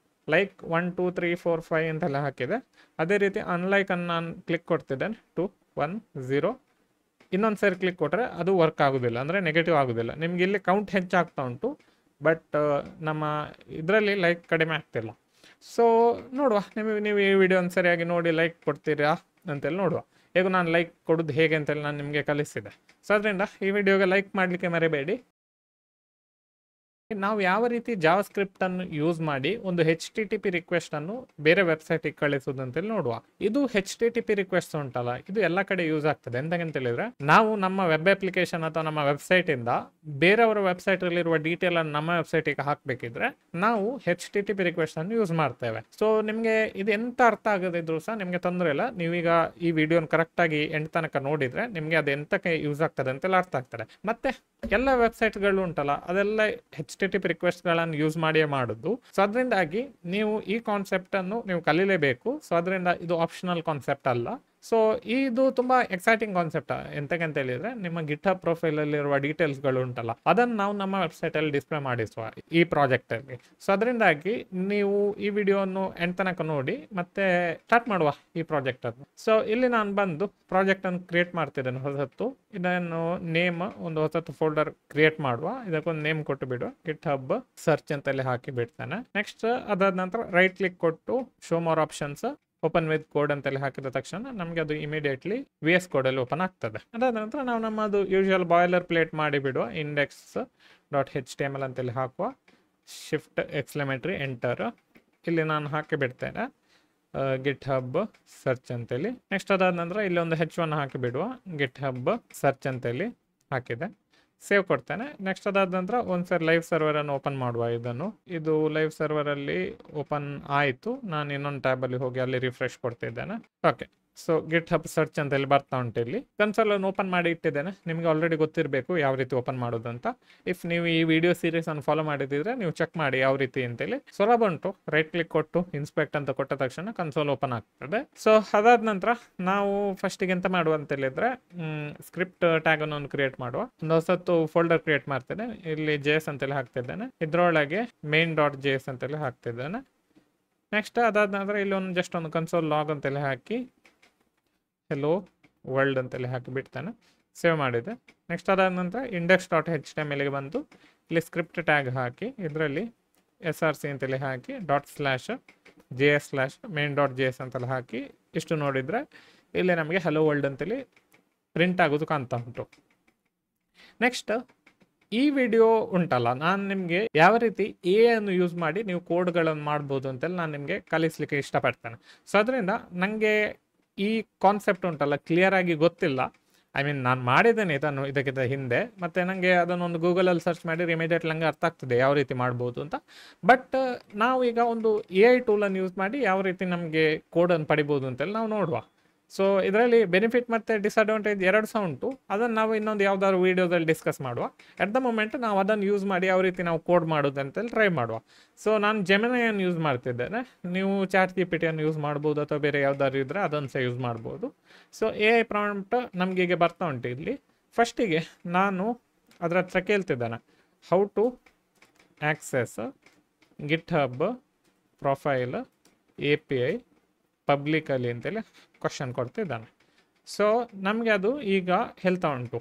ಲೈಕ್ 1 2 3 4 5 ಅಂತೆಲ್ಲ ಹಾಕಿದೆ. ಅದೇ ರೀತಿ ಅನ್ಲೈಕನ್ನು ನಾನು ಕ್ಲಿಕ್ ಕೊಡ್ತಿದ್ದೇನೆ 2 1 0. ಇನ್ನೊಂದು ಸರಿ ಕ್ಲಿಕ್ ಕೊಟ್ಟರೆ ಅದು ವರ್ಕ್ ಆಗೋದಿಲ್ಲ, ಅಂದರೆ ನೆಗೆಟಿವ್ ಆಗೋದಿಲ್ಲ. ನಿಮ್ಗೆ ಇಲ್ಲಿ ಕೌಂಟ್ ಹೆಚ್ಚಾಗ್ತಾ ಉಂಟು, ಬಟ್ ನಮ್ಮ ಇದರಲ್ಲಿ ಲೈಕ್ ಕಡಿಮೆ ಆಗ್ತಿಲ್ಲ. ಸೊ ನೋಡುವ, ನೀವು ಈ ವಿಡಿಯೋನ ಸರಿಯಾಗಿ ನೋಡಿ ಲೈಕ್ ಕೊಡ್ತೀರಾ ಅಂತೇಳಿ ನೋಡುವ. ಈಗ ನಾನು ಲೈಕ್ ಕೊಡೋದು ಹೇಗೆ ಅಂತೇಳಿ ನಾನು ನಿಮಗೆ ಕಲಿಸಿದೆ. ಸೊ ಅದರಿಂದ ಈ ವಿಡಿಯೋಗೆ ಲೈಕ್ ಮಾಡಲಿಕ್ಕೆ ಮರಿಬೇಡಿ. ನಾವು ಯಾವ ರೀತಿ ಜಾವಾಸ್ಕ್ರಿಪ್ಟ್ ಅನ್ನು ಯೂಸ್ ಮಾಡಿ ಒಂದು HTTP ರಿಕ್ವೆಸ್ಟ್ ಅನ್ನು ಬೇರೆ ವೆಬ್ಸೈಟಿಗೆ ಕಳಿಸೋದು ಅಂತೇಳಿ ನೋಡುವ. ಇದು HTTP ರಿಕ್ವೆಸ್ಟ್ ಉಂಟಲ್ಲ, ಇದು ಎಲ್ಲ ಕಡೆ ಯೂಸ್ ಆಗ್ತದೆ. ಎಂತಂತ ಹೇಳಿದ್ರೆ ನಾವು ನಮ್ಮ ವೆಬ್ ಅಪ್ಲಿಕೇಶನ್ ಅಥವಾ ನಮ್ಮ ವೆಬ್ಸೈಟ್ ಇಂದ ಬೇರೆಯವರ ವೆಬ್ಸೈಟ್ ಅಲ್ಲಿರುವ ಡೀಟೇಲ್ ಅನ್ನು ನಮ್ಮ ವೆಬ್ಸೈಟಿಗೆ ಹಾಕಬೇಕಿದ್ರೆ ನಾವು HTTP ರಿಕ್ವೆಸ್ಟ್ ಅನ್ನು ಯೂಸ್ ಮಾಡ್ತೇವೆ. ಸೊ ನಿಮಗೆ ಇದು ಎಂತ ಅರ್ಥ ಆಗದಿದ್ರು ಸಹ ನಿಮಗೆ ತೊಂದರೆ ಇಲ್ಲ. ನೀವೀಗ ಈ ವಿಡಿಯೋನ ಕರೆಕ್ಟ್ ಆಗಿ ಎಂಡ್ ತನಕ ನೋಡಿದ್ರೆ ನಿಮಗೆ ಅದು ಎಂತಕ್ಕೆ ಯೂಸ್ ಆಗ್ತದೆ ಅಂತೆಲ್ಲ ಅರ್ಥ ಆಗ್ತದೆ. ಮತ್ತೆ ಎಲ್ಲ ವೆಬ್ಸೈಟ್ಗಳು ಉಂಟಲ್ಲ ಅದೆಲ್ಲ HTTP ರಿಕ್ವೆಸ್ಟ್ಗಳನ್ನು ಯೂಸ್ ಮಾಡಿಯೇ ಮಾಡೋದು. ಸೊ ಅದರಿಂದಾಗಿ ನೀವು ಈ ಕಾನ್ಸೆಪ್ಟನ್ನು ನೀವು ಕಲೀಲೇಬೇಕು. ಸೊ ಅದರಿಂದ ಇದು ಆಪ್ಷನಲ್ ಕಾನ್ಸೆಪ್ಟ್ ಅಲ್ಲ. ಸೊ ಇದು ತುಂಬಾ ಎಕ್ಸೈಟಿಂಗ್ ಕಾನ್ಸೆಪ್ಟ್. ಎಂತಕ್ಕಂತ ಹೇಳಿದ್ರೆ ನಿಮ್ಮ ಗಿಟ್ಹಬ್ ಪ್ರೊಫೈಲ್ ಅಲ್ಲಿರುವ ಡೀಟೇಲ್ಸ್ಗಳು ಉಂಟಲ್ಲ, ಅದನ್ನು ನಾವು ನಮ್ಮ ವೆಬ್ಸೈಟ್ ಅಲ್ಲಿ ಡಿಸ್ಪ್ಲೇ ಮಾಡಿಸುವ ಈ ಪ್ರಾಜೆಕ್ಟ್ ಅಲ್ಲಿ. ಸೊ ಅದರಿಂದಾಗಿ ನೀವು ಈ ವಿಡಿಯೋವನ್ನು ಎಂಡ್ ತನಕ ನೋಡಿ ಮತ್ತೆ ಸ್ಟಾರ್ಟ್ ಮಾಡುವ ಈ ಪ್ರಾಜೆಕ್ಟ್ ಅನ್ನು. ಸೊ ಇಲ್ಲಿ ನಾನು ಬಂದು ಪ್ರಾಜೆಕ್ಟ್ ಅನ್ನು ಕ್ರಿಯೇಟ್ ಮಾಡ್ತಿದ್ದೇನೆ ಹೊಸತ್ತು. ಇದನ್ನು ನೇಮ್ ಒಂದು ಹೊಸತ್ತು ಫೋಲ್ಡರ್ ಕ್ರಿಯೇಟ್ ಮಾಡುವ. ಇದಕ್ಕೊಂದು ನೇಮ್ ಕೊಟ್ಟು ಬಿಡುವ, ಗಿಟ್ಹಬ್ ಸರ್ಚ್ ಅಂತಲ್ಲಿ ಹಾಕಿ ಬಿಡ್ತಾನೆ. ನೆಕ್ಸ್ಟ್ ಅದಾದ ನಂತರ ರೈಟ್ ಕ್ಲಿಕ್ ಕೊಟ್ಟು show more options, open with code ಅಂತಲ್ಲಿ ಹಾಕಿದ ತಕ್ಷಣ ನಮಗೆ ಅದು ಇಮಿಡಿಯೇಟ್ಲಿ VS ಕೋಡ್ ಅಲ್ಲಿ ಓಪನ್ ಆಗ್ತದೆ. ಅದಾದ ನಂತರ ನಾವು ನಮ್ಮದು ಯೂಶುವಲ್ ಬಾಯ್ಲರ್ ಪ್ಲೇಟ್ ಮಾಡಿ ಬಿಡುವ, index.html ಅಂತಲ್ಲಿ ಹಾಕುವ, ಶಿಫ್ಟ್ ಎಕ್ಸ್ಕ್ಲಮೇಟರಿ ಎಂಟರ್. ಇಲ್ಲಿ ನಾನು ಹಾಕಿ ಬಿಡ್ತೇನೆ ಗಿಟ್ಹಬ್ ಸರ್ಚ್ ಅಂತೇಳಿ. ನೆಕ್ಸ್ಟ್ ಅದಾದ ನಂತರ ಇಲ್ಲಿ ಒಂದು H1 ಹಾಕಿ ಬಿಡುವ, ಗಿಟ್ಹಬ್ ಸರ್ಚ್ ಅಂತೇಳಿ ಹಾಕಿದೆ, ಸೇವ್ ಕೊಡ್ತೇನೆ. ನೆಕ್ಸ್ಟ್ ಅದಾದ ನಂತರ ಒಂದ್ಸರಿ ಲೈವ್ ಸರ್ವರ್ ಅನ್ನು ಓಪನ್ ಮಾಡುವ. ಇದು ಲೈವ್ ಸರ್ವರ್ ಅಲ್ಲಿ ಓಪನ್ ಆಯಿತು. ನಾನು ಇನ್ನೊಂದು ಟ್ಯಾಬ್ ಅಲ್ಲಿ ಹೋಗಿ ಅಲ್ಲಿ ರಿಫ್ರೆಶ್ ಕೊಡ್ತಿದ್ದೇನೆ. ಓಕೆ, ಸೊ ಗಿಟ್ಹಬ್ ಸರ್ಚ್ ಅಂತ ಇಲ್ಲಿ ಬರ್ತಾ ಉಂಟು. ಇಲ್ಲಿ ಕನ್ಸೋಲ್ ಅನ್ನು ಓಪನ್ ಮಾಡಿ ಇಟ್ಟಿದ್ದೇನೆ. ನಿಮಗೆ ಆಲ್ರೆಡಿ ಗೊತ್ತಿರಬೇಕು ಯಾವ ರೀತಿ ಓಪನ್ ಮಾಡೋದು ಅಂತ. ಇಫ್ ನೀವು ಈ ವಿಡಿಯೋ ಸೀರೀಸ್ ಅನ್ನು ಫಾಲೋ ಮಾಡಿದ್ರೆ ನೀವು ಚೆಕ್ ಮಾಡಿ ಯಾವ ರೀತಿ ಅಂತೇಳಿ. ಸುಲಭ ಉಂಟು. ರೈಟ್ ಕ್ಲಿಕ್ ಕೊಟ್ಟು ಇನ್ಸ್ಪೆಕ್ಟ್ ಅಂತ ಕೊಟ್ಟ ತಕ್ಷಣ ಕನ್ಸೋಲ್ ಓಪನ್ ಆಗ್ತದೆ. ಸೊ ಅದಾದ ನಂತರ ನಾವು ಫಸ್ಟಿಗೆ ಎಂತ ಮಾಡುವ ಅಂತ ಹೇಳಿದ್ರೆ ಸ್ಕ್ರಿಪ್ಟ್ ಟ್ಯಾಗ್ ಅನ್ನು ಕ್ರಿಯೇಟ್ ಮಾಡುವ. ಒಂದು ಹೊಸತ್ತು ಫೋಲ್ಡರ್ ಕ್ರಿಯೇಟ್ ಮಾಡ್ತೇನೆ. ಇಲ್ಲಿ JS ಅಂತೇಳಿ ಹಾಕ್ತಿದ್ದೇನೆ. ಇದ್ರೊಳಗೆ main.js ಅಂತೇಳಿ ಹಾಕ್ತಿದ್ದೇನೆ. ನೆಕ್ಸ್ಟ್ ಅದಾದ ನಂತರ ಇಲ್ಲಿ ಒಂದು ಜಸ್ಟ್ ಒಂದು ಕನ್ಸೋಲ್ ಲಾಗ್ ಅಂತೇಳಿ ಹಾಕಿ ಹೆಲೋ ವರ್ಲ್ಡ್ ಅಂತೇಳಿ ಹಾಕಿ ಬಿಡ್ತಾನೆ, ಸೇವ್ ಮಾಡಿದೆ. ನೆಕ್ಸ್ಟ್ ಅದಾದ ನಂತರ index.html ಗೆ ಬಂದು ಇಲ್ಲಿ ಸ್ಕ್ರಿಪ್ಟ್ ಟ್ಯಾಗ್ ಹಾಕಿ ಇದರಲ್ಲಿ src ಅಂತೇಳಿ ಹಾಕಿ .js/main.js ಅಂತೇಳಿ ಹಾಕಿ ಇಷ್ಟು ನೋಡಿದರೆ ಇಲ್ಲಿ ನಮಗೆ ಹೆಲೋ ವರ್ಲ್ಡ್ ಅಂತೇಳಿ ಪ್ರಿಂಟ್ ಆಗೋದು ಕಾಣ್ತಾ ಉಂಟು. ನೆಕ್ಸ್ಟ್ ಈ ವಿಡಿಯೋ ಉಂಟಲ್ಲ, ನಾನು ನಿಮಗೆ ಯಾವ ರೀತಿ ಅನ್ನು ಯೂಸ್ ಮಾಡಿ ನೀವು ಕೋಡ್ಗಳನ್ನು ಮಾಡ್ಬೋದು ಅಂತೇಳಿ ನಾನು ನಿಮಗೆ ಕಲಿಸ್ಲಿಕ್ಕೆ ಇಷ್ಟಪಡ್ತೇನೆ. ಸೊ ಅದರಿಂದ ನನಗೆ ಈ ಕಾನ್ಸೆಪ್ಟ್ ಉಂಟಲ್ಲ ಕ್ಲಿಯರ್ ಆಗಿ ಗೊತ್ತಿಲ್ಲ. ನಾನು ಮಾಡಿದ್ದೇನೆ ಇದಕ್ಕಿಂತ ಹಿಂದೆ, ಮತ್ತು ನನಗೆ ಅದನ್ನೊಂದು ಗೂಗಲಲ್ಲಿ ಸರ್ಚ್ ಮಾಡಿ ಇಮಿಡಿಯೇಟ್ಲಿ ನನಗೆ ಅರ್ಥ ಆಗ್ತದೆ ಯಾವ ರೀತಿ ಮಾಡ್ಬೋದು ಅಂತ. ಬಟ್ ನಾವು ಈಗ ಒಂದು AI ಟೂಲನ್ನು ಯೂಸ್ ಮಾಡಿ ಯಾವ ರೀತಿ ನಮಗೆ ಕೋಡನ್ನು ಪಡಿಬೋದು ಅಂತೇಳಿ ನಾವು ನೋಡುವ. ಸೊ ಇದರಲ್ಲಿ ಬೆನಿಫಿಟ್ ಮತ್ತು ಡಿಸಡ್ವಾಂಟೇಜ್ ಎರಡು ಸಹ ಉಂಟು. ಅದನ್ನು ನಾವು ಇನ್ನೊಂದು ಯಾವ್ದಾದ್ರು ವೀಡಿಯೋದಲ್ಲಿ ಡಿಸ್ಕಸ್ ಮಾಡುವ. ಎಟ್ ದ ಮೊಮೆಂಟ್ ನಾವು ಅದನ್ನು ಯೂಸ್ ಮಾಡಿ ಯಾವ ರೀತಿ ನಾವು ಕೋಡ್ ಮಾಡೋದು ಅಂತೇಳಿ ಟ್ರೈ ಮಾಡುವ. ಸೊ ನಾನು ಜೆಮಿನಿಯನ್ನು ಯೂಸ್ ಮಾಡ್ತಿದ್ದೇನೆ. ನೀವು ChatGPT ಯೂಸ್ ಮಾಡ್ಬೋದು ಅಥವಾ ಬೇರೆ ಯಾವ್ದಾದ್ರು ಇದ್ದರೆ ಅದನ್ನು ಸಹ ಯೂಸ್ ಮಾಡ್ಬೋದು. ಸೊ AI ಪ್ರಾಂಪ್ಟ್ ನಮಗೆ ಈಗ ಬರ್ತಾ ಉಂಟು. ಇಲ್ಲಿ ಫಸ್ಟಿಗೆ ನಾನು ಅದರ ಹತ್ರ ಕೇಳ್ತಿದ್ದೇನೆ, how to access GitHub profile API publicly ಅಂತೇಳಿ ಕ್ವಶನ್ ಕೊಡ್ತಿದ್ದಾನೆ. ಸೊ ನಮಗೆ ಅದು ಈಗ ಹೇಳ್ತಾ ಉಂಟು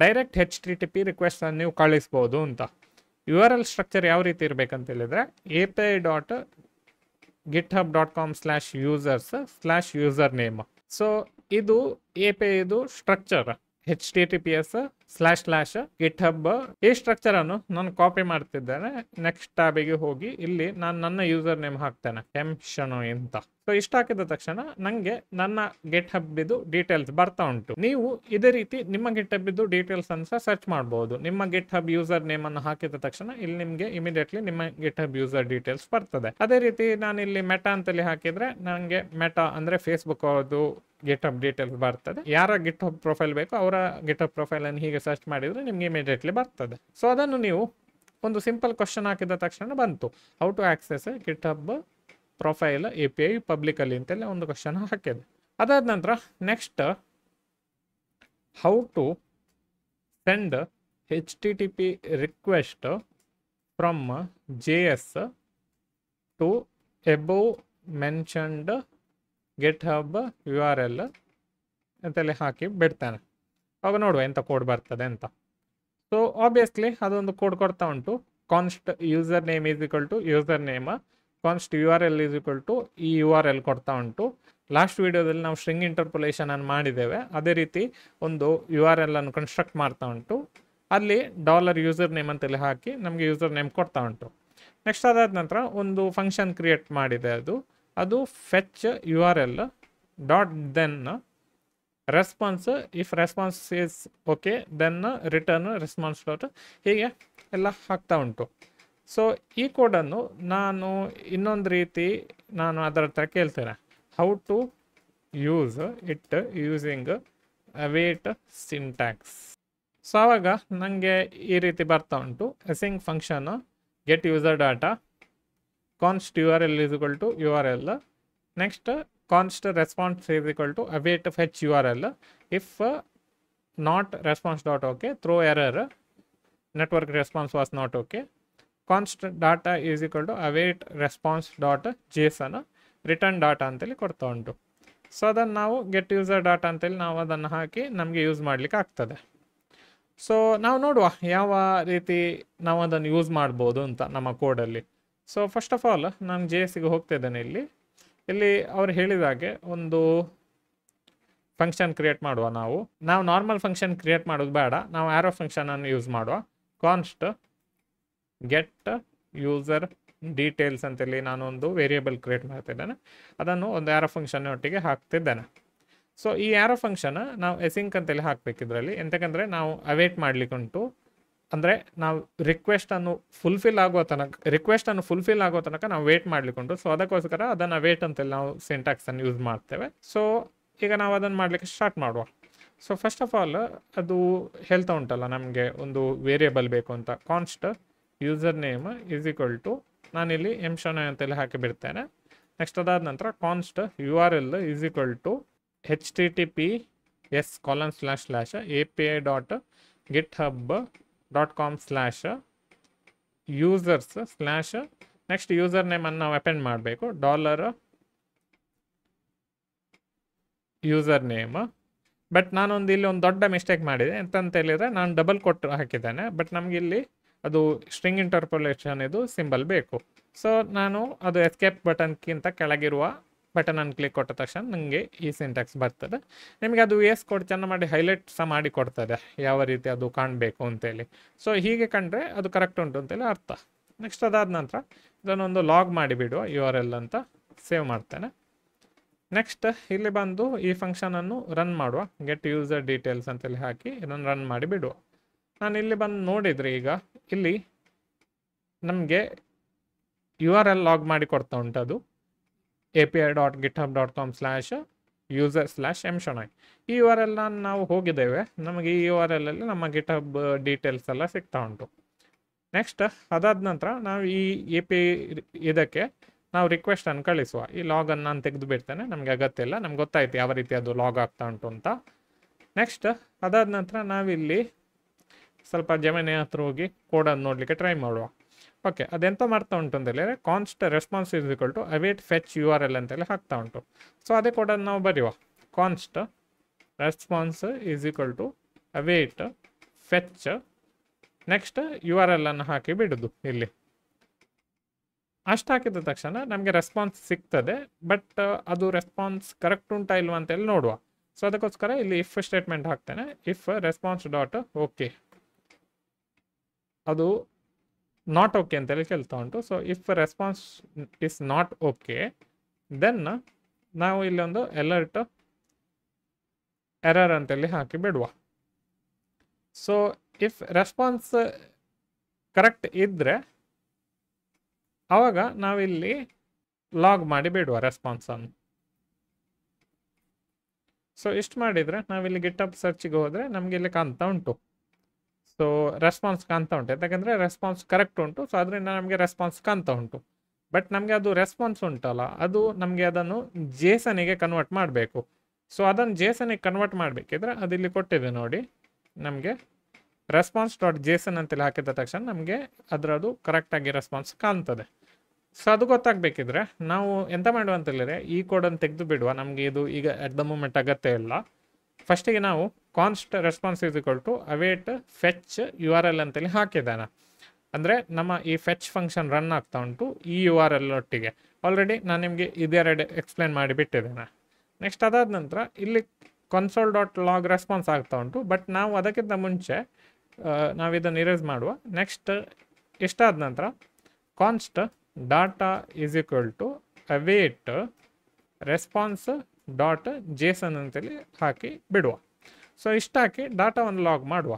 ಡೈರೆಕ್ಟ್ HTTP ರಿಕ್ವೆಸ್ಟನ್ನು ನೀವು ಕಳಿಸ್ಬೋದು ಅಂತ. URL ಸ್ಟ್ರಕ್ಚರ್ ಯಾವ ರೀತಿ ಇರಬೇಕಂತ ಹೇಳಿದರೆ api.github.com/users/username. ಸೊ ಇದು API ಇದು ಸ್ಟ್ರಕ್ಚರ್ https//github. ಈ ಸ್ಟ್ರಕ್ಚರ್ ಅನ್ನು ನಾನು ಕಾಪಿ ಮಾಡ್ತಿದ್ದೇನೆ. ನೆಕ್ಸ್ಟ್ ಟ್ಯಾಬಿಗೆ ಹೋಗಿ ಇಲ್ಲಿ ನಾನು ನನ್ನ ಯೂಸರ್ ನೇಮ್ ಹಾಕ್ತೇನೆ, ಶನೋ ಅಂತ. ಸೊ ಇಷ್ಟ ಹಾಕಿದ ತಕ್ಷಣ ನನಗೆ ನನ್ನ ಗಿಟ್ಹಬ್ ಇದು ಡೀಟೇಲ್ಸ್ ಬರ್ತಾ ಉಂಟು. ನೀವು ಇದೇ ರೀತಿ ನಿಮ್ಮ ಗಿಟ್ಹಬ್ ಇದು ಡೀಟೇಲ್ಸ್ ಅನ್ನು ಸಹ ಸರ್ಚ್ ಮಾಡಬಹುದು. ನಿಮ್ಮ ಗಿಟ್ಹಬ್ ಯೂಸರ್ ನೇಮ್ ಅನ್ನು ಹಾಕಿದ ತಕ್ಷಣ ಇಲ್ಲಿ ನಿಮಗೆ ಇಮಿಡಿಯೇಟ್ಲಿ ನಿಮ್ಮ ಗಿಟ್ಹಬ್ ಯೂಸರ್ ಡೀಟೇಲ್ಸ್ ಬರ್ತದೆ. ಅದೇ ರೀತಿ ನಾನು ಇಲ್ಲಿ ಮೆಟಾ ಅಂತಲ್ಲಿ ಹಾಕಿದ್ರೆ ನನಗೆ ಮೆಟಾ ಅಂದ್ರೆ ಫೇಸ್ಬುಕ್ ಅವ್ರದ್ದು ಗಿಟ್ಹಬ್ ಡೀಟೇಲ್ಸ್ ಬರ್ತದೆ. ಯಾರ ಗಿಟ್ಹಬ್ ಪ್ರೊಫೈಲ್ ಬೇಕೋ ಅವರ ಗಿಟ್ಹಬ್ ಪ್ರೊಫೈಲ್ ಅನ್ನು ಹೀಗೆ ಸರ್ಚ್ ಮಾಡಿದ್ರೆ ನಿಮ್ಗೆ ಇಮಿಡಿಯೇಟ್ಲಿ ಬರ್ತದೆ. ಸೊ ಅದನ್ನು ನೀವು ಒಂದು ಸಿಂಪಲ್ ಕ್ವಶನ್ ಹಾಕಿದ ತಕ್ಷಣ ಬಂತು, how to access GitHub profile API publicly ಅಂತೆಲ್ಲ ಒಂದು ಕ್ವಶನ್ ಹಾಕಿದೆ. ಅದಾದ ನಂತರ next how to send HTTP request from JS to above mentioned GitHub URL ಅಂತೆಲ್ಲ ಹಾಕಿ ಬಿಡ್ತಾನೆ. ಆಗ ನೋಡುವ ಎಂತ ಕೋಡ್ ಬರ್ತದೆ ಅಂತ. ಸೊ ಆಬ್ವಿಯಸ್ಲಿ ಅದೊಂದು ಕೋಡ್ ಕೊಡ್ತಾ ಉಂಟು, const user name is equal to user name, const URL is equal to ಈ URL ಕೊಡ್ತಾ ಉಂಟು. ಲಾಸ್ಟ್ ವಿಡಿಯೋದಲ್ಲಿ ನಾವು ಸ್ಟ್ರಿಂಗ್ ಇಂಟರ್ಪೊಲೇಷನ್ ಅನ್ನು ಮಾಡಿದ್ದೇವೆ. ಅದೇ ರೀತಿ ಒಂದು URL ಅನ್ನು ಕನ್ಸ್ಟ್ರಕ್ಟ್ ಮಾಡ್ತಾ ಉಂಟು. ಅಲ್ಲಿ $ಯೂಸರ್ ನೇಮ್ ಅಂತೇಳಿ ಹಾಕಿ ನಮಗೆ ಯೂಸರ್ ನೇಮ್ ಕೊಡ್ತಾ ಉಂಟು. ನೆಕ್ಸ್ಟ್ ಅದಾದ ನಂತರ ಒಂದು ಫಂಕ್ಷನ್ ಕ್ರಿಯೇಟ್ ಮಾಡಿದೆ. ಅದು fetch URL dot then response, if response is okay then return response dot, ಹೀಗೆ ಎಲ್ಲ ಹಾಕ್ತಾ ಉಂಟು. ಸೊ ಈ ಕೋಡನ್ನು ನಾನು ಇನ್ನೊಂದು ರೀತಿ ನಾನು ಅದರ ಹತ್ರ ಕೇಳ್ತೇನೆ, how to use it using await syntax. So ಆವಾಗ ನನಗೆ ಈ ರೀತಿ ಬರ್ತಾ ಉಂಟು async function get user data const U R L is equal to U R L. Next const response is equal to await fetch U R L. If not response dot okay throw error network response was not okay. Const data is equal to await response dot JSON return data ಅಂತೇಳಿ ಕೊಡ್ತಾ ಉಂಟು. So ಅದನ್ನು ನಾವು get user data ಅಂತೇಳಿ ನಾವು ಅದನ್ನು ಹಾಕಿ ನಮಗೆ use ಮಾಡಲಿಕ್ಕೆ ಆಗ್ತದೆ. ಸೊ ನಾವು ನೋಡುವ ಯಾವ ರೀತಿ ನಾವು ಅದನ್ನು ಯೂಸ್ ಮಾಡ್ಬೋದು ಅಂತ ನಮ್ಮ ಕೋಡಲ್ಲಿ. ಸೊ ಫಸ್ಟ್ ಆಫ್ ಆಲ್ ನಾನು JSಗೆ ಹೋಗ್ತಿದ್ದೇನೆ. ಇಲ್ಲಿ ಅವ್ರು ಹೇಳಿದಾಗೆ ಒಂದು ಫಂಕ್ಷನ್ ಕ್ರಿಯೇಟ್ ಮಾಡುವ. ನಾವು ನಾರ್ಮಲ್ ಫಂಕ್ಷನ್ ಕ್ರಿಯೇಟ್ ಮಾಡೋದು ಬೇಡ, ನಾವು ಆರೋ ಫಂಕ್ಷನನ್ನು ಯೂಸ್ ಮಾಡುವ. ಕಾನ್ಸ್ಟ್ ಗೆಟ್ ಯೂಸರ್ ಡೀಟೇಲ್ಸ್ ಅಂತೇಳಿ ನಾನೊಂದು ವೇರಿಯೇಬಲ್ ಕ್ರಿಯೇಟ್ ಮಾಡ್ತಿದ್ದೇನೆ, ಅದನ್ನು ಒಂದು ಆರೋ ಫಂಕ್ಷನ್ ಒಟ್ಟಿಗೆ ಹಾಕ್ತಿದ್ದೇನೆ. ಸೊ ಈ ಆರೋ ಫಂಕ್ಷನ್ ನಾವು ಎಸಿಂಕ್ ಅಂತೇಳಿ ಹಾಕಬೇಕು ಇದರಲ್ಲಿ. ಎಂತಕ್ಕಂದರೆ ನಾವು ಅವೇಟ್ ಮಾಡಲಿಕ್ಕೆ ಉಂಟು, ಅಂದರೆ ನಾವು ರಿಕ್ವೆಸ್ಟನ್ನು ಫುಲ್ಫಿಲ್ ಆಗೋ ತನಕ ನಾವು ವೇಟ್ ಮಾಡಲಿಕ್ಕೆ ಉಂಟು. ಸೊ ಅದಕ್ಕೋಸ್ಕರ ಅದನ್ನು ವೇಟ್ ಅಂತೇಳಿ ನಾವು ಸಿಂಟ್ಯಾಕ್ಸನ್ನು ಯೂಸ್ ಮಾಡ್ತೇವೆ. ಸೊ ಈಗ ನಾವು ಅದನ್ನು ಮಾಡಲಿಕ್ಕೆ ಸ್ಟಾರ್ಟ್ ಮಾಡುವ. ಸೊ ಫಸ್ಟ್ ಆಫ್ ಆಲ್ ಅದು ಹೇಳ್ತಾ ಉಂಟಲ್ಲ ನಮಗೆ ಒಂದು ವೇರಿಯೇಬಲ್ ಬೇಕು ಅಂತ. Const user name is equal to ನಾನಿಲ್ಲಿ ಎಂಶನ ಅಂತೇಳಿ ಹಾಕಿ ಬಿಡ್ತೇನೆ. ನೆಕ್ಸ್ಟ್ ಅದಾದ ನಂತರ const U R L is equal to https://api.github.com/users/ next user ನೇಮನ್ನು ನಾವು ಅಪೆಂಡ್ ಮಾಡಬೇಕು $ಯೂಸರ್ ನೇಮ್. ಬಟ್ ನಾನೊಂದು ಇಲ್ಲಿ ಒಂದು ದೊಡ್ಡ ಮಿಸ್ಟೇಕ್ ಮಾಡಿದೆ. ಎಂತಂತ ಹೇಳಿದರೆ ನಾನು ಡಬಲ್ ಕೊಟ್ಟು ಹಾಕಿದ್ದೇನೆ, ಬಟ್ ನಮಗೆ ಇಲ್ಲಿ ಅದು ಸ್ಟ್ರಿಂಗ್ ಇಂಟರ್ಪೋಲೇಷನ್ ಇದು ಸಿಂಬಲ್ ಬೇಕು. ಸೊ ನಾನು ಅದು ಎಸ್ಕೇಪ್ ಬಟನ್ಗಿಂತ ಕೆಳಗಿರುವ ಬಟನನ್ನು ಕ್ಲಿಕ್ ಕೊಟ್ಟ ತಕ್ಷಣ ನನಗೆ ಈ ಸಿಂಟ್ಯಾಕ್ಸ್ ಬರ್ತದೆ. ನಿಮಗೆ ಅದು VS ಕೋಡ್ ಚೆನ್ನಾಗಿ ಮಾಡಿ ಹೈಲೈಟ್ ಸಹ ಮಾಡಿ ಕೊಡ್ತದೆ ಯಾವ ರೀತಿ ಅದು ಕಾಣಬೇಕು ಅಂತೇಳಿ. ಸೊ ಹೀಗೆ ಕಂಡ್ರೆ ಅದು ಕರೆಕ್ಟ್ ಉಂಟು ಅಂತೇಳಿ ಅರ್ಥ. ನೆಕ್ಸ್ಟ್ ಅದಾದ ನಂತರ ಇದನ್ನೊಂದು ಲಾಗ್ ಮಾಡಿಬಿಡುವ URL ಅಂತ ಸೇವ್ ಮಾಡ್ತೇನೆ. ನೆಕ್ಸ್ಟ್ ಇಲ್ಲಿ ಬಂದು ಈ ಫಂಕ್ಷನನ್ನು ರನ್ ಮಾಡುವ. ಗೆಟ್ ಯೂಸರ್ ಡೀಟೇಲ್ಸ್ ಅಂತೇಳಿ ಹಾಕಿ ಇದನ್ನು ರನ್ ಮಾಡಿ ಬಿಡುವ. ನಾನು ಇಲ್ಲಿ ಬಂದು ನೋಡಿದರೆ ಈಗ ಇಲ್ಲಿ ನಮಗೆ URL ಲಾಗ್ ಮಾಡಿ ಕೊಡ್ತಾ ಉಂಟು. ಅದು api.github.com/user/mshonai. ಈ URL ನಾವು ಹೋಗಿದ್ದೇವೆ, ನಮಗೆ ಈ URL ಅಲ್ಲಿ ನಮ್ಮ ಗಿಟ್ಹಬ್ ಡೀಟೇಲ್ಸ್ ಎಲ್ಲ ಸಿಗ್ತಾ ಉಂಟು. ನೆಕ್ಸ್ಟ್ ಅದಾದ ನಂತರ ನಾವು ಈ API ಇದಕ್ಕೆ ನಾವು ರಿಕ್ವೆಸ್ಟನ್ನು ಕಳಿಸುವ. ಈ ಲಾಗನ್ನು ನಾನು ತೆಗೆದು ಬಿಡ್ತೇನೆ, ನಮಗೆ ಅಗತ್ಯ ಇಲ್ಲ, ನಮ್ಗೆ ಗೊತ್ತಾಯ್ತು ಯಾವ ರೀತಿ ಅದು ಲಾಗ್ ಆಗ್ತಾ ಉಂಟು ಅಂತ. ನೆಕ್ಸ್ಟ್ ಅದಾದ ನಂತರ ನಾವಿಲ್ಲಿ ಸ್ವಲ್ಪ ಜಮೆನಿ ಹತ್ರ ಹೋಗಿ ಕೋಡನ್ನು ನೋಡಲಿಕ್ಕೆ ಟ್ರೈ ಮಾಡುವ. ಓಕೆ, ಅದೆಂತ ಮಾಡ್ತಾ ಉಂಟು ಅಂತ ಹೇಳಿದರೆ const response is equal to await fetch URL ಅಂತೇಳಿ ಹಾಕ್ತಾ ಉಂಟು. ಸೊ ಅದೇ ಕೋಡನ್ನು ನಾವು ಬರೆಯುವ. Const response is equal to await fetch next URL ಅನ್ನು ಹಾಕಿ ಬಿಡೋದು. ಇಲ್ಲಿ ಅಷ್ಟು ಹಾಕಿದ ತಕ್ಷಣ ನಮಗೆ ರೆಸ್ಪಾನ್ಸ್ ಸಿಗ್ತದೆ, ಬಟ್ ಅದು ರೆಸ್ಪಾನ್ಸ್ ಕರೆಕ್ಟ್ ಉಂಟಾ ಇಲ್ವಾ ಅಂತೇಳಿ ನೋಡುವ. ಸೊ ಅದಕ್ಕೋಸ್ಕರ ಇಲ್ಲಿ ಇಫ್ ಸ್ಟೇಟ್ಮೆಂಟ್ ಹಾಕ್ತೇನೆ. ಇಫ್ ರೆಸ್ಪಾನ್ಸ್ ಡಾಟ್ ಓಕೆ, ಅದು ನಾಟ್ ಓಕೆ ಅಂತೇಳಿ ಕೇಳ್ತಾ ಉಂಟು. So if response is not okay then ನಾವು ಇಲ್ಲೊಂದು ಅಲರ್ಟ್ ಎರರ್ ಅಂತೇಳಿ ಹಾಕಿ ಬಿಡುವ. ಸೊ ಇಫ್ ರೆಸ್ಪಾನ್ಸ್ ಕರೆಕ್ಟ್ ಇದ್ದರೆ ಆವಾಗ ನಾವಿಲ್ಲಿ ಲಾಗ್ ಮಾಡಿ ಬಿಡುವ ರೆಸ್ಪಾನ್ಸನ್ನು. ಸೊ ಇಷ್ಟು ಮಾಡಿದರೆ ನಾವಿಲ್ಲಿ ಗಿಟ್ಹಬ್ ಸರ್ಚಿಗೆ ಹೋದರೆ ನಮಗೆ ಇಲ್ಲಿ ಕಾಣ್ತಾ ಉಂಟು. ಸೊ ರೆಸ್ಪಾನ್ಸ್ ಕಾಣ್ತಾ ಉಂಟು, ಯಾಕಂದರೆ ರೆಸ್ಪಾನ್ಸ್ ಕರೆಕ್ಟ್ ಉಂಟು. ಸೊ ಅದರಿಂದ ನಮಗೆ ರೆಸ್ಪಾನ್ಸ್ ಕಾಣ್ತಾ ಉಂಟು. ಬಟ್ ನಮಗೆ ಅದು ರೆಸ್ಪಾನ್ಸ್ ಉಂಟಲ್ಲ, ಅದು ನಮಗೆ ಅದನ್ನು JSONಗೆ ಕನ್ವರ್ಟ್ ಮಾಡಬೇಕು. ಸೊ ಅದನ್ನು JSONಗೆ ಕನ್ವರ್ಟ್ ಮಾಡಬೇಕಿದ್ರೆ ಅದಿಲ್ಲಿ ಕೊಟ್ಟಿದೆ ನೋಡಿ, ನಮಗೆ response.json ಅಂತೇಳಿ ಹಾಕಿದ ತಕ್ಷಣ ನಮಗೆ ಅದರದು ಕರೆಕ್ಟಾಗಿ ರೆಸ್ಪಾನ್ಸ್ ಕಾಣ್ತದೆ. ಸೊ ಅದು ಗೊತ್ತಾಗಬೇಕಿದ್ರೆ ನಾವು ಎಂತ ಮಾಡುವ ಅಂತ ಹೇಳಿದರೆ ಈ ಕೋಡನ್ನು ತೆಗೆದು ಬಿಡುವ. ನಮಗೆ ಇದು ಈಗ ಅಟ್ ದ ಮೂಮೆಂಟ್ ಅಗತ್ಯ ಇಲ್ಲ. ಫಸ್ಟಿಗೆ ನಾವು const response is equal to await fetch URL ಅಂತೇಳಿ ಹಾಕಿದ್ದಾನೆ. ಅಂದರೆ ನಮ್ಮ ಈ ಫೆಚ್ ಫಂಕ್ಷನ್ ರನ್ ಆಗ್ತಾ ಉಂಟು ಈ URL ಒಟ್ಟಿಗೆ. ಆಲ್ರೆಡಿ ನಾನು ನಿಮಗೆ ಇದೆರಡು ಎಕ್ಸ್ಪ್ಲೇನ್ ಮಾಡಿ ಬಿಟ್ಟಿದ್ದೇನೆ. ನೆಕ್ಸ್ಟ್ ಅದಾದ ನಂತರ ಇಲ್ಲಿ console.log ರೆಸ್ಪಾನ್ಸ್ ಆಗ್ತಾ ಉಂಟು. ಬಟ್ ನಾವು ಅದಕ್ಕಿಂತ ಮುಂಚೆ ನಾವು ಇದನ್ನು ಇರೇಸ್ ಮಾಡುವ. ನೆಕ್ಸ್ಟ್ ಇಷ್ಟಾದ ನಂತರ const data is equal to await response dot JSON ಅಂತೇಳಿ ಹಾಕಿ ಬಿಡುವ. ಸೊ ಇಷ್ಟು ಹಾಕಿ ಡಾಟಾವನ್ನು ಲಾಗ್ ಮಾಡುವ.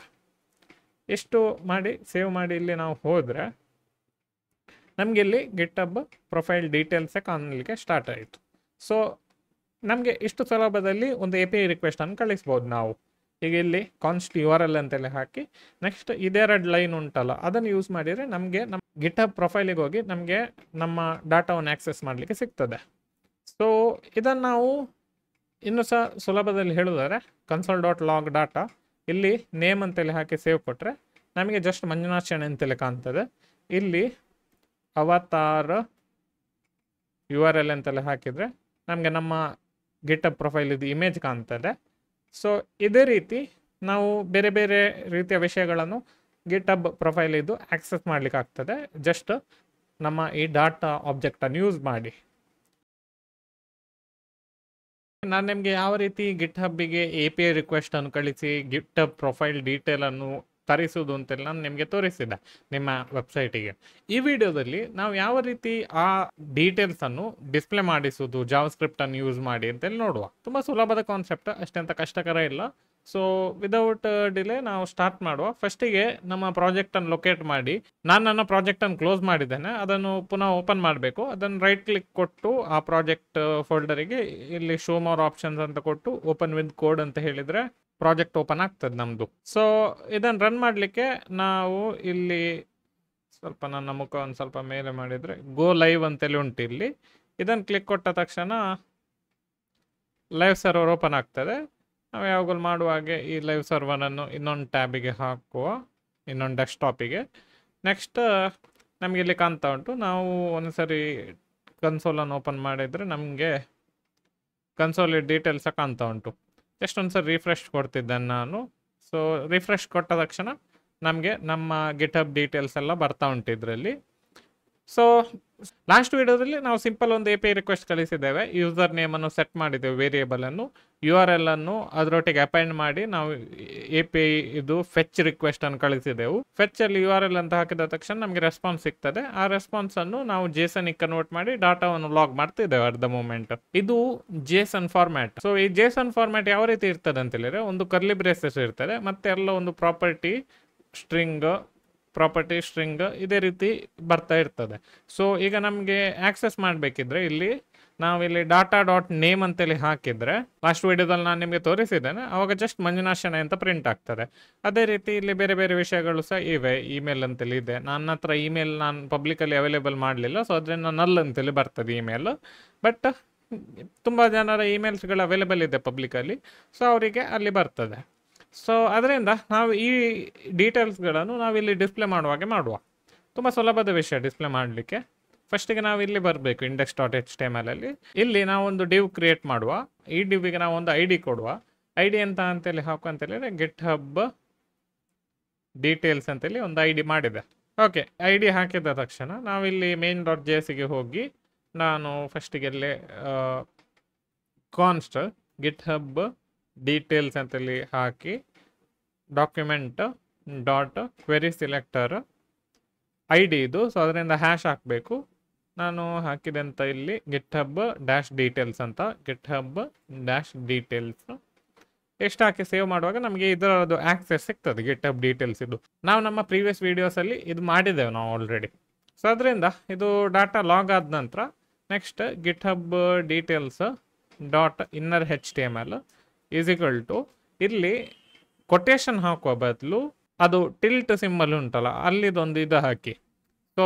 ಇಷ್ಟು ಮಾಡಿ ಸೇವ್ ಮಾಡಿ ಇಲ್ಲಿ ನಾವು ಹೋದರೆ ನಮಗೆ ಇಲ್ಲಿ ಗಿಟ್ಹಬ್ ಪ್ರೊಫೈಲ್ ಡೀಟೇಲ್ಸೇ ಕಾಣಲಿಕ್ಕೆ ಸ್ಟಾರ್ಟ್ ಆಯಿತು. ಸೊ ನಮಗೆ ಇಷ್ಟು ಸುಲಭದಲ್ಲಿ ಒಂದು API ರಿಕ್ವೆಸ್ಟನ್ನು ಕಳಿಸ್ಬೋದು ನಾವು. ಈಗ ಇಲ್ಲಿ ಕಾನ್ಸ್ಟ್ URL ಅಂತೆಲ್ಲ ಹಾಕಿ ನೆಕ್ಸ್ಟ್ ಇದೆರಡು ಲೈನ್ ಉಂಟಲ್ಲ ಅದನ್ನು ಯೂಸ್ ಮಾಡಿದರೆ ನಮಗೆ ನಮ್ಮ ಗಿಟ್ಹಬ್ ಪ್ರೊಫೈಲಿಗೆ ಹೋಗಿ ನಮಗೆ ನಮ್ಮ ಡಾಟಾವನ್ನು ಆಕ್ಸೆಸ್ ಮಾಡಲಿಕ್ಕೆ ಸಿಗ್ತದೆ. ಸೊ ಇದನ್ನು ನಾವು ಇನ್ನೂ ಸಹ ಸುಲಭದಲ್ಲಿ ಹೇಳಿದರೆ console.log ಡಾಟಾ ಇಲ್ಲಿ ನೇಮ್ ಅಂತೇಳಿ ಹಾಕಿ ಸೇವ್ ಕೊಟ್ಟರೆ ನಮಗೆ ಜಸ್ಟ್ ಮಂಜುನಾಥ್ ಶೆಣೈ ಅಂತೇಳಿ ಕಾಣ್ತದೆ. ಇಲ್ಲಿ ಅವತಾರ URL ಅಂತೆಲ್ಲ ಹಾಕಿದರೆ ನಮಗೆ ನಮ್ಮ ಗಿಟ್ಹಬ್ ಪ್ರೊಫೈಲ್ ಇದು ಇಮೇಜ್ ಕಾಣ್ತದೆ. ಸೊ ಇದೇ ರೀತಿ ನಾವು ಬೇರೆ ಬೇರೆ ರೀತಿಯ ವಿಷಯಗಳನ್ನು ಗಿಟ್ಹಬ್ ಪ್ರೊಫೈಲ್ ಇದು ಆಕ್ಸೆಸ್ ಮಾಡಲಿಕ್ಕೆ ಆಗ್ತದೆ ಜಸ್ಟ್ ನಮ್ಮ ಈ ಡಾಟಾ ಆಬ್ಜೆಕ್ಟನ್ನು ಯೂಸ್ ಮಾಡಿ. ನಾನು ನಿಮಗೆ ಯಾವ ರೀತಿ ಗಿಟ್ಹಬ್ಬಿಗೆ API ರಿಕ್ವೆಸ್ಟನ್ನು ಕಳಿಸಿ ಗಿಟ್ಹಬ್ ಪ್ರೊಫೈಲ್ ಡೀಟೇಲನ್ನು ತರಿಸುವುದು ಅಂತೆಲ್ಲ ನಾನು ನಿಮಗೆ ತೋರಿಸಿದ್ದೆ ನಿಮ್ಮ ವೆಬ್ಸೈಟಿಗೆ. ಈ ವಿಡಿಯೋದಲ್ಲಿ ನಾವು ಯಾವ ರೀತಿ ಆ ಡೀಟೇಲ್ಸನ್ನು ಡಿಸ್ಪ್ಲೇ ಮಾಡಿಸುವುದು ಜಾವಾಸ್ಕ್ರಿಪ್ಟನ್ನು ಯೂಸ್ ಮಾಡಿ ಅಂತೇಳಿ ನೋಡುವ. ತುಂಬ ಸುಲಭದ ಕಾನ್ಸೆಪ್ಟ್, ಅಷ್ಟೆಂತ ಕಷ್ಟಕರ ಇಲ್ಲ. ಸೊ ವಿದೌಟ್ ಡಿಲೇ ನಾವು ಸ್ಟಾರ್ಟ್ ಮಾಡುವ. ಫಸ್ಟಿಗೆ ನಮ್ಮ ಪ್ರಾಜೆಕ್ಟನ್ನು ಲೊಕೇಟ್ ಮಾಡಿ, ನಾನು ನನ್ನ ಪ್ರಾಜೆಕ್ಟನ್ನು ಕ್ಲೋಸ್ ಮಾಡಿದ್ದೇನೆ, ಅದನ್ನು ಪುನಃ ಓಪನ್ ಮಾಡಬೇಕು. ಅದನ್ನು ರೈಟ್ ಕ್ಲಿಕ್ ಕೊಟ್ಟು ಆ ಪ್ರಾಜೆಕ್ಟ್ ಫೋಲ್ಡರಿಗೆ ಇಲ್ಲಿ ಶೋ ಮೋರ್ ಆಪ್ಷನ್ಸ್ ಅಂತ ಕೊಟ್ಟು ಓಪನ್ ವಿತ್ ಕೋಡ್ ಅಂತ ಹೇಳಿದರೆ ಪ್ರಾಜೆಕ್ಟ್ ಓಪನ್ ಆಗ್ತದೆ ನಮ್ಮದು. ಸೊ ಇದನ್ನು ರನ್ ಮಾಡಲಿಕ್ಕೆ ನಾವು ಇಲ್ಲಿ ಸ್ವಲ್ಪ ನನ್ನ ಮುಖ ಒಂದು ಸ್ವಲ್ಪ ಮೇಲೆ ಮಾಡಿದರೆ ಗೋ ಲೈವ್ ಅಂತೇಳಿ ಉಂಟು. ಇಲ್ಲಿ ಇದನ್ನು ಕ್ಲಿಕ್ ಕೊಟ್ಟ ತಕ್ಷಣ ಲೈವ್ ಸರ್ವರ್ ಓಪನ್ ಆಗ್ತದೆ. ನಾವು ಯಾವಾಗಲೂ ಮಾಡುವಾಗೆ ಈ ಲೈವ್ ಸರ್ವರನ್ನು ಇನ್ನೊಂದು ಟ್ಯಾಬಿಗೆ ಹಾಕುವ, ಇನ್ನೊಂದು ಡೆಸ್ಕ್ಟಾಪಿಗೆ. ನೆಕ್ಸ್ಟ್ ನಮಗೆ ಇಲ್ಲಿ ಕಾಣ್ತಾ ಉಂಟು. ನಾವು ಒಂದು ಸರಿ ಕನ್ಸೋಲನ್ನು ಓಪನ್ ಮಾಡಿದರೆ ನಮಗೆ ಕನ್ಸೋಲ್ ಡೀಟೇಲ್ಸ ಕಾಣ್ತಾ ಉಂಟು. ಜಸ್ಟ್ ಒಂದು ಸರಿ ರಿಫ್ರೆಶ್ ಕೊಡ್ತಿದ್ದೇನೆ ನಾನು. ಸೊ ರಿಫ್ರೆಶ್ ಕೊಟ್ಟ ತಕ್ಷಣ ನಮಗೆ ನಮ್ಮ ಗಿಟ್ಹಬ್ ಡೀಟೇಲ್ಸ್ ಎಲ್ಲ ಬರ್ತಾ ಉಂಟು ಇದರಲ್ಲಿ. ಸೊ ಲಾಸ್ಟ್ ವಿಡಿಯೋದಲ್ಲಿ ನಾವು ಸಿಂಪಲ್ ಒಂದು API ರಿಕ್ವೆಸ್ಟ್ ಕಳಿಸಿದ್ದೇವೆ. ಯೂಸರ್ ನೇಮನ್ನು ಸೆಟ್ ಮಾಡಿದ್ದೇವೆ, ವೇರಿಯೇಬಲನ್ನು, URL ಅನ್ನು ಅದರೊಟ್ಟಿಗೆ ಅಪೈಂಡ್ ಮಾಡಿ ನಾವು API ಇದು ಫೆಚ್ ರಿಕ್ವೆಸ್ಟನ್ನು ಕಳಿಸಿದೆವು. ಫೆಚ್ಚಲ್ಲಿ URL ಅಂತ ಹಾಕಿದ ತಕ್ಷಣ ನಮಗೆ ರೆಸ್ಪಾನ್ಸ್ ಸಿಗ್ತದೆ. ಆ ರೆಸ್ಪಾನ್ಸನ್ನು ನಾವು JSON-ಗೆ ಕನ್ವರ್ಟ್ ಮಾಡಿ ಡಾಟಾವನ್ನು ಲಾಗ್ ಮಾಡ್ತಿದ್ದೇವೆ ಅಟ್ ದ ಮೂಮೆಂಟ್. ಇದು JSON ಫಾರ್ಮ್ಯಾಟ್. ಸೊ ಈ JSON ಫಾರ್ಮ್ಯಾಟ್ ಯಾವ ರೀತಿ ಇರ್ತದೆ ಅಂತ ಹೇಳಿದ್ರೆ ಒಂದು ಕರ್ಲಿ ಬ್ರೇಸಸ್ ಇರ್ತದೆ, ಮತ್ತೆ ಎಲ್ಲ ಒಂದು ಪ್ರಾಪರ್ಟಿ ಸ್ಟ್ರಿಂಗ್ ಇದೇ ರೀತಿ ಬರ್ತಾ ಇರ್ತದೆ. ಸೊ ಈಗ ನಮಗೆ ಆಕ್ಸೆಸ್ ಮಾಡಬೇಕಿದ್ರೆ ಇಲ್ಲಿ ನಾವಿಲ್ಲಿ ಡಾಟಾ.ನೇಮ್ ಅಂತೇಳಿ ಹಾಕಿದರೆ, ಲಾಸ್ಟ್ ವಿಡಿಯೋದಲ್ಲಿ ನಾನು ನಿಮಗೆ ತೋರಿಸಿದ್ದೇನೆ, ಅವಾಗ ಜಸ್ಟ್ ಮಂಜುನಾಥ್ ಶೆಣೈ ಅಂತ ಪ್ರಿಂಟ್ ಆಗ್ತದೆ. ಅದೇ ರೀತಿ ಇಲ್ಲಿ ಬೇರೆ ಬೇರೆ ವಿಷಯಗಳು ಸಹ ಇವೆ. ಇಮೇಲ್ ಅಂತೇಳಿ ಇದೆ. ನನ್ನ ಹತ್ರ ಇಮೇಲ್ ನಾನು ಪಬ್ಲಿಕಲ್ಲಿ ಅವೈಲೇಬಲ್ ಮಾಡಲಿಲ್ಲ, ಸೊ ಅದರಿಂದ ನಲ್ ಅಂತೇಳಿ ಬರ್ತದೆ ಇಮೇಲ್. ಬಟ್ ತುಂಬ ಜನರ ಇಮೇಲ್ಸ್ಗಳು ಅವೈಲೇಬಲ್ ಇದೆ ಪಬ್ಲಿಕಲ್ಲಿ, ಸೊ ಅವರಿಗೆ ಅಲ್ಲಿ ಬರ್ತದೆ. ಸೊ ಅದರಿಂದ ನಾವು ಈ ಡೀಟೇಲ್ಸ್ಗಳನ್ನು ನಾವಿಲ್ಲಿ ಡಿಸ್ಪ್ಲೇ ಮಾಡುವಾಗೆ ಮಾಡುವ. ತುಂಬ ಸುಲಭದ ವಿಷಯ ಡಿಸ್ಪ್ಲೇ ಮಾಡಲಿಕ್ಕೆ. ಫಸ್ಟಿಗೆ ನಾವು ಇಲ್ಲಿ ಬರಬೇಕು index.html ಅಲ್ಲಿ. ಇಲ್ಲಿ ನಾವು ಒಂದು ಡಿವ್ ಕ್ರಿಯೇಟ್ ಮಾಡುವ. ಈ ಡಿವ್ಗೆ ನಾವು ಒಂದು ID ಕೊಡುವ. ID ಅಂತ ಅಂತೇಳಿ ಹಾಕು ಅಂತೇಳಿದ್ರೆ ಗಿಟ್ಹಬ್ ಡೀಟೇಲ್ಸ್ ಅಂತೇಳಿ ಒಂದು ID ಮಾಡಿದೆ. ಓಕೆ, ID ಹಾಕಿದ ತಕ್ಷಣ ನಾವಿಲ್ಲಿ main.jsಗೆ ಹೋಗಿ ನಾನು ಫಸ್ಟಿಗೆ ಇಲ್ಲಿ ಕಾನ್ಸ್ಟ್ ಗಿಟ್ಹಬ್ ಡೀಟೇಲ್ಸ್ ಅಂತೇಳಿ ಹಾಕಿ ಡಾಕ್ಯುಮೆಂಟ್ ಡಾಟ್ ಕ್ವೆರಿ ಸಿಲೆಕ್ಟರ್ ID ಇದು. ಸೊ ಅದರಿಂದ ಹ್ಯಾಶ್ ಹಾಕಬೇಕು. ನಾನು ಹಾಕಿದಂಥ ಇಲ್ಲಿ ಗಿಟ್ಹಬ್ ಡ್ಯಾಶ್ ಡೀಟೇಲ್ಸ್ ಅಂತ, ಗಿಟ್ಹಬ್ ಡ್ಯಾಶ್ ಡೀಟೇಲ್ಸ್ ಎಷ್ಟು ಹಾಕಿ ಸೇವ್ ಮಾಡುವಾಗ ನಮಗೆ ಇದರದ್ದು ಆಕ್ಸೆಸ್ ಸಿಗ್ತದೆ ಗಿಟ್ಹಬ್ ಡೀಟೇಲ್ಸ್. ಇದು ನಾವು ನಮ್ಮ ಪ್ರೀವಿಯಸ್ ವೀಡಿಯೋಸಲ್ಲಿ ಇದು ಮಾಡಿದ್ದೇವೆ ನಾವು ಆಲ್ರೆಡಿ. ಸೊ ಅದರಿಂದ ಇದು ಡಾಟಾ ಲಾಗ್ ಆದ ನಂತರ next GitHub details dot inner HTML is equal to ಇಲ್ಲಿ ಕೊಟೇಶನ್ ಹಾಕುವ ಬದಲು ಅದು ಟಿಲ್ಟ್ ಸಿಂಬಲ್ ಉಂಟಲ್ಲ ಅಲ್ಲಿದೊಂದು ಇದು ಹಾಕಿ. ಸೊ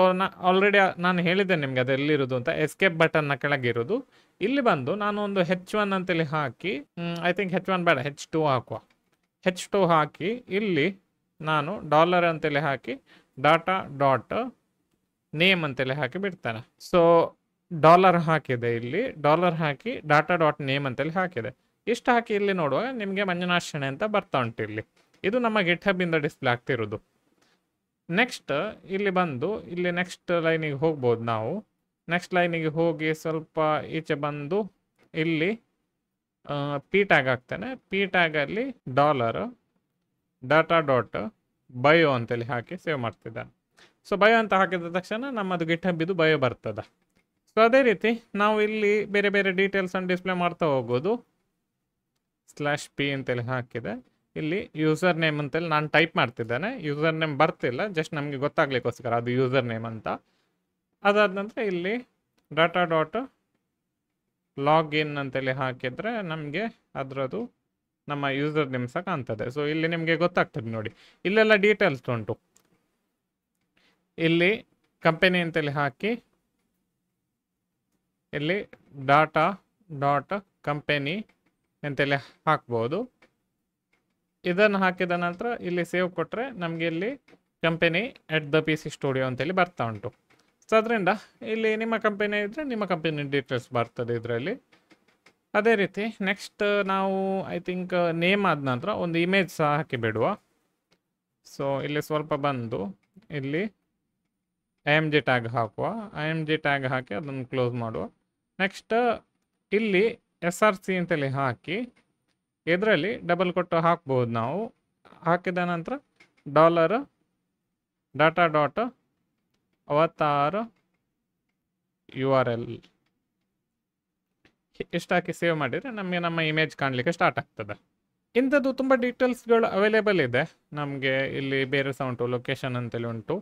ಆಲ್ರೆಡಿ ನಾನು ಹೇಳಿದ್ದೇನೆ ನಿಮಗೆ ಅದು ಎಲ್ಲಿರೋದು ಅಂತ, ಎಸ್ಕೇಪ್ ಬಟನ್ನ ಕೆಳಗಿರೋದು. ಇಲ್ಲಿ ಬಂದು ನಾನು ಒಂದು H1 ಅಂತೇಳಿ ಹಾಕಿ, ಐ ಥಿಂಕ್ H1 ಬೇಡ, H2 ಹಾಕುವ. H2 ಹಾಕಿ ಇಲ್ಲಿ ನಾನು $, ಅಂತೇಳಿ ಹಾಕಿ ಡಾಟಾ.ನೇಮ್ ಅಂತೇಳಿ ಹಾಕಿ ಬಿಡ್ತೇನೆ. ಸೊ $, ಹಾಕಿದೆ, ಇಲ್ಲಿ $, ಹಾಕಿ ಡಾಟಾ.ನೇಮ್ ಅಂತೇಳಿ ಹಾಕಿದೆ. ಇಷ್ಟು ಹಾಕಿ ಇಲ್ಲಿ ನೋಡುವಾಗ ನಿಮಗೆ ಮಂಜುನಾಥ್ ಶೆಣೈ ಅಂತ ಬರ್ತಾ ಉಂಟು ಇಲ್ಲಿ. ಇದು ನಮ್ಮ ಗಿಟ್ಹಬ್ಬಿಂದ ಡಿಸ್ಪ್ಲೇ ಆಗ್ತಿರೋದು. ನೆಕ್ಸ್ಟ್ ಇಲ್ಲಿ ಬಂದು ಇಲ್ಲಿ ನೆಕ್ಸ್ಟ್ ಲೈನಿಗೆ ಹೋಗ್ಬೋದು ನಾವು. ನೆಕ್ಸ್ಟ್ ಲೈನಿಗೆ ಹೋಗಿ ಸ್ವಲ್ಪ ಈಚೆ ಬಂದು ಇಲ್ಲಿ P ಟ್ಯಾಗ್ ಹಾಕ್ತೇನೆ. P ಟ್ಯಾಗಲ್ಲಿ $, ಡಾಟಾ.ಬಯೋ ಅಂತೇಳಿ ಹಾಕಿ ಸೇವ್ ಮಾಡ್ತಿದ್ದಾನೆ. ಸೊ ಬಯೋ ಅಂತ ಹಾಕಿದ ತಕ್ಷಣ ನಮ್ಮದು ಗಿಟ್ಹಬ್ ಇದು ಬಯೋ ಬರ್ತದೆ. ಸೊ ಅದೇ ರೀತಿ ನಾವು ಇಲ್ಲಿ ಬೇರೆ ಬೇರೆ ಡೀಟೇಲ್ಸನ್ನು ಡಿಸ್ಪ್ಲೇ ಮಾಡ್ತಾ ಹೋಗೋದು. /p ಅಂತೇಳಿ ಹಾಕಿದೆ. ಇಲ್ಲಿ ಯೂಸರ್ ನೇಮ್ ಅಂತೇಳಿ ನಾನು ಟೈಪ್ ಮಾಡ್ತಿದ್ದೇನೆ. ಯೂಸರ್ ನೇಮ್ ಬರ್ತಿಲ್ಲ, ಜಸ್ಟ್ ನಮಗೆ ಗೊತ್ತಾಗ್ಲಿಕ್ಕೋಸ್ಕರ ಅದು ಯೂಸರ್ ನೇಮ್ ಅಂತ. ಅದಾದ ನಂತರ ಇಲ್ಲಿ ಡಾಟಾ.ಲಾಗಿನ್ ಅಂತೇಳಿ ಹಾಕಿದರೆ ನಮಗೆ ಅದರದ್ದು ನಮ್ಮ ಯೂಸರ್ ನೇಮ್ ಸಹ ಕಾಣ್ತದೆ. ಸೊ ಇಲ್ಲಿ ನಿಮಗೆ ಗೊತ್ತಾಗ್ತದೆ ನೋಡಿ, ಇಲ್ಲೆಲ್ಲ ಡೀಟೇಲ್ಸ್ ಉಂಟು. ಇಲ್ಲಿ ಕಂಪನಿ ಅಂತೇಳಿ ಹಾಕಿ ಇಲ್ಲಿ ಡಾಟಾ ಡಾಟ್ ಕಂಪನಿ ಅಂತೇಳಿ ಹಾಕ್ಬೋದು. ಇದನ್ನು ಹಾಕಿದ ನಂತರ ಇಲ್ಲಿ ಸೇವ್ ಕೊಟ್ಟರೆ ನಮಗೆ ಇಲ್ಲಿ ಕಂಪನಿ @PC Studio ಅಂತೇಳಿ ಬರ್ತಾ ಉಂಟು. ಸೊ ಅದರಿಂದ ಇಲ್ಲಿ ನಿಮ್ಮ ಕಂಪನಿ ಇದ್ದರೆ ನಿಮ್ಮ ಕಂಪನಿ ಡೀಟೇಲ್ಸ್ ಬರ್ತದೆ ಇದರಲ್ಲಿ. ಅದೇ ರೀತಿ ನೆಕ್ಸ್ಟ್ ನಾವು ಐ ಥಿಂಕ್ ನೇಮ್ ಆದ ನಂತರ ಒಂದು ಇಮೇಜ್ ಸಹ ಹಾಕಿ ಬಿಡುವ. ಸೊ ಇಲ್ಲಿ ಸ್ವಲ್ಪ ಬಂದು ಇಲ್ಲಿ IMG ಟ್ಯಾಗ್ ಹಾಕುವ. IMG ಟ್ಯಾಗ್ ಹಾಕಿ ಅದನ್ನು ಕ್ಲೋಸ್ ಮಾಡುವ. ನೆಕ್ಸ್ಟ್ ಇಲ್ಲಿ SRC ಅಂತೇಳಿ ಹಾಕಿ ಇದರಲ್ಲಿ ಡಬಲ್ ಕೊಟ್ಟು ಹಾಕ್ಬೋದು ನಾವು. ಹಾಕಿದ ನಂತರ $ಡಾಟಾ ಡಾಟ್ ಅವತಾರ್ URL ಇಷ್ಟು ಹಾಕಿ ಸೇವ್ ಮಾಡಿದರೆ ನಮಗೆ ನಮ್ಮ ಇಮೇಜ್ ಕಾಣಲಿಕ್ಕೆ ಸ್ಟಾರ್ಟ್ ಆಗ್ತದೆ. ಇಂಥದ್ದು ತುಂಬ ಡೀಟೇಲ್ಸ್ಗಳು ಅವೈಲೇಬಲ್ ಇದೆ ನಮಗೆ. ಇಲ್ಲಿ ಬೇರೆ ಸಹ ಉಂಟು, ಲೊಕೇಶನ್ ಅಂತೇಳಿ ಉಂಟು,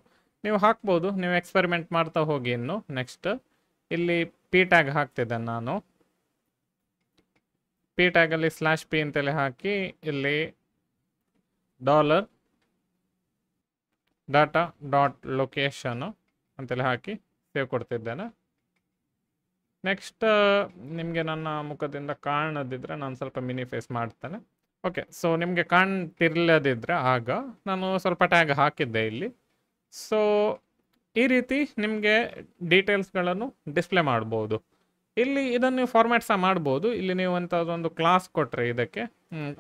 ನೀವು ಹಾಕ್ಬೋದು. ನೀವು ಎಕ್ಸ್ಪೆರಿಮೆಂಟ್ ಮಾಡ್ತಾ ಹೋಗಿ. ಇನ್ನು ನೆಕ್ಸ್ಟ್ ಇಲ್ಲಿ P ಟ್ಯಾಗ್ ಹಾಕ್ತಿದ್ದೆ ನಾನು. P ಟ್ಯಾಗಲ್ಲಿ /P ಅಂತೇಳಿ ಹಾಕಿ ಇಲ್ಲಿ $ಡಾಟಾ ಡಾಟ್ ಲೊಕೇಶನ್ ಅಂತೇಳಿ ಹಾಕಿ ಸೇವ್ ಕೊಡ್ತಿದ್ದೇನೆ. ನೆಕ್ಸ್ಟ್ ನಿಮಗೆ ನನ್ನ ಮುಖದಿಂದ ಕಾಣದಿದ್ದರೆ ನಾನು ಸ್ವಲ್ಪ ಮಿನಿ ಫೇಸ್ ಮಾಡ್ತೇನೆ. ಓಕೆ, ಸೊ ನಿಮಗೆ ಕಾಣ್ತಿರ್ಲದಿದ್ದರೆ ಆಗ ನಾನು ಸ್ವಲ್ಪ ಟ್ಯಾಗ್ ಹಾಕಿದ್ದೆ ಇಲ್ಲಿ. ಸೊ ಈ ರೀತಿ ನಿಮಗೆ ಡೀಟೇಲ್ಸ್ಗಳನ್ನು ಡಿಸ್ಪ್ಲೇ ಮಾಡ್ಬೋದು. ಇಲ್ಲಿ ಇದನ್ನು ನೀವು ಫಾರ್ಮ್ಯಾಟ್ ಸಹ ಮಾಡ್ಬೋದು. ಇಲ್ಲಿ ನೀವು ಅಂಥದ್ದೊಂದು ಕ್ಲಾಸ್ ಕೊಟ್ಟರೆ ಇದಕ್ಕೆ,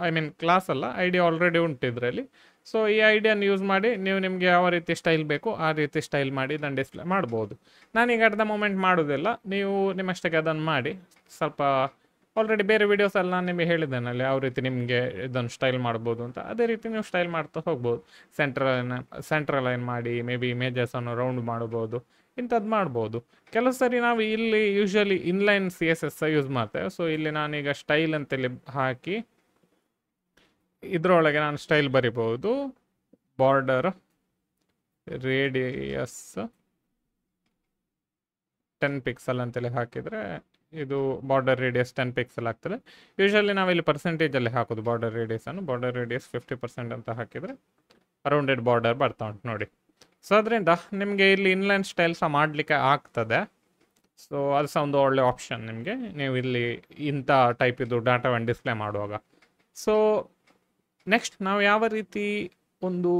ಐ ಮೀನ್ ಕ್ಲಾಸ್ ಅಲ್ಲ, ಐಡಿಯಾ ಆಲ್ರೆಡಿ ಉಂಟು ಇದರಲ್ಲಿ. ಸೊ ಈ ಐಡಿಯಾನ ಯೂಸ್ ಮಾಡಿ ನೀವು ನಿಮಗೆ ಯಾವ ರೀತಿ ಸ್ಟೈಲ್ ಬೇಕು ಆ ರೀತಿ ಸ್ಟೈಲ್ ಮಾಡಿ ಇದನ್ನು ಡಿಸ್ಪ್ಲೇ ಮಾಡ್ಬೋದು. ನಾನೀಗ ಅಟ್ ದ ಮೂಮೆಂಟ್ ಮಾಡೋದಿಲ್ಲ, ನೀವು ನಿಮ್ಮಷ್ಟಕ್ಕೆ ಅದನ್ನು ಮಾಡಿ. ಸ್ವಲ್ಪ ಆಲ್ರೆಡಿ ಬೇರೆ ವೀಡಿಯೋಸಲ್ಲಿ ನಾನು ನಿಮಗೆ ಹೇಳಿದ್ದೇನಲ್ಲಿ ಯಾವ ರೀತಿ ನಿಮಗೆ ಇದನ್ನು ಸ್ಟೈಲ್ ಮಾಡ್ಬೋದು ಅಂತ. ಅದೇ ರೀತಿ ನೀವು ಸ್ಟೈಲ್ ಮಾಡ್ತಾ ಹೋಗ್ಬೋದು. ಸೆಂಟ್ರಲೈನ್ ಮಾಡಿ ಮೇ ಬಿ ಇಮೇಜಸನ್ನು ರೌಂಡ್ ಮಾಡ್ಬೋದು, ಇಂಥದ್ದು ಮಾಡ್ಬೋದು. ಕೆಲವು ಸರಿ ನಾವು ಇಲ್ಲಿ ಯೂಶ್ವಲಿ ಇನ್ಲೈನ್ CSS ಯೂಸ್ ಮಾಡ್ತೇವೆ. ಸೊ ಇಲ್ಲಿ ನಾನೀಗ ಸ್ಟೈಲ್ ಅಂತೇಳಿ ಹಾಕಿ ಇದರೊಳಗೆ ನಾನು ಸ್ಟೈಲ್ ಬರಿಬೋದು. ಬಾರ್ಡರ್ ರೇಡಿಯಸ್ 10 ಪಿಕ್ಸೆಲ್ ಅಂತೇಳಿ ಹಾಕಿದರೆ ಇದು ಬಾರ್ಡರ್ ರೇಡಿಯಸ್ 10 ಪಿಕ್ಸೆಲ್ ಆಗ್ತದೆ. ಯೂಶ್ವಲಿ ನಾವಿಲ್ಲಿ ಪರ್ಸೆಂಟೇಜಲ್ಲಿ ಹಾಕೋದು ಬಾರ್ಡರ್ ರೇಡಿಯಸನ್ನು. ಬಾರ್ಡರ್ ರೇಡಿಯಸ್ 50% ಅಂತ ಹಾಕಿದರೆ ರೌಂಡೆಡ್ ಬಾರ್ಡರ್ ಬರ್ತಾ ಉಂಟು ನೋಡಿ. ಸೊ ಅದರಿಂದ ನಿಮಗೆ ಇಲ್ಲಿ ಇನ್ಲೈನ್ ಸ್ಟೈಲ್ ಸಹ ಮಾಡಲಿಕ್ಕೆ ಆಗ್ತದೆ. ಸೊ ಅದು ಸಹ ಒಂದು ಒಳ್ಳೆ ಆಪ್ಷನ್ ನಿಮಗೆ, ನೀವು ಇಲ್ಲಿ ಇಂಥ ಟೈಪ್ ಇದು ಡಾಟಾವನ್ನು ಡಿಸ್ಪ್ಲೇ ಮಾಡುವಾಗ. ಸೊ ನೆಕ್ಸ್ಟ್ ನಾವು ಯಾವ ರೀತಿ ಒಂದು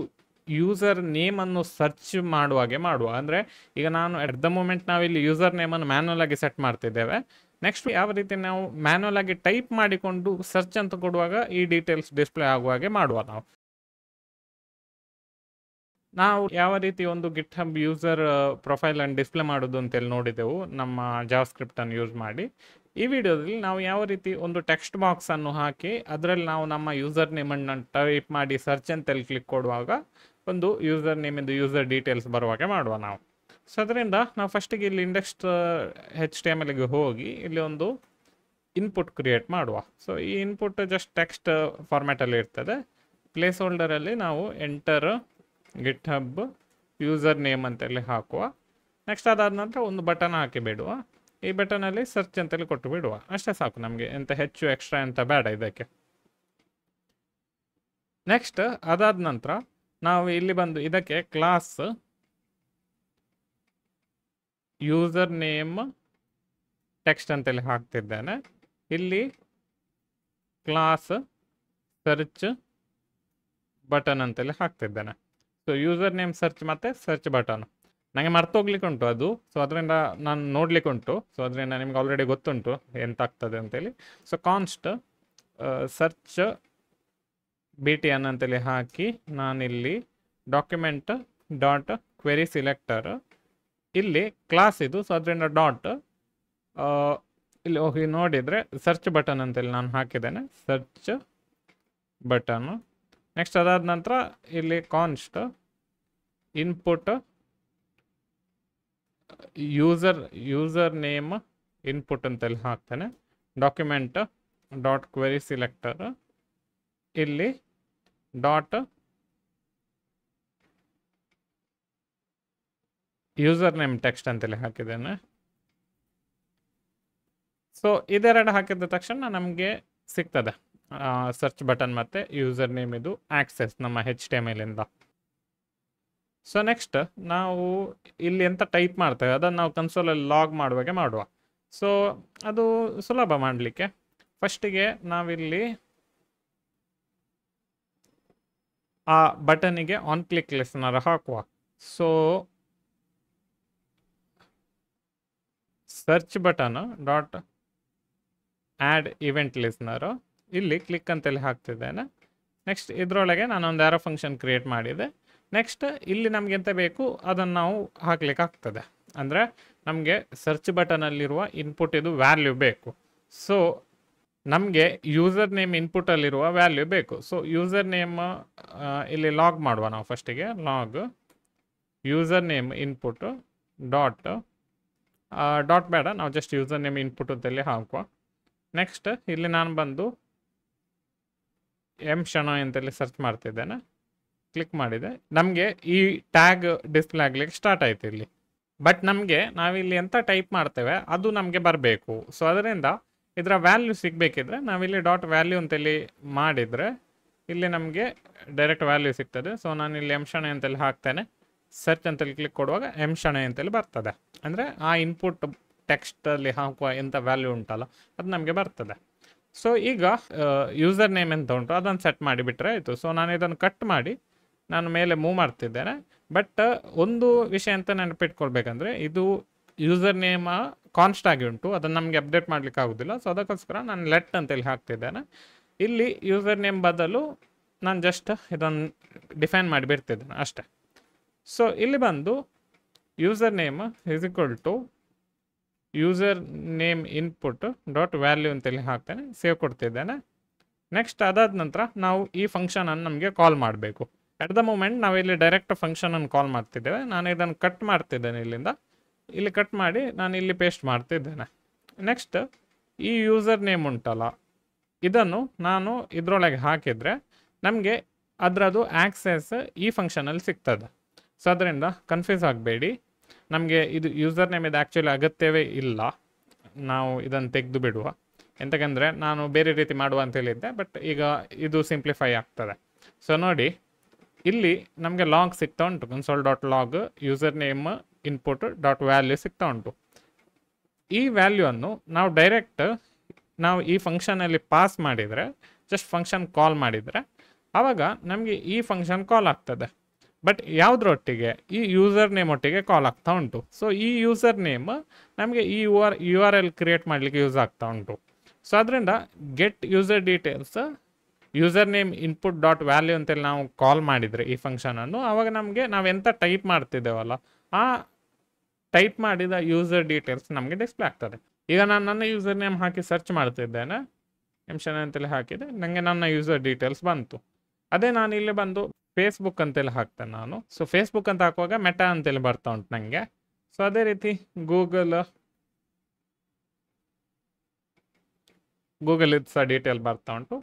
ಯೂಸರ್ ನೇಮನ್ನು ಸರ್ಚ್ ಮಾಡುವಾಗೆ ಮಾಡುವ ಅಂದರೆ, ಈಗ ನಾನು ಅಟ್ ದ ಮೂಮೆಂಟ್ ನಾವಿಲ್ಲಿ ಯೂಸರ್ ನೇಮನ್ನು ಮ್ಯಾನ್ಯಲ್ ಆಗಿ ಸೆಟ್ ಮಾಡ್ತಿದ್ದೇವೆ. ನೆಕ್ಸ್ಟ್ ಯಾವ ರೀತಿ ನಾವು ಮ್ಯಾನ್ಯಲ್ ಆಗಿ ಟೈಪ್ ಮಾಡಿಕೊಂಡು ಸರ್ಚ್ ಅಂತ ಕೊಡುವಾಗ ಈ ಡೀಟೇಲ್ಸ್ ಡಿಸ್ಪ್ಲೇ ಆಗುವಾಗೆ ಮಾಡುವ. ನಾವು ಯಾವ ರೀತಿ ಒಂದು ಗಿಟ್ಹಬ್ ಯೂಸರ್ ಪ್ರೊಫೈಲನ್ನು ಡಿಸ್ಪ್ಲೇ ಮಾಡೋದು ಅಂತೇಳಿ ನೋಡಿದೆವು ನಮ್ಮ ಜಾವಾಸ್ಕ್ರಿಪ್ಟನ್ನು ಯೂಸ್ ಮಾಡಿ. ಈ ವಿಡಿಯೋದಲ್ಲಿ ನಾವು ಯಾವ ರೀತಿ ಒಂದು ಟೆಕ್ಸ್ಟ್ ಬಾಕ್ಸನ್ನು ಹಾಕಿ ಅದರಲ್ಲಿ ನಾವು ನಮ್ಮ ಯೂಸರ್ ನೇಮನ್ನು ಟೈಪ್ ಮಾಡಿ ಸರ್ಚ್ ಅಂತೇಳಿ ಕ್ಲಿಕ್ ಕೊಡುವಾಗ ಒಂದು ಯೂಸರ್ ನೇಮಿಂದು ಯೂಸರ್ ಡೀಟೇಲ್ಸ್ ಬರುವಾಗೆ ಮಾಡುವ ನಾವು. ಸೊ ಅದರಿಂದ ನಾವು ಫಸ್ಟಿಗೆ ಇಲ್ಲಿ index.htmlಗೆ ಹೋಗಿ ಇಲ್ಲಿ ಒಂದು ಇನ್ಪುಟ್ ಕ್ರಿಯೇಟ್ ಮಾಡುವ. ಸೊ ಈ ಇನ್ಪುಟ್ ಜಸ್ಟ್ ಟೆಕ್ಸ್ಟ್ ಫಾರ್ಮ್ಯಾಟಲ್ಲಿ ಇರ್ತದೆ. ಪ್ಲೇಸ್ ಹೋಲ್ಡರಲ್ಲಿ ನಾವು ಎಂಟರ್ ಗಿಟ್ಹಬ್ ಯೂಸರ್ ನೇಮ್ ಅಂತೇಳಿ ಹಾಕುವ. ನೆಕ್ಸ್ಟ್ ಅದಾದ ನಂತರ ಒಂದು ಬಟನ್ ಹಾಕಿ ಬಿಡುವ. ಈ ಬಟನಲ್ಲಿ ಸರ್ಚ್ ಅಂತೇಳಿ ಕೊಟ್ಟು ಬಿಡುವ. ಅಷ್ಟೇ ಸಾಕು, ನಮಗೆ ಎಂತ ಹೆಚ್ಚು ಎಕ್ಸ್ಟ್ರಾ ಎಂತ ಬೇಡ ಇದಕ್ಕೆ. ನೆಕ್ಸ್ಟ್ ಅದಾದ ನಂತರ ನಾವು ಇಲ್ಲಿ ಬಂದು ಇದಕ್ಕೆ ಕ್ಲಾಸ್ ಯೂಸರ್ ನೇಮ್ ಟೆಕ್ಸ್ಟ್ ಅಂತೇಳಿ ಹಾಕ್ತಿದ್ದೇನೆ. ಇಲ್ಲಿ ಕ್ಲಾಸ್ ಸರ್ಚ್ ಬಟನ್ ಅಂತೇಳಿ ಹಾಕ್ತಿದ್ದೇನೆ. ಸೊ ಯೂಸರ್ ನೇಮ್ ಸರ್ಚ್ ಮತ್ತು ಸರ್ಚ್ ಬಟನ್ ನನಗೆ ಮರ್ತೋಗ್ಲಿಕ್ಕೆ ಉಂಟು ಅದು. ಸೊ ಅದರಿಂದ ನಾನು ನೋಡ್ಲಿಕ್ಕೆ ಉಂಟು. ಸೊ ಅದರಿಂದ ನಿಮ್ಗೆ ಆಲ್ರೆಡಿ ಗೊತ್ತುಂಟು ಎಂತ ಆಗ್ತದೆ ಅಂತೇಳಿ. ಸೊ ಕಾನ್ಸ್ಟ್ ಸರ್ಚ್ BTN ಅಂತೇಳಿ ಹಾಕಿ ನಾನಿಲ್ಲಿ ಡಾಕ್ಯುಮೆಂಟ್ ಡಾಟ್ ಕ್ವೆರಿ ಸಿಲೆಕ್ಟರ್ ಇಲ್ಲಿ ಕ್ಲಾಸ್ ಇದು. ಸೊ ಅದರಿಂದ ಡಾಟ್ ಇಲ್ಲಿ ಹೋಗಿ ನೋಡಿದರೆ ಸರ್ಚ್ ಬಟನ್ ಅಂತೇಳಿ ನಾನು ಹಾಕಿದ್ದೇನೆ, ಸರ್ಚ್ ಬಟನ್ನು. ನೆಕ್ಸ್ಟ್ ಅದಾದ ನಂತರ ಇಲ್ಲಿ ಕಾನ್ಸ್ಟ್ ಇನ್ಪುಟ್ ಯೂಸರ್ ನೇಮ್ ಇನ್ಪುಟ್ ಅಂತೇಳಿ ಹಾಕ್ತೇನೆ. ಡಾಕ್ಯುಮೆಂಟ್ ಡಾಟ್ ಕ್ವೆರಿ ಸಿಲೆಕ್ಟರ್ ಇಲ್ಲಿ ಡಾಟ್ ಯೂಸರ್ ನೇಮ್ ಟೆಕ್ಸ್ಟ್ ಅಂತೇಳಿ ಹಾಕಿದ್ದೇನೆ. ಸೊ ಇದೆರಡು ಹಾಕಿದ ತಕ್ಷಣ ನಮಗೆ ಸಿಗ್ತದೆ ಸರ್ಚ್ ಬಟನ್ ಮತ್ತು ಯೂಸರ್ ನೇಮ್ ಇದು ಆಕ್ಸೆಸ್ ನಮ್ಮ HTML ಇಂದ. ಸೊ ನೆಕ್ಸ್ಟ್ ನಾವು ಇಲ್ಲಿ ಎಂತ ಟೈಪ್ ಮಾಡ್ತೇವೆ ಅದನ್ನು ನಾವು ಕನ್ಸೋಲಲ್ಲಿ ಲಾಗ್ ಮಾಡುವಾಗೆ ಮಾಡುವ. ಸೊ ಅದು ಸುಲಭ ಮಾಡಲಿಕ್ಕೆ. ಫಸ್ಟಿಗೆ ನಾವಿಲ್ಲಿ ಆ ಬಟನಿಗೆ ಆನ್ ಕ್ಲಿಕ್ ಲಿಸ್ನರ್ ಹಾಕುವ. So search button dot add event listener ಇಲ್ಲಿ ಕ್ಲಿಕ್ ಅಂತೇಳಿ ಹಾಕ್ತಿದ್ದೇನೆ. ನೆಕ್ಸ್ಟ್ ಇದರೊಳಗೆ ನಾನೊಂದು ಆರೋ ಫಂಕ್ಷನ್ ಕ್ರಿಯೇಟ್ ಮಾಡಿದೆ. ನೆಕ್ಸ್ಟ್ ಇಲ್ಲಿ ನಮಗೆ ಎಂತ ಬೇಕು ಅದನ್ನು ನಾವು ಹಾಕ್ಲಿಕ್ಕೆ ಆಗ್ತದೆ. ಅಂದರೆ ನಮಗೆ ಸರ್ಚ್ ಬಟನಲ್ಲಿರುವ ಇನ್ಪುಟ್ ಇದು ವ್ಯಾಲ್ಯೂ ಬೇಕು. ಸೊ ನಮಗೆ ಯೂಸರ್ ನೇಮ್ ಇನ್ಪುಟಲ್ಲಿರುವ ವ್ಯಾಲ್ಯೂ ಬೇಕು. ಸೊ ಯೂಸರ್ ನೇಮ್ ಇಲ್ಲಿ ಲಾಗ್ ಮಾಡುವ ನಾವು. ಫಸ್ಟಿಗೆ log user name input dot ಬೇಡ, ನಾವು ಜಸ್ಟ್ ಯೂಸರ್ ನೇಮ್ ಇನ್ಪುಟ್ ಅಂತೇಳಿ ಹಾಕುವ. ನೆಕ್ಸ್ಟ್ ಇಲ್ಲಿ ನಾನು ಬಂದು ಶಣೋಯ್ ಅಂತೇಳಿ ಸರ್ಚ್ ಮಾಡ್ತಿದ್ದೇನೆ. ಕ್ಲಿಕ್ ಮಾಡಿದೆ, ನಮಗೆ ಈ ಟ್ಯಾಗ್ ಡಿಸ್ಪ್ಲೇ ಆಗಲಿಕ್ಕೆ ಸ್ಟಾರ್ಟ್ ಆಯಿತು ಇಲ್ಲಿ. ಬಟ್ ನಮಗೆ ನಾವಿಲ್ಲಿ ಎಂತ ಟೈಪ್ ಮಾಡ್ತೇವೆ ಅದು ನಮಗೆ ಬರಬೇಕು. ಸೊ ಅದರಿಂದ ಇದರ ವ್ಯಾಲ್ಯೂ ಸಿಗಬೇಕಿದ್ರೆ ನಾವಿಲ್ಲಿ ಡಾಟ್ ವ್ಯಾಲ್ಯೂ ಅಂತೇಳಿ ಮಾಡಿದರೆ ಇಲ್ಲಿ ನಮಗೆ ಡೈರೆಕ್ಟ್ ವ್ಯಾಲ್ಯೂ ಸಿಗ್ತದೆ. ಸೊ ನಾನಿಲ್ಲಿ ಶಣೋಯ್ ಅಂತೇಳಿ ಹಾಕ್ತೇನೆ. ಸರ್ಚ್ ಅಂತೇಳಿ ಕ್ಲಿಕ್ ಕೊಡುವಾಗ ಶಣೋಯ್ ಅಂತೇಳಿ ಬರ್ತದೆ. ಅಂದರೆ ಆ ಇನ್ಪುಟ್ ಟೆಕ್ಸ್ಟಲ್ಲಿ ಹಾಕುವ ಎಂಥ ವ್ಯಾಲ್ಯೂ ಉಂಟಲ್ಲ ಅದು ನಮಗೆ ಬರ್ತದೆ. ಸೊ ಈಗ ಯೂಸರ್ ನೇಮ್ ಎಂತ ಉಂಟು ಅದನ್ನು ಸೆಟ್ ಮಾಡಿಬಿಟ್ರೆ ಆಯಿತು. ಸೊ ನಾನು ಇದನ್ನು ಕಟ್ ಮಾಡಿ ನಾನು ಮೇಲೆ ಮೂವ್ ಮಾಡ್ತಿದ್ದೇನೆ. ಬಟ್ ಒಂದು ವಿಷಯ ಅಂತ ನೆನಪಿಟ್ಕೊಳ್ಬೇಕಂದ್ರೆ ಇದು ಯೂಸರ್ ನೇಮ್ ಕಾನ್ಸ್ಟ್ ಆಗಿ ಉಂಟು, ಅದನ್ನು ನಮಗೆ ಅಪ್ಡೇಟ್ ಮಾಡಲಿಕ್ಕೆ ಆಗೋದಿಲ್ಲ. ಸೊ ಅದಕ್ಕೋಸ್ಕರ ನಾನು ಲೆಟ್ ಅಂತೇಳಿ ಹಾಕ್ತಿದ್ದೇನೆ. ಇಲ್ಲಿ ಯೂಸರ್ ನೇಮ್ ಬದಲು ನಾನು ಜಸ್ಟ್ ಇದನ್ನು ಡಿಫೈನ್ ಮಾಡಿ ಬಿಡ್ತಿದ್ದೇನೆ ಅಷ್ಟೇ. ಸೊ ಇಲ್ಲಿ ಬಂದು user name is equal to user name input dot value ಅಂತೇಳಿ ಹಾಕ್ತೇನೆ, ಸೇವ್ ಕೊಡ್ತಿದ್ದೇನೆ. ನೆಕ್ಸ್ಟ್ ಅದಾದ ನಂತರ ನಾವು ಈ ಫಂಕ್ಷನನ್ನು ನಮಗೆ ಕಾಲ್ ಮಾಡಬೇಕು. ಎಟ್ ದ ಮೂಮೆಂಟ್ ನಾವು ಇಲ್ಲಿ ಡೈರೆಕ್ಟ್ ಫಂಕ್ಷನನ್ನು ಕಾಲ್ ಮಾಡ್ತಿದ್ದೇವೆ. ನಾನು ಇದನ್ನು ಕಟ್ ಮಾಡ್ತಿದ್ದೇನೆ, ಇಲ್ಲಿಂದ ಇಲ್ಲಿ ಕಟ್ ಮಾಡಿ ನಾನು ಇಲ್ಲಿ ಪೇಸ್ಟ್ ಮಾಡ್ತಿದ್ದೇನೆ. ನೆಕ್ಸ್ಟ್ ಈ ಯೂಸರ್ ನೇಮ್ ಉಂಟಲ್ಲ ಇದನ್ನು ನಾನು ಇದರೊಳಗೆ ಹಾಕಿದರೆ ನಮಗೆ ಅದರದ್ದು ಆಕ್ಸೆಸ್ ಈ ಫಂಕ್ಷನಲ್ಲಿ ಸಿಗ್ತದೆ. ಸೊ ಅದರಿಂದ ಕನ್ಫ್ಯೂಸ್ ಆಗಬೇಡಿ. ನಮಗೆ ಇದು ಯೂಸರ್ ನೇಮ್ ಇದು ಆ್ಯಕ್ಚುಲಿ ಅಗತ್ಯವೇ ಇಲ್ಲ, ನಾವು ಇದನ್ನು ತೆಗೆದು ಬಿಡುವ. ಎಂತಕಂದರೆ ನಾನು ಬೇರೆ ರೀತಿ ಮಾಡುವ ಅಂತ ಹೇಳಿದ್ದೆ, ಬಟ್ ಈಗ ಇದು ಸಿಂಪ್ಲಿಫೈ ಆಗ್ತದೆ. ಸೊ ನೋಡಿ ಇಲ್ಲಿ ನಮಗೆ ಲಾಗ್ ಸಿಗ್ತಾ ಉಂಟು, console dot log user name input dot value ಸಿಗ್ತಾ ಉಂಟು. ಈ ವ್ಯಾಲ್ಯೂವನ್ನು ನಾವು ಡೈರೆಕ್ಟ್ ನಾವು ಈ ಫಂಕ್ಷನಲ್ಲಿ ಪಾಸ್ ಮಾಡಿದರೆ, ಜಸ್ಟ್ ಫಂಕ್ಷನ್ ಕಾಲ್ ಮಾಡಿದರೆ ಆವಾಗ ನಮಗೆ ಈ ಫಂಕ್ಷನ್ ಕಾಲ್ ಆಗ್ತದೆ. ಬಟ್ ಯಾವುದ್ರೊಟ್ಟಿಗೆ ಈ ಯೂಸರ್ ನೇಮ್ ಒಟ್ಟಿಗೆ ಕಾಲ್ ಆಗ್ತಾ ಉಂಟು. ಸೊ ಈ ಯೂಸರ್ ನೇಮ್ ನಮಗೆ ಈ URL ಕ್ರಿಯೇಟ್ ಮಾಡಲಿಕ್ಕೆ ಯೂಸ್ ಆಗ್ತಾ ಉಂಟು. ಸೊ ಅದರಿಂದ get user details user name input dot value ಅಂತೇಳಿ ನಾವು ಕಾಲ್ ಮಾಡಿದರೆ ಈ ಫಂಕ್ಷನನ್ನು, ಆವಾಗ ನಮಗೆ ನಾವೆಂತ ಟೈಪ್ ಮಾಡ್ತಿದ್ದೇವಲ್ಲ ಆ ಟೈಪ್ ಮಾಡಿದ ಯೂಸರ್ ಡೀಟೇಲ್ಸ್ ನಮಗೆ ಡಿಸ್ಪ್ಲೇ ಆಗ್ತದೆ. ಈಗ ನಾನು ನನ್ನ ಯೂಸರ್ ನೇಮ್ ಹಾಕಿ ಸರ್ಚ್ ಮಾಡ್ತಿದ್ದೇನೆ, ಶಣೋಯ್ ಅಂತೇಳಿ ಹಾಕಿದೆ, ನನಗೆ ನನ್ನ ಯೂಸರ್ ಡೀಟೇಲ್ಸ್ ಬಂತು. ಅದೇ ನಾನು ಇಲ್ಲಿ ಬಂದು ಫೇಸ್ಬುಕ್ ಅಂತೇಳಿ ಹಾಕ್ತೇನೆ ನಾನು. ಸೊ ಫೇಸ್ಬುಕ್ ಅಂತ ಹಾಕುವಾಗ ಮೆಟಾ ಅಂತೇಳಿ ಬರ್ತಾ ಉಂಟು ನನಗೆ. ಸೊ ಅದೇ ರೀತಿ ಗೂಗಲ್ ಇದು ಸಹ ಡೀಟೇಲ್ ಬರ್ತಾ ಉಂಟು.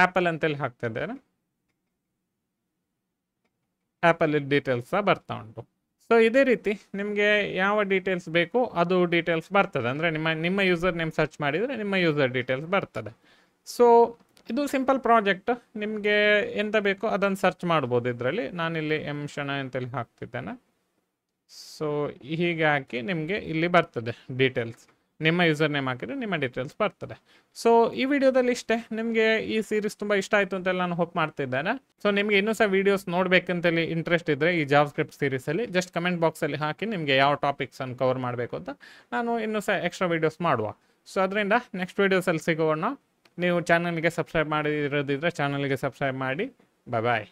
ಆ್ಯಪಲ್ ಅಂತೇಳಿ ಹಾಕ್ತಾ ಇದ್ದೇನೆ, ಆ್ಯಪಲ್ ಡೀಟೇಲ್ಸ್ ಸಹ ಬರ್ತಾ ಉಂಟು. ಸೊ ಇದೇ ರೀತಿ ನಿಮಗೆ ಯಾವ ಡೀಟೇಲ್ಸ್ ಬೇಕು ಅದು ಡೀಟೇಲ್ಸ್ ಬರ್ತದೆ. ಅಂದರೆ ನಿಮ್ಮ ಯೂಸರ್ ನೇಮ್ ಸರ್ಚ್ ಮಾಡಿದರೆ ನಿಮ್ಮ ಯೂಸರ್ ಡೀಟೇಲ್ಸ್ ಬರ್ತದೆ. ಸೊ ಇದು ಸಿಂಪಲ್ ಪ್ರಾಜೆಕ್ಟ್, ನಿಮಗೆ ಎಂತ ಬೇಕೋ ಅದನ್ನು ಸರ್ಚ್ ಮಾಡ್ಬೋದು ಇದರಲ್ಲಿ. ನಾನಿಲ್ಲಿ ಶಣೋಯ್ ಅಂತೇಳಿ ಹಾಕ್ತಿದ್ದೇನೆ. ಸೊ ಹೀಗೆ ಹಾಕಿ ನಿಮಗೆ ಇಲ್ಲಿ ಬರ್ತದೆ ಡೀಟೇಲ್ಸ್. ನಿಮ್ಮ ಯೂಸರ್ ನೇಮ್ ಹಾಕಿದರೆ ನಿಮ್ಮ ಡೀಟೇಲ್ಸ್ ಬರ್ತದೆ. ಸೊ ಈ ವಿಡಿಯೋದಲ್ಲಿ ಇಷ್ಟೇ. ನಿಮಗೆ ಈ ಸೀರೀಸ್ ತುಂಬ ಇಷ್ಟ ಆಯಿತು ಅಂತೇಳಿ ನಾನು ಹೋಪ್ ಮಾಡ್ತಿದ್ದೇನೆ. ಸೊ ನಿಮಗೆ ಇನ್ನೂ ಸಹ ವೀಡಿಯೋಸ್ ನೋಡಬೇಕಂತೇಳಿ ಇಂಟ್ರೆಸ್ಟ್ ಇದ್ದರೆ ಈ ಜಾವಾಸ್ಕ್ರಿಪ್ಟ್ ಸೀರೀಸಲ್ಲಿ ಜಸ್ಟ್ ಕಮೆಂಟ್ ಬಾಕ್ಸಲ್ಲಿ ಹಾಕಿ ನಿಮಗೆ ಯಾವ ಟಾಪಿಕ್ಸನ್ನು ಕವರ್ ಮಾಡಬೇಕು ಅಂತ ನಾನು ಇನ್ನೂ ಸಹ ಎಕ್ಸ್ಟ್ರಾ ವೀಡಿಯೋಸ್ ಮಾಡುವ. ಸೊ ಅದರಿಂದ ನೆಕ್ಸ್ಟ್ ವೀಡಿಯೋಸಲ್ಲಿ ಸಿಗೋಣ. ನೀವು ಚಾನಲ್ಗೆ ಸಬ್ಸ್ಕ್ರೈಬ್ ಮಾಡಿರೋದಿದ್ರೆ ಚಾನಲ್ಗೆ ಸಬ್ಸ್ಕ್ರೈಬ್ ಮಾಡಿ. ಬಾಯ್.